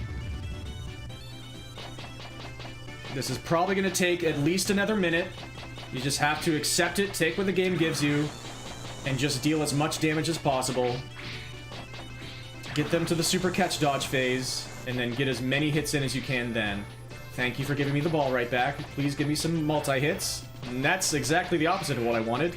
This is probably going to take at least another minute. You just have to accept it, take what the game gives you, and just deal as much damage as possible. Get them to the super catch dodge phase, and then get as many hits in as you can then. Thank you for giving me the ball right back. Please give me some multi-hits. And that's exactly the opposite of what I wanted.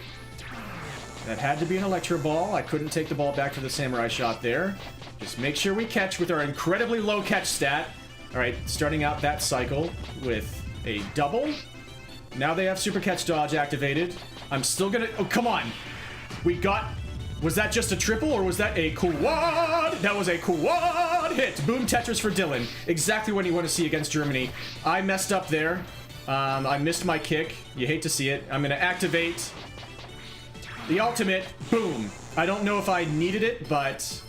That had to be an Electro Ball. I couldn't take the ball back for the Samurai Shot there. Just make sure we catch with our incredibly low catch stat. Alright, starting out that cycle with a double. Now they have Super Catch Dodge activated. I'm still gonna... Oh, come on! We got... Was that just a triple, or was that a quad? That was a quad hit. Boom Tetris for Dylan. Exactly what you want to see against Germany. I messed up there. I missed my kick. You hate to see it. I'm going to activate the ultimate. Boom. I don't know if I needed it, but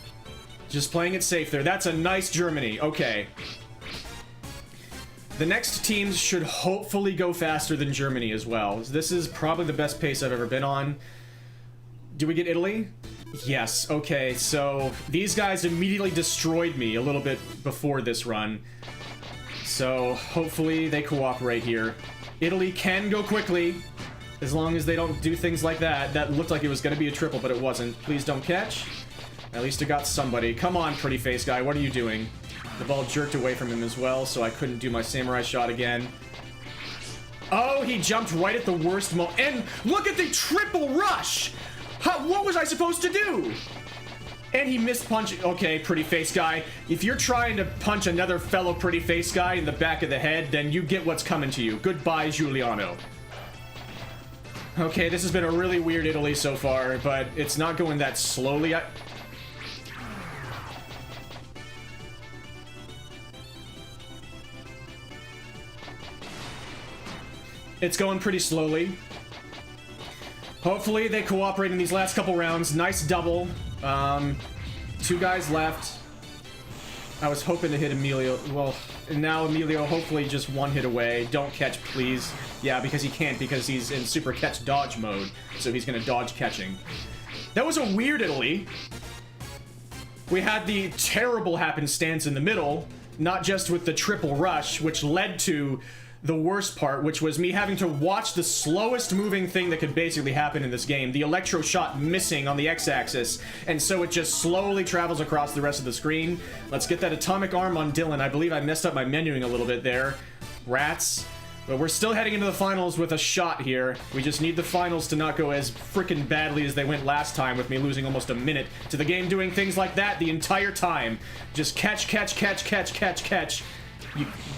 just playing it safe there. That's a nice Germany. Okay. The next teams should hopefully go faster than Germany as well. This is probably the best pace I've ever been on. Do we get Italy? Yes. Okay, so these guys immediately destroyed me a little bit before this run. So hopefully they cooperate here. Italy can go quickly, as long as they don't do things like that. That looked like it was going to be a triple, but it wasn't. Please don't catch. At least it got somebody. Come on, pretty face guy. What are you doing? The ball jerked away from him as well, so I couldn't do my Samurai Shot again. Oh, he jumped right at the worst moment. And look at the triple rush! What was I supposed to do? And he missed punch. Okay, pretty face guy. If you're trying to punch another fellow pretty face guy in the back of the head, then you get what's coming to you. Goodbye, Giuliano. Okay, this has been a really weird Italy so far, but it's not going that slowly. It's going pretty slowly. Hopefully they cooperate in these last couple rounds. Nice double. 2 guys left. I was hoping to hit Emilio. Well, and now Emilio hopefully just 1 hit away. Don't catch, please. Yeah, because he can't, because he's in super catch dodge mode. So he's going to dodge catching. That was a weird Italy. We had the terrible happenstance in the middle, not just with the triple rush, which led to the worst part, which was me having to watch the slowest moving thing that could basically happen in this game, the Electro Shot missing on the X-axis, and so it just slowly travels across the rest of the screen. Let's get that atomic arm on Dylan. I believe I messed up my menuing a little bit there. Rats. But we're still heading into the finals with a shot here. We just need the finals to not go as freaking badly as they went last time, with me losing almost a minute to the game doing things like that the entire time. Just catch, catch, catch, catch, catch, catch.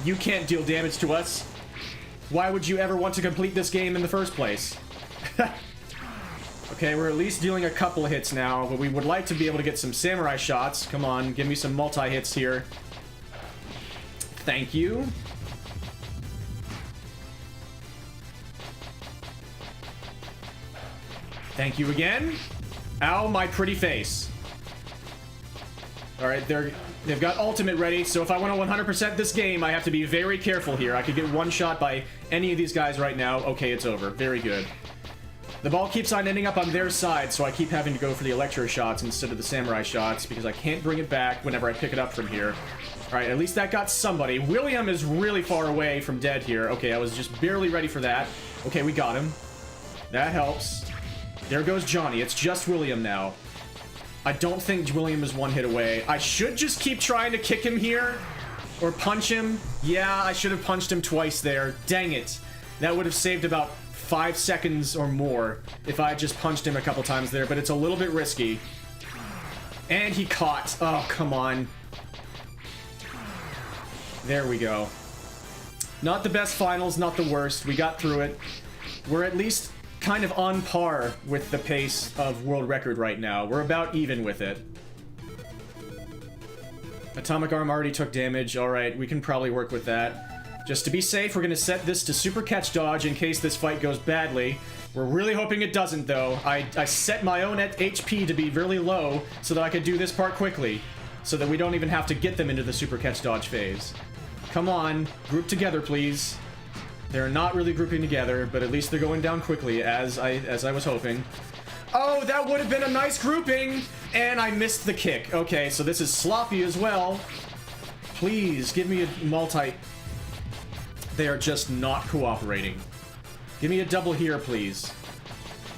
You can't deal damage to us. Why would you ever want to complete this game in the first place? Okay, we're at least dealing a couple hits now, but we would like to be able to get some Samurai Shots. Come on, give me some multi-hits here. Thank you. Thank you again. Ow, my pretty face. Alright, they've got ultimate ready, so if I want to 100% this game, I have to be very careful here. I could get one shot by any of these guys right now. Okay, it's over. Very good. The ball keeps on ending up on their side, so I keep having to go for the Electro Shots instead of the Samurai Shots, because I can't bring it back whenever I pick it up from here. Alright, at least that got somebody. William is really far away from dead here. Okay, I was just barely ready for that. Okay, we got him. That helps. There goes Johnny. It's just William now. I don't think William is 1 hit away. I should just keep trying to kick him here. Or punch him. Yeah, I should have punched him twice there. Dang it. That would have saved about 5 seconds or more if I just punched him a couple times there, but it's a little bit risky. And he caught. Oh, come on. There we go. Not the best finals, not the worst. We got through it. We're at least kind of on par with the pace of world record right now. We're about even with it. Atomic Arm already took damage. Alright, we can probably work with that. Just to be safe, we're going to set this to Super Catch Dodge in case this fight goes badly. We're really hoping it doesn't, though. I set my own HP to be really low so that I could do this part quickly. So that we don't even have to get them into the Super Catch Dodge phase. Come on, group together, please. They're not really grouping together, but at least they're going down quickly, as I was hoping. Oh, that would have been a nice grouping! And I missed the kick. Okay, so this is sloppy as well. Please, give me a multi... They are just not cooperating. Give me a double here, please.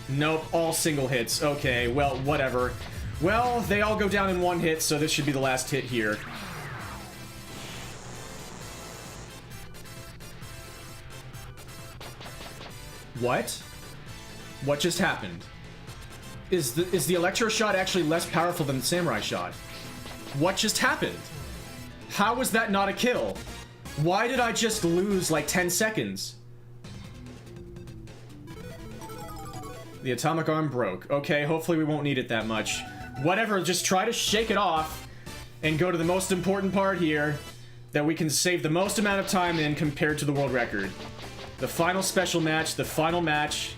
Nope, all single hits. Okay, well, whatever. Well, they all go down in one hit, so this should be the last hit here. What? What just happened? Is the Electro Shot actually less powerful than the Samurai Shot? What just happened? How was that not a kill? Why did I just lose like 10 seconds? The Atomic Arm broke. Okay, hopefully we won't need it that much. Whatever, just try to shake it off and go to the most important part here that we can save the most amount of time in compared to the world record. The final special match, the final match.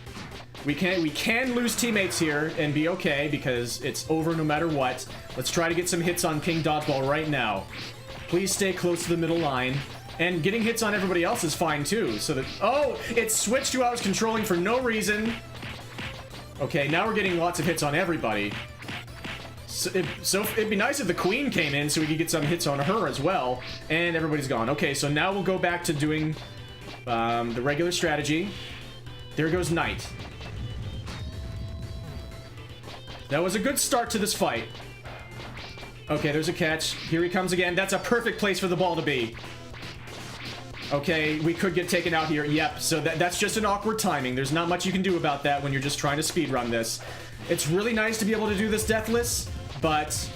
We can lose teammates here and be okay because it's over no matter what. Let's try to get some hits on King Dodgeball right now. Please stay close to the middle line. And getting hits on everybody else is fine too, so that... Oh! It switched to I was controlling for no reason. Okay, now we're getting lots of hits on everybody. So it'd be nice if the Queen came in so we could get some hits on her as well. And everybody's gone. Okay, so now we'll go back to doing the regular strategy. There goes Knight. That was a good start to this fight. Okay, there's a catch. Here he comes again. That's a perfect place for the ball to be. Okay, we could get taken out here. Yep, so that's just an awkward timing. There's not much you can do about that when you're just trying to speedrun this. It's really nice to be able to do this deathless, but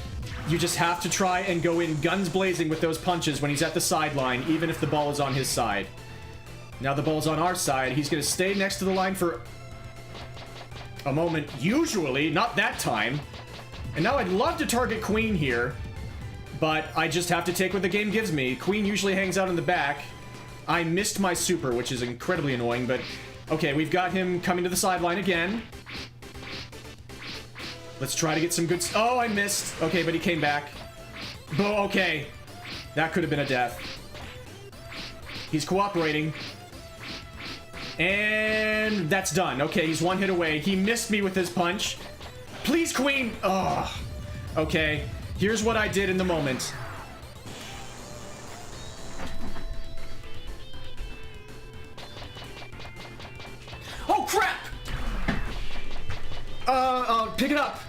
you just have to try and go in guns blazing with those punches when he's at the sideline, even if the ball is on his side. Now the ball's on our side. He's going to stay next to the line for a moment, usually, not that time. And now I'd love to target Queen here, but I just have to take what the game gives me. Queen usually hangs out in the back. I missed my super, which is incredibly annoying, but... Okay, we've got him coming to the sideline again. Let's try to get some good... Oh, I missed. Okay, but he came back. Oh, okay. That could have been a death. He's cooperating. And that's done. Okay, he's one hit away. He missed me with his punch. Please, Queen! Oh. Okay, here's what I did in the moment. Oh, crap! Pick it up.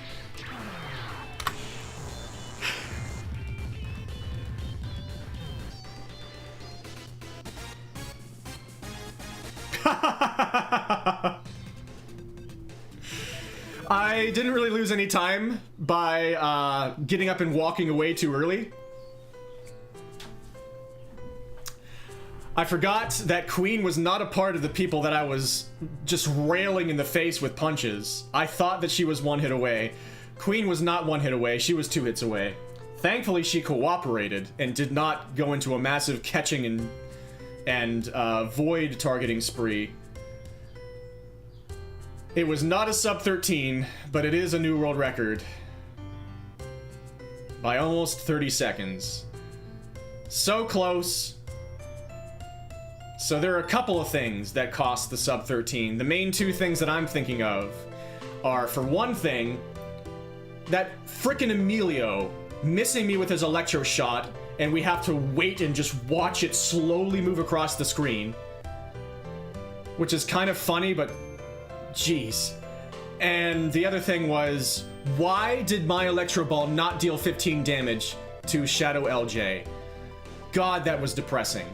I didn't really lose any time by getting up and walking away too early. I forgot that Queen was not a part of the people that I was just railing in the face with punches. I thought that she was one hit away. Queen was not one hit away, she was 2 hits away. Thankfully, she cooperated and did not go into a massive catching and void targeting spree. It was not a sub 13, but it is a new world record. By almost 30 seconds. So close. So there are a couple of things that cost the sub 13. The main 2 things that I'm thinking of are, for one thing, that frickin' Emilio missing me with his electro shot, and we have to wait and just watch it slowly move across the screen. Which is kind of funny, but jeez. And the other thing was, why did my Electro Ball not deal 15 damage to Shadow LJ? God, that was depressing.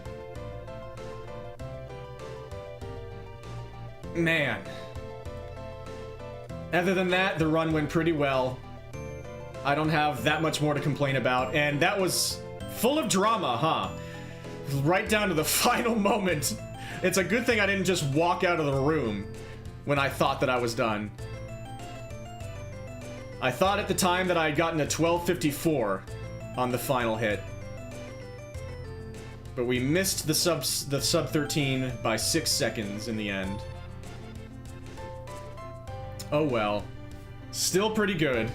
Man. Other than that, the run went pretty well. I don't have that much more to complain about, and that was full of drama, huh? Right down to the final moment. It's a good thing I didn't just walk out of the room when I thought that I was done. I thought at the time that I had gotten a 1254 on the final hit. But we missed the sub 13 by 6 seconds in the end. Oh well. Still pretty good.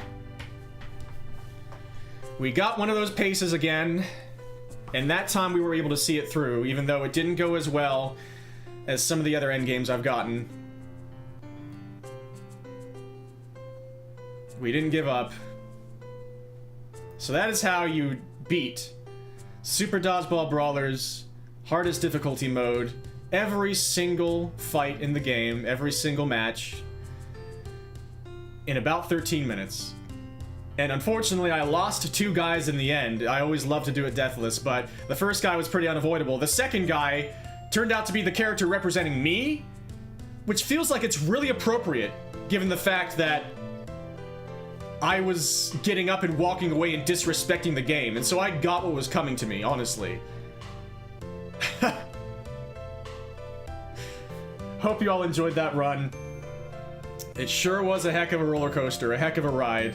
We got one of those paces again, and that time we were able to see it through, even though it didn't go as well as some of the other endgames I've gotten. We didn't give up. So that is how you beat Super Dodgeball Brawlers, hardest difficulty mode, every single fight in the game, every single match, in about 13 minutes. And unfortunately, I lost 2 guys in the end. I always love to do it deathless, but the first guy was pretty unavoidable. The second guy turned out to be the character representing me, which feels like it's really appropriate, given the fact that I was getting up and walking away and disrespecting the game, and so I got what was coming to me, honestly. Hope you all enjoyed that run. It sure was a heck of a roller coaster, a heck of a ride.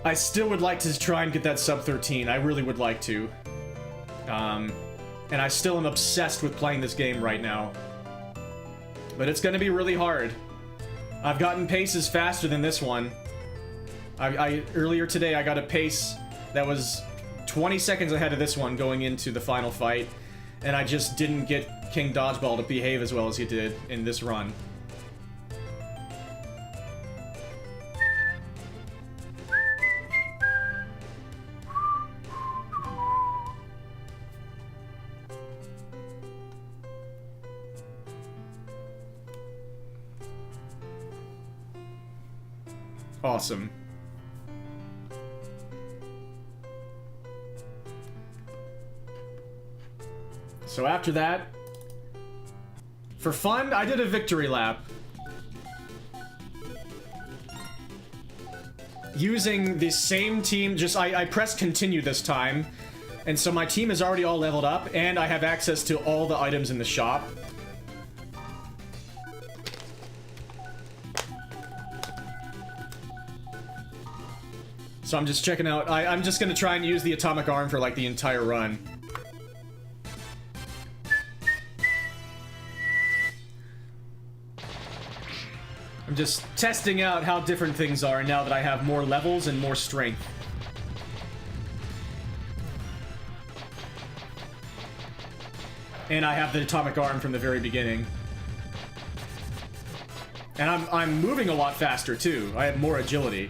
I still would like to try and get that sub 13. I really would like to. And I still am obsessed with playing this game right now. But it's gonna be really hard. I've gotten paces faster than this one. Earlier today, I got a pace that was 20 seconds ahead of this one going into the final fight. And I just didn't get King Dodgeball to behave as well as he did in this run. Awesome. So after that, for fun, I did a victory lap. Using the same team, I pressed continue this time. And so my team is already all leveled up, and I have access to all the items in the shop. So I'm just checking out. I'm just gonna try and use the atomic arm for like the entire run. I'm just testing out how different things are now that I have more levels and more strength. And I have the atomic arm from the very beginning. And I'm moving a lot faster too. I have more agility.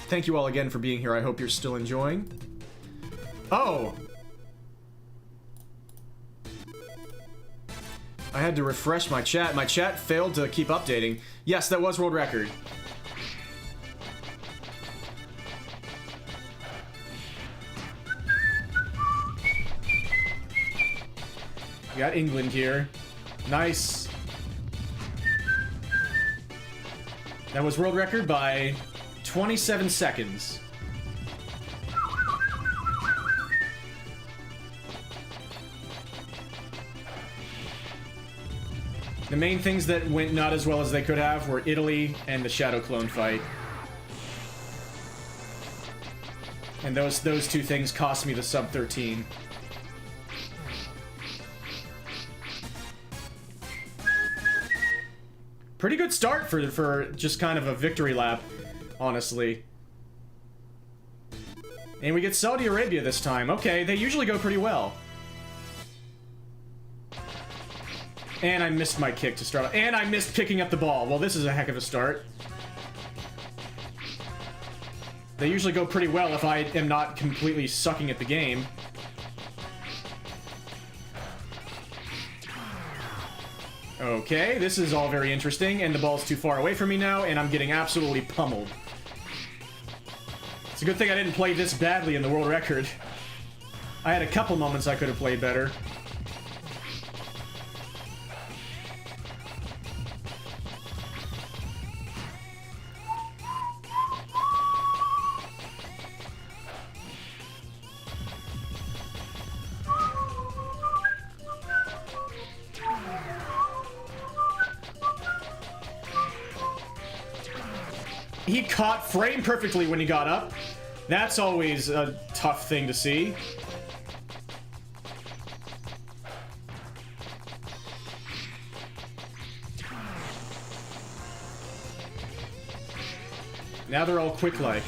Thank you all again for being here. I hope you're still enjoying. Oh! I had to refresh my chat. My chat failed to keep updating. Yes, that was world record. We got England here. Nice. That was world record by 27 seconds. The main things that went not as well as they could have were Italy and the Shadow Clone fight. And those 2 things cost me the sub 13. Pretty good start for just kind of a victory lap, honestly. And we get Saudi Arabia this time. Okay, they usually go pretty well. And I missed my kick to start. And I missed picking up the ball. Well, this is a heck of a start. They usually go pretty well if I am not completely sucking at the game. Okay, this is all very interesting, and the ball's too far away from me now, and I'm getting absolutely pummeled. It's a good thing I didn't play this badly in the world record. I had a couple moments I could have played better. He caught frame perfectly when he got up. That's always a tough thing to see. Now they're all quick-like.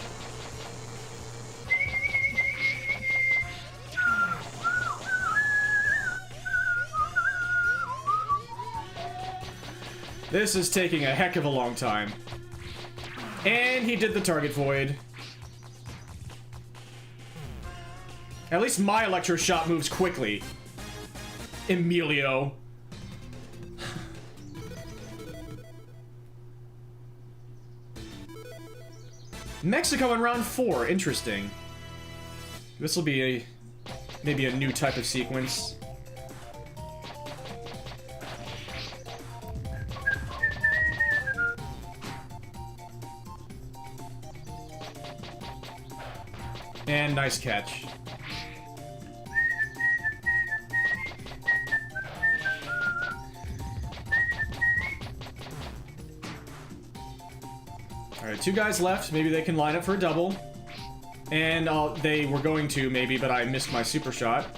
This is taking a heck of a long time. And he did the target void. At least my electro shot moves quickly. Emilio. Mexico in round 4. Interesting. This will be maybe a new type of sequence. And nice catch. Alright, 2 guys left. Maybe they can line up for a double. And they were going to, maybe, but I missed my super shot.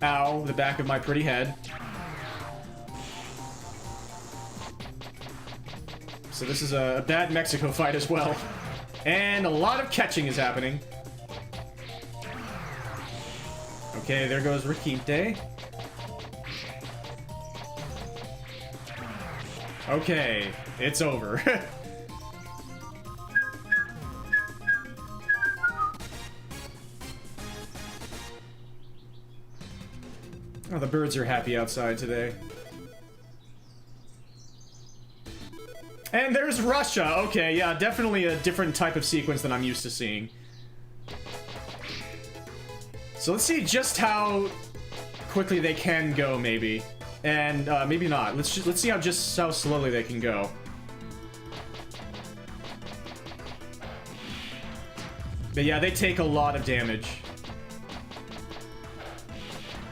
Ow, the back of my pretty head. So this is a bad Mexico fight as well. And a lot of catching is happening. Okay, there goes Requinte. Okay, it's over. Oh, the birds are happy outside today. And there's Russia. Okay, yeah, definitely a different type of sequence than I'm used to seeing. So let's see just how quickly they can go, maybe. And maybe not. Let's see how slowly they can go. But yeah, they take a lot of damage.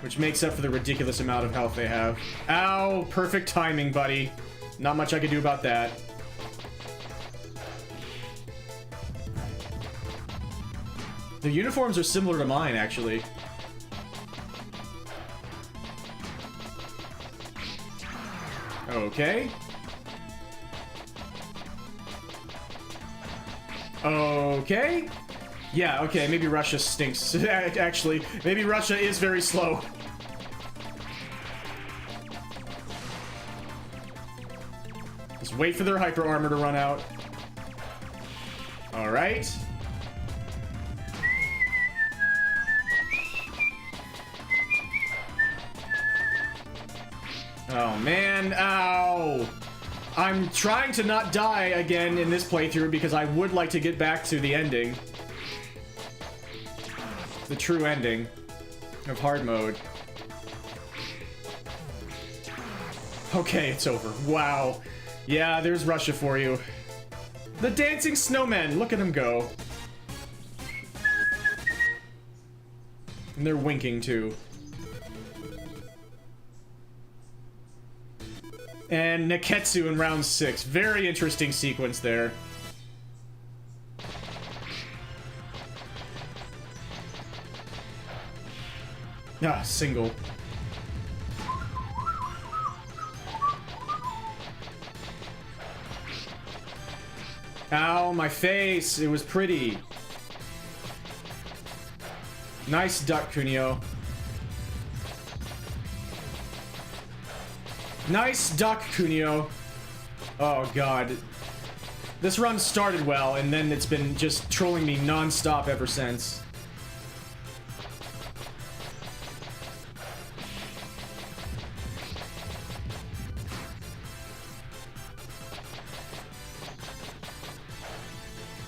Which makes up for the ridiculous amount of health they have. Ow! Perfect timing, buddy. Not much I can do about that. The uniforms are similar to mine, actually. Okay. Okay. Yeah, okay, maybe Russia stinks. Actually, maybe Russia is very slow. Just wait for their hyper armor to run out. Alright. Oh, man. Ow. I'm trying to not die again in this playthrough because I would like to get back to the ending. The true ending of hard mode. Okay, it's over. Wow. Yeah, there's Russia for you. The dancing snowmen. Look at them go. And they're winking, too. And Neketsu in round 6. Very interesting sequence there. Ah, single. Ow, my face. It was pretty. Nice duck, Kunio. Nice duck, Kunio. Oh, God. This run started well, and then it's been just trolling me non-stop ever since.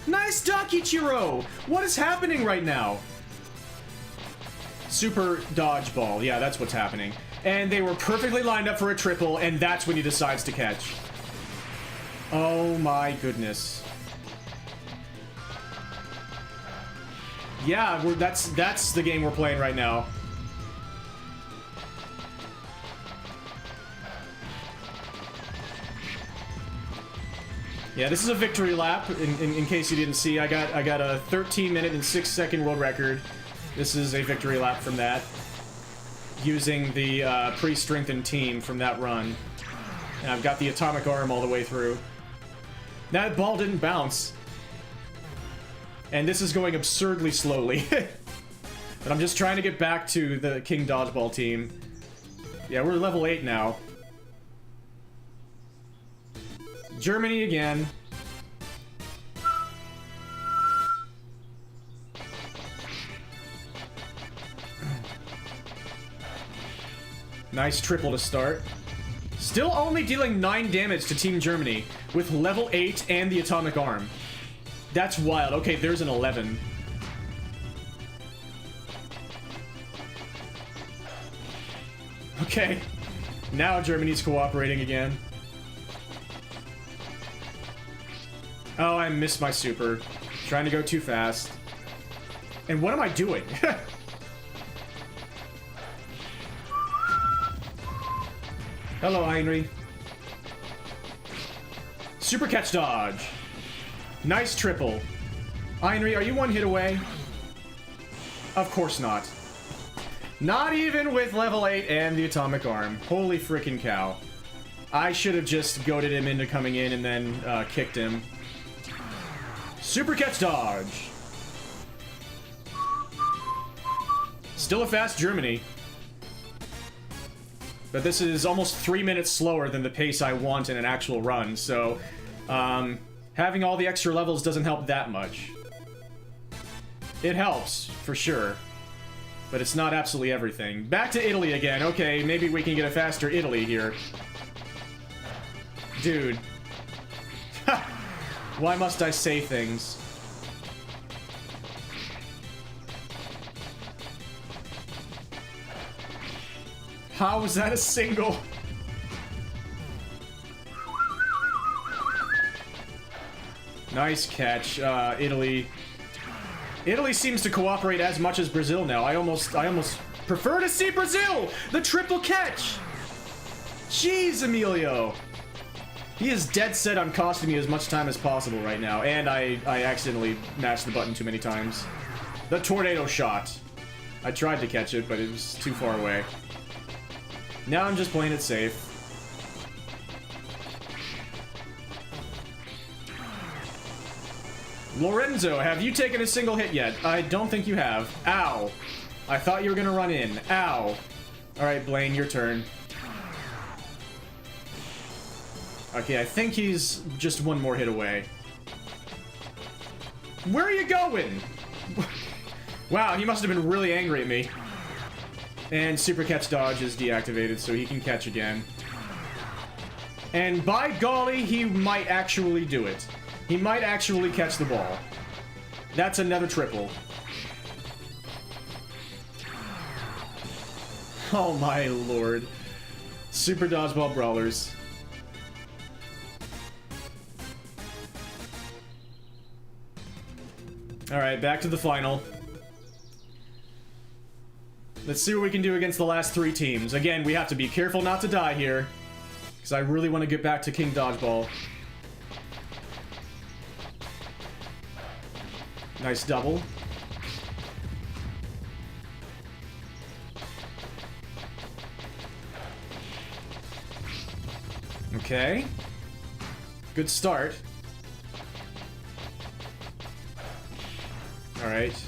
Nice duck, Ichiro! What is happening right now? Super dodgeball. Yeah, that's what's happening. And they were perfectly lined up for a triple, and that's when he decides to catch. Oh my goodness. Yeah, that's the game we're playing right now. Yeah, this is a victory lap. In case you didn't see, I got a 13-minute and 6-second world record. This is a victory lap from that, using the pre-strengthened team from that run. And I've got the atomic arm all the way through. That ball didn't bounce. And this is going absurdly slowly. But I'm just trying to get back to the King Dodgeball team. Yeah, we're level 8 now. Germany again. Nice triple to start. Still only dealing 9 damage to Team Germany with level 8 and the atomic arm. That's wild. Okay, there's an 11. Okay. Now Germany's cooperating again. Oh, I missed my super. Trying to go too fast. And what am I doing? Hello, Heinrich. Super catch dodge. Nice triple. Heinrich, are you one hit away? Of course not. Not even with level 8 and the atomic arm. Holy frickin' cow. I should have just goaded him into coming in and then kicked him. Super catch dodge. Still a fast Germany. But this is almost 3 minutes slower than the pace I want in an actual run, so having all the extra levels doesn't help that much. It helps, for sure. But it's not absolutely everything. Back to Italy again. Okay, maybe we can get a faster Italy here. Dude. Why must I say things? How was that a single? Nice catch, Italy. Italy seems to cooperate as much as Brazil now. I almost prefer to see Brazil! The triple catch! Jeez, Emilio! He is dead set on costing me as much time as possible right now, and I accidentally mashed the button too many times. The tornado shot. I tried to catch it, but it was too far away. Now I'm just playing it safe. Lorenzo, have you taken a single hit yet? I don't think you have. Ow. I thought you were gonna run in. Ow. Alright, Blaine, your turn. Okay, I think he's just one more hit away. Where are you going? Wow, he must have been really angry at me. And super catch dodge is deactivated, so he can catch again. And by golly, he might actually do it. He might actually catch the ball. That's another triple. Oh my lord. Super Dodgeball Brawlers. Alright, back to the final. Let's see what we can do against the last 3 teams. Again, we have to be careful not to die here, because I really want to get back to King Dodgeball. Nice double. Okay. Good start. Alright.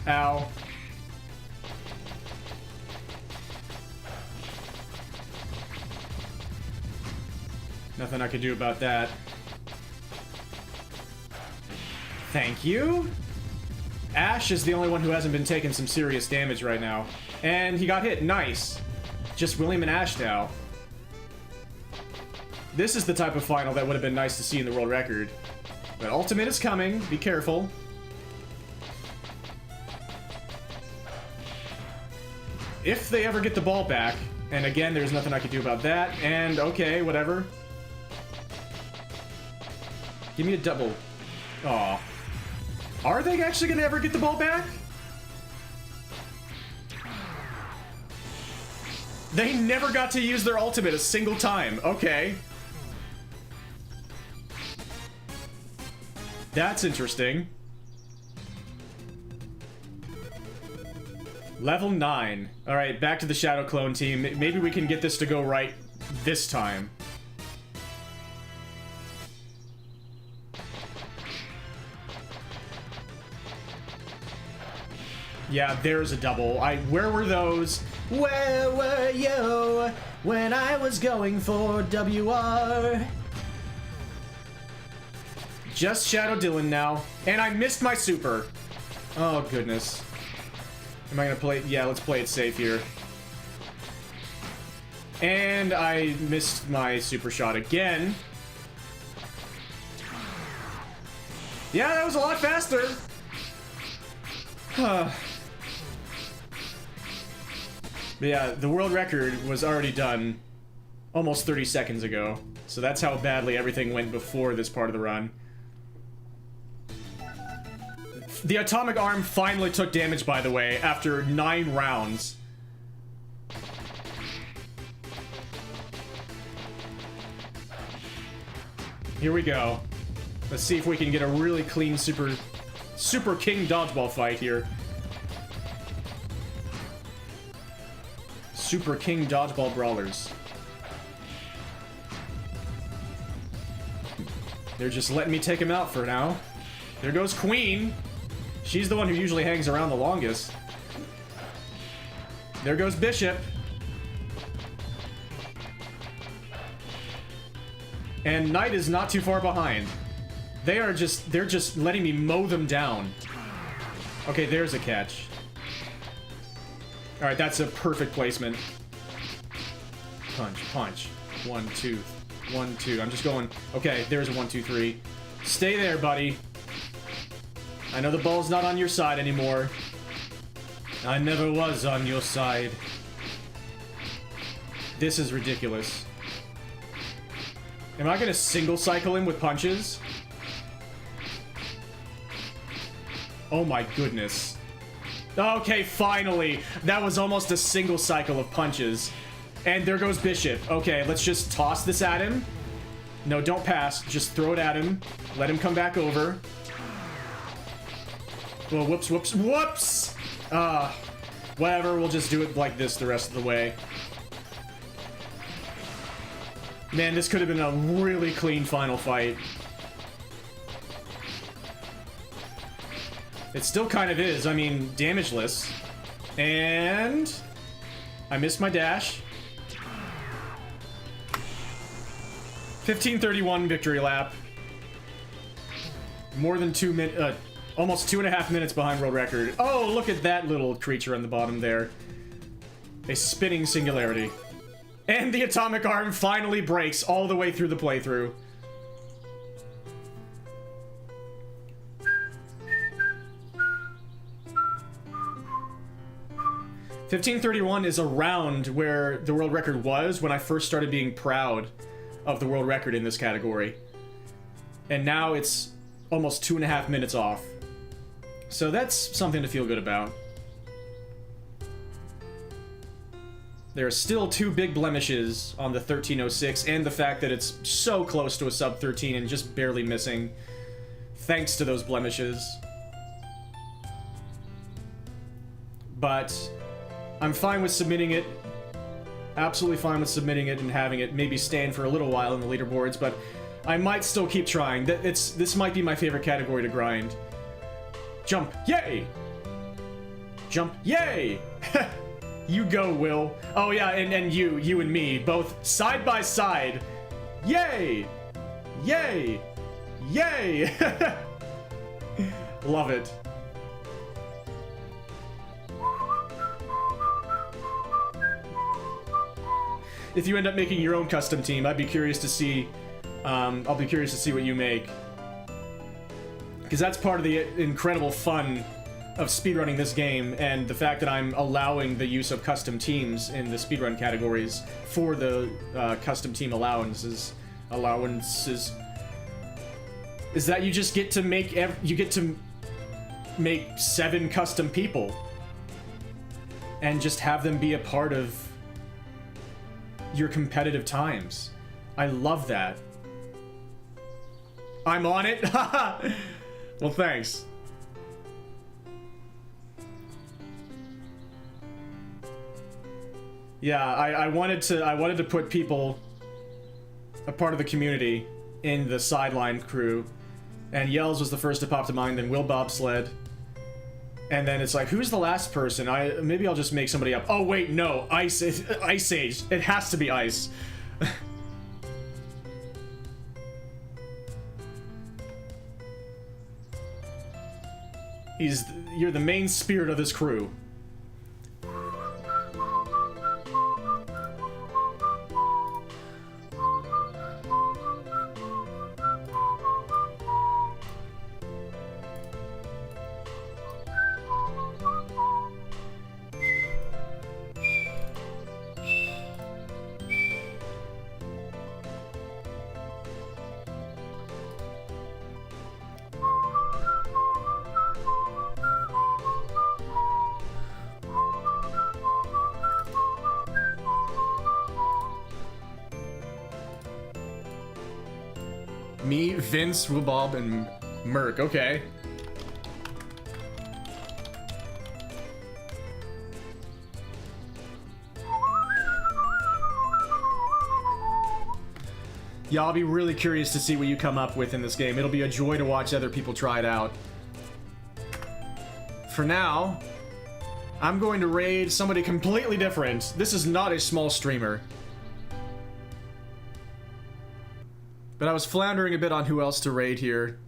Ow. Nothing I could do about that. Thank you. Ash is the only one who hasn't been taking some serious damage right now. And he got hit. Nice. Just William and Ash now. This is the type of final that would have been nice to see in the world record. But ultimate is coming. Be careful. If they ever get the ball back, and again, there's nothing I can do about that, and okay, whatever. Give me a double. Aw. Are they actually gonna ever get the ball back? They never got to use their ultimate a single time. Okay. That's interesting. Level 9. Alright, back to the Shadow Clone team. Maybe we can get this to go right this time. Yeah, there's a double. Where were those? Where were you when I was going for WR? Just Shadow Dylan now. And I missed my super. Oh, goodness. Am I gonna play? Yeah, let's play it safe here. And I missed my super shot again. Yeah, that was a lot faster. But yeah, the world record was already done almost 30 seconds ago. So that's how badly everything went before this part of the run. The atomic arm finally took damage, by the way, after 9 rounds. Here we go. Let's see if we can get a really clean Super King dodgeball fight here. Super King Dodgeball Brawlers. They're just letting me take him out for now. There goes Queen. She's the one who usually hangs around the longest. There goes Bishop. And Knight is not too far behind. They're just letting me mow them down. Okay, there's a catch. Alright, that's a perfect placement. Punch, punch. 1, 2, 1, 2. I'm just going. Okay, there's a 1, 2, 3. Stay there, buddy. I know the ball's not on your side anymore. I never was on your side. This is ridiculous. Am I gonna single cycle him with punches? Oh my goodness. Okay, finally. That was almost a single cycle of punches. And there goes Bishop. Okay, let's just toss this at him. No, don't pass. Just throw it at him. Let him come back over. Well, whoops, whoops, whoops! Whatever, we'll just do it like this the rest of the way. Man, this could have been a really clean final fight. It still kind of is. I mean, damageless. And I missed my dash. 15:31 victory lap. More than 2 minutes, almost 2.5 minutes behind world record. Oh, look at that little creature on the bottom there. A spinning singularity. And the atomic arm finally breaks all the way through the playthrough. $15:31 is around where the world record was when I first started being proud of the world record in this category. And now it's almost 2.5 minutes off. So that's something to feel good about. There are still 2 big blemishes on the 1306, and the fact that it's so close to a sub 13 and just barely missing, thanks to those blemishes. But I'm fine with submitting it. Absolutely fine with submitting it and having it maybe stand for a little while in the leaderboards, but I might still keep trying. This might be my favorite category to grind. Jump, yay! Jump, yay! You go, Will. Oh yeah, and you and me, both side by side. Yay! Yay! Yay! Love it. If you end up making your own custom team, I'd be curious to see. I'll be curious to see what you make, because that's part of the incredible fun of speedrunning this game, and the fact that I'm allowing the use of custom teams in the speedrun categories for the custom team allowances is that you just get to make make 7 custom people and just have them be a part of your competitive times. I love that. I'm on it. Well, thanks. Yeah, I wanted to put people, a part of the community, in the sideline crew, and Yells was the first to pop to mind, then Will Bobsled, and then it's like, who's the last person? Maybe I'll just make somebody up. Oh wait, no, Ice Age. It has to be Ice. You're the main spirit of this crew. Me, Vince, Wubob, and Merc. Okay. Yeah, I'll be really curious to see what you come up with in this game. It'll be a joy to watch other people try it out. For now, I'm going to raid somebody completely different. This is not a small streamer. But I was floundering a bit on who else to raid here.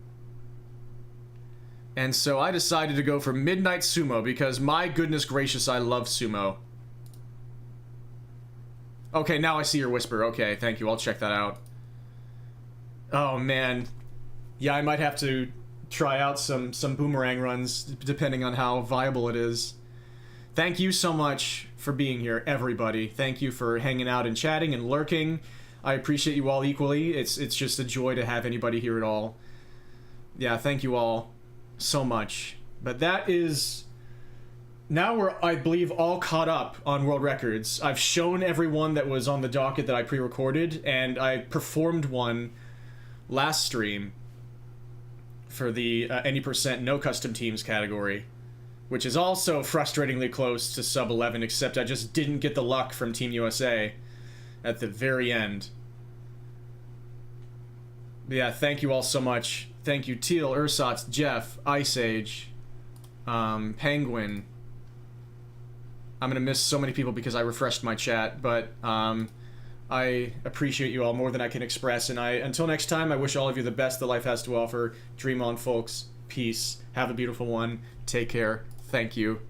And so I decided to go for Midnight Sumo, because my goodness gracious, I love Sumo. Okay, now I see your whisper. Okay, thank you. I'll check that out. Oh, man. Yeah, I might have to try out some boomerang runs, depending on how viable it is. Thank you so much for being here, everybody. Thank you for hanging out and chatting and lurking. I appreciate you all equally. It's just a joy to have anybody here at all. Yeah, thank you all so much. But that is... Now we're, I believe, all caught up on world records. I've shown everyone that was on the docket that I pre-recorded, and I performed one last stream for the any percent no custom teams category, which is also frustratingly close to sub 11, except I just didn't get the luck from Team USA at the very end. But yeah, thank you all so much. Thank you, Teal, Ursatz, Jeff, Ice Age, Penguin. I'm gonna miss so many people because I refreshed my chat, but I appreciate you all more than I can express, and until next time, I wish all of you the best that life has to offer. Dream on, folks. Peace. Have a beautiful one. Take care. Thank you.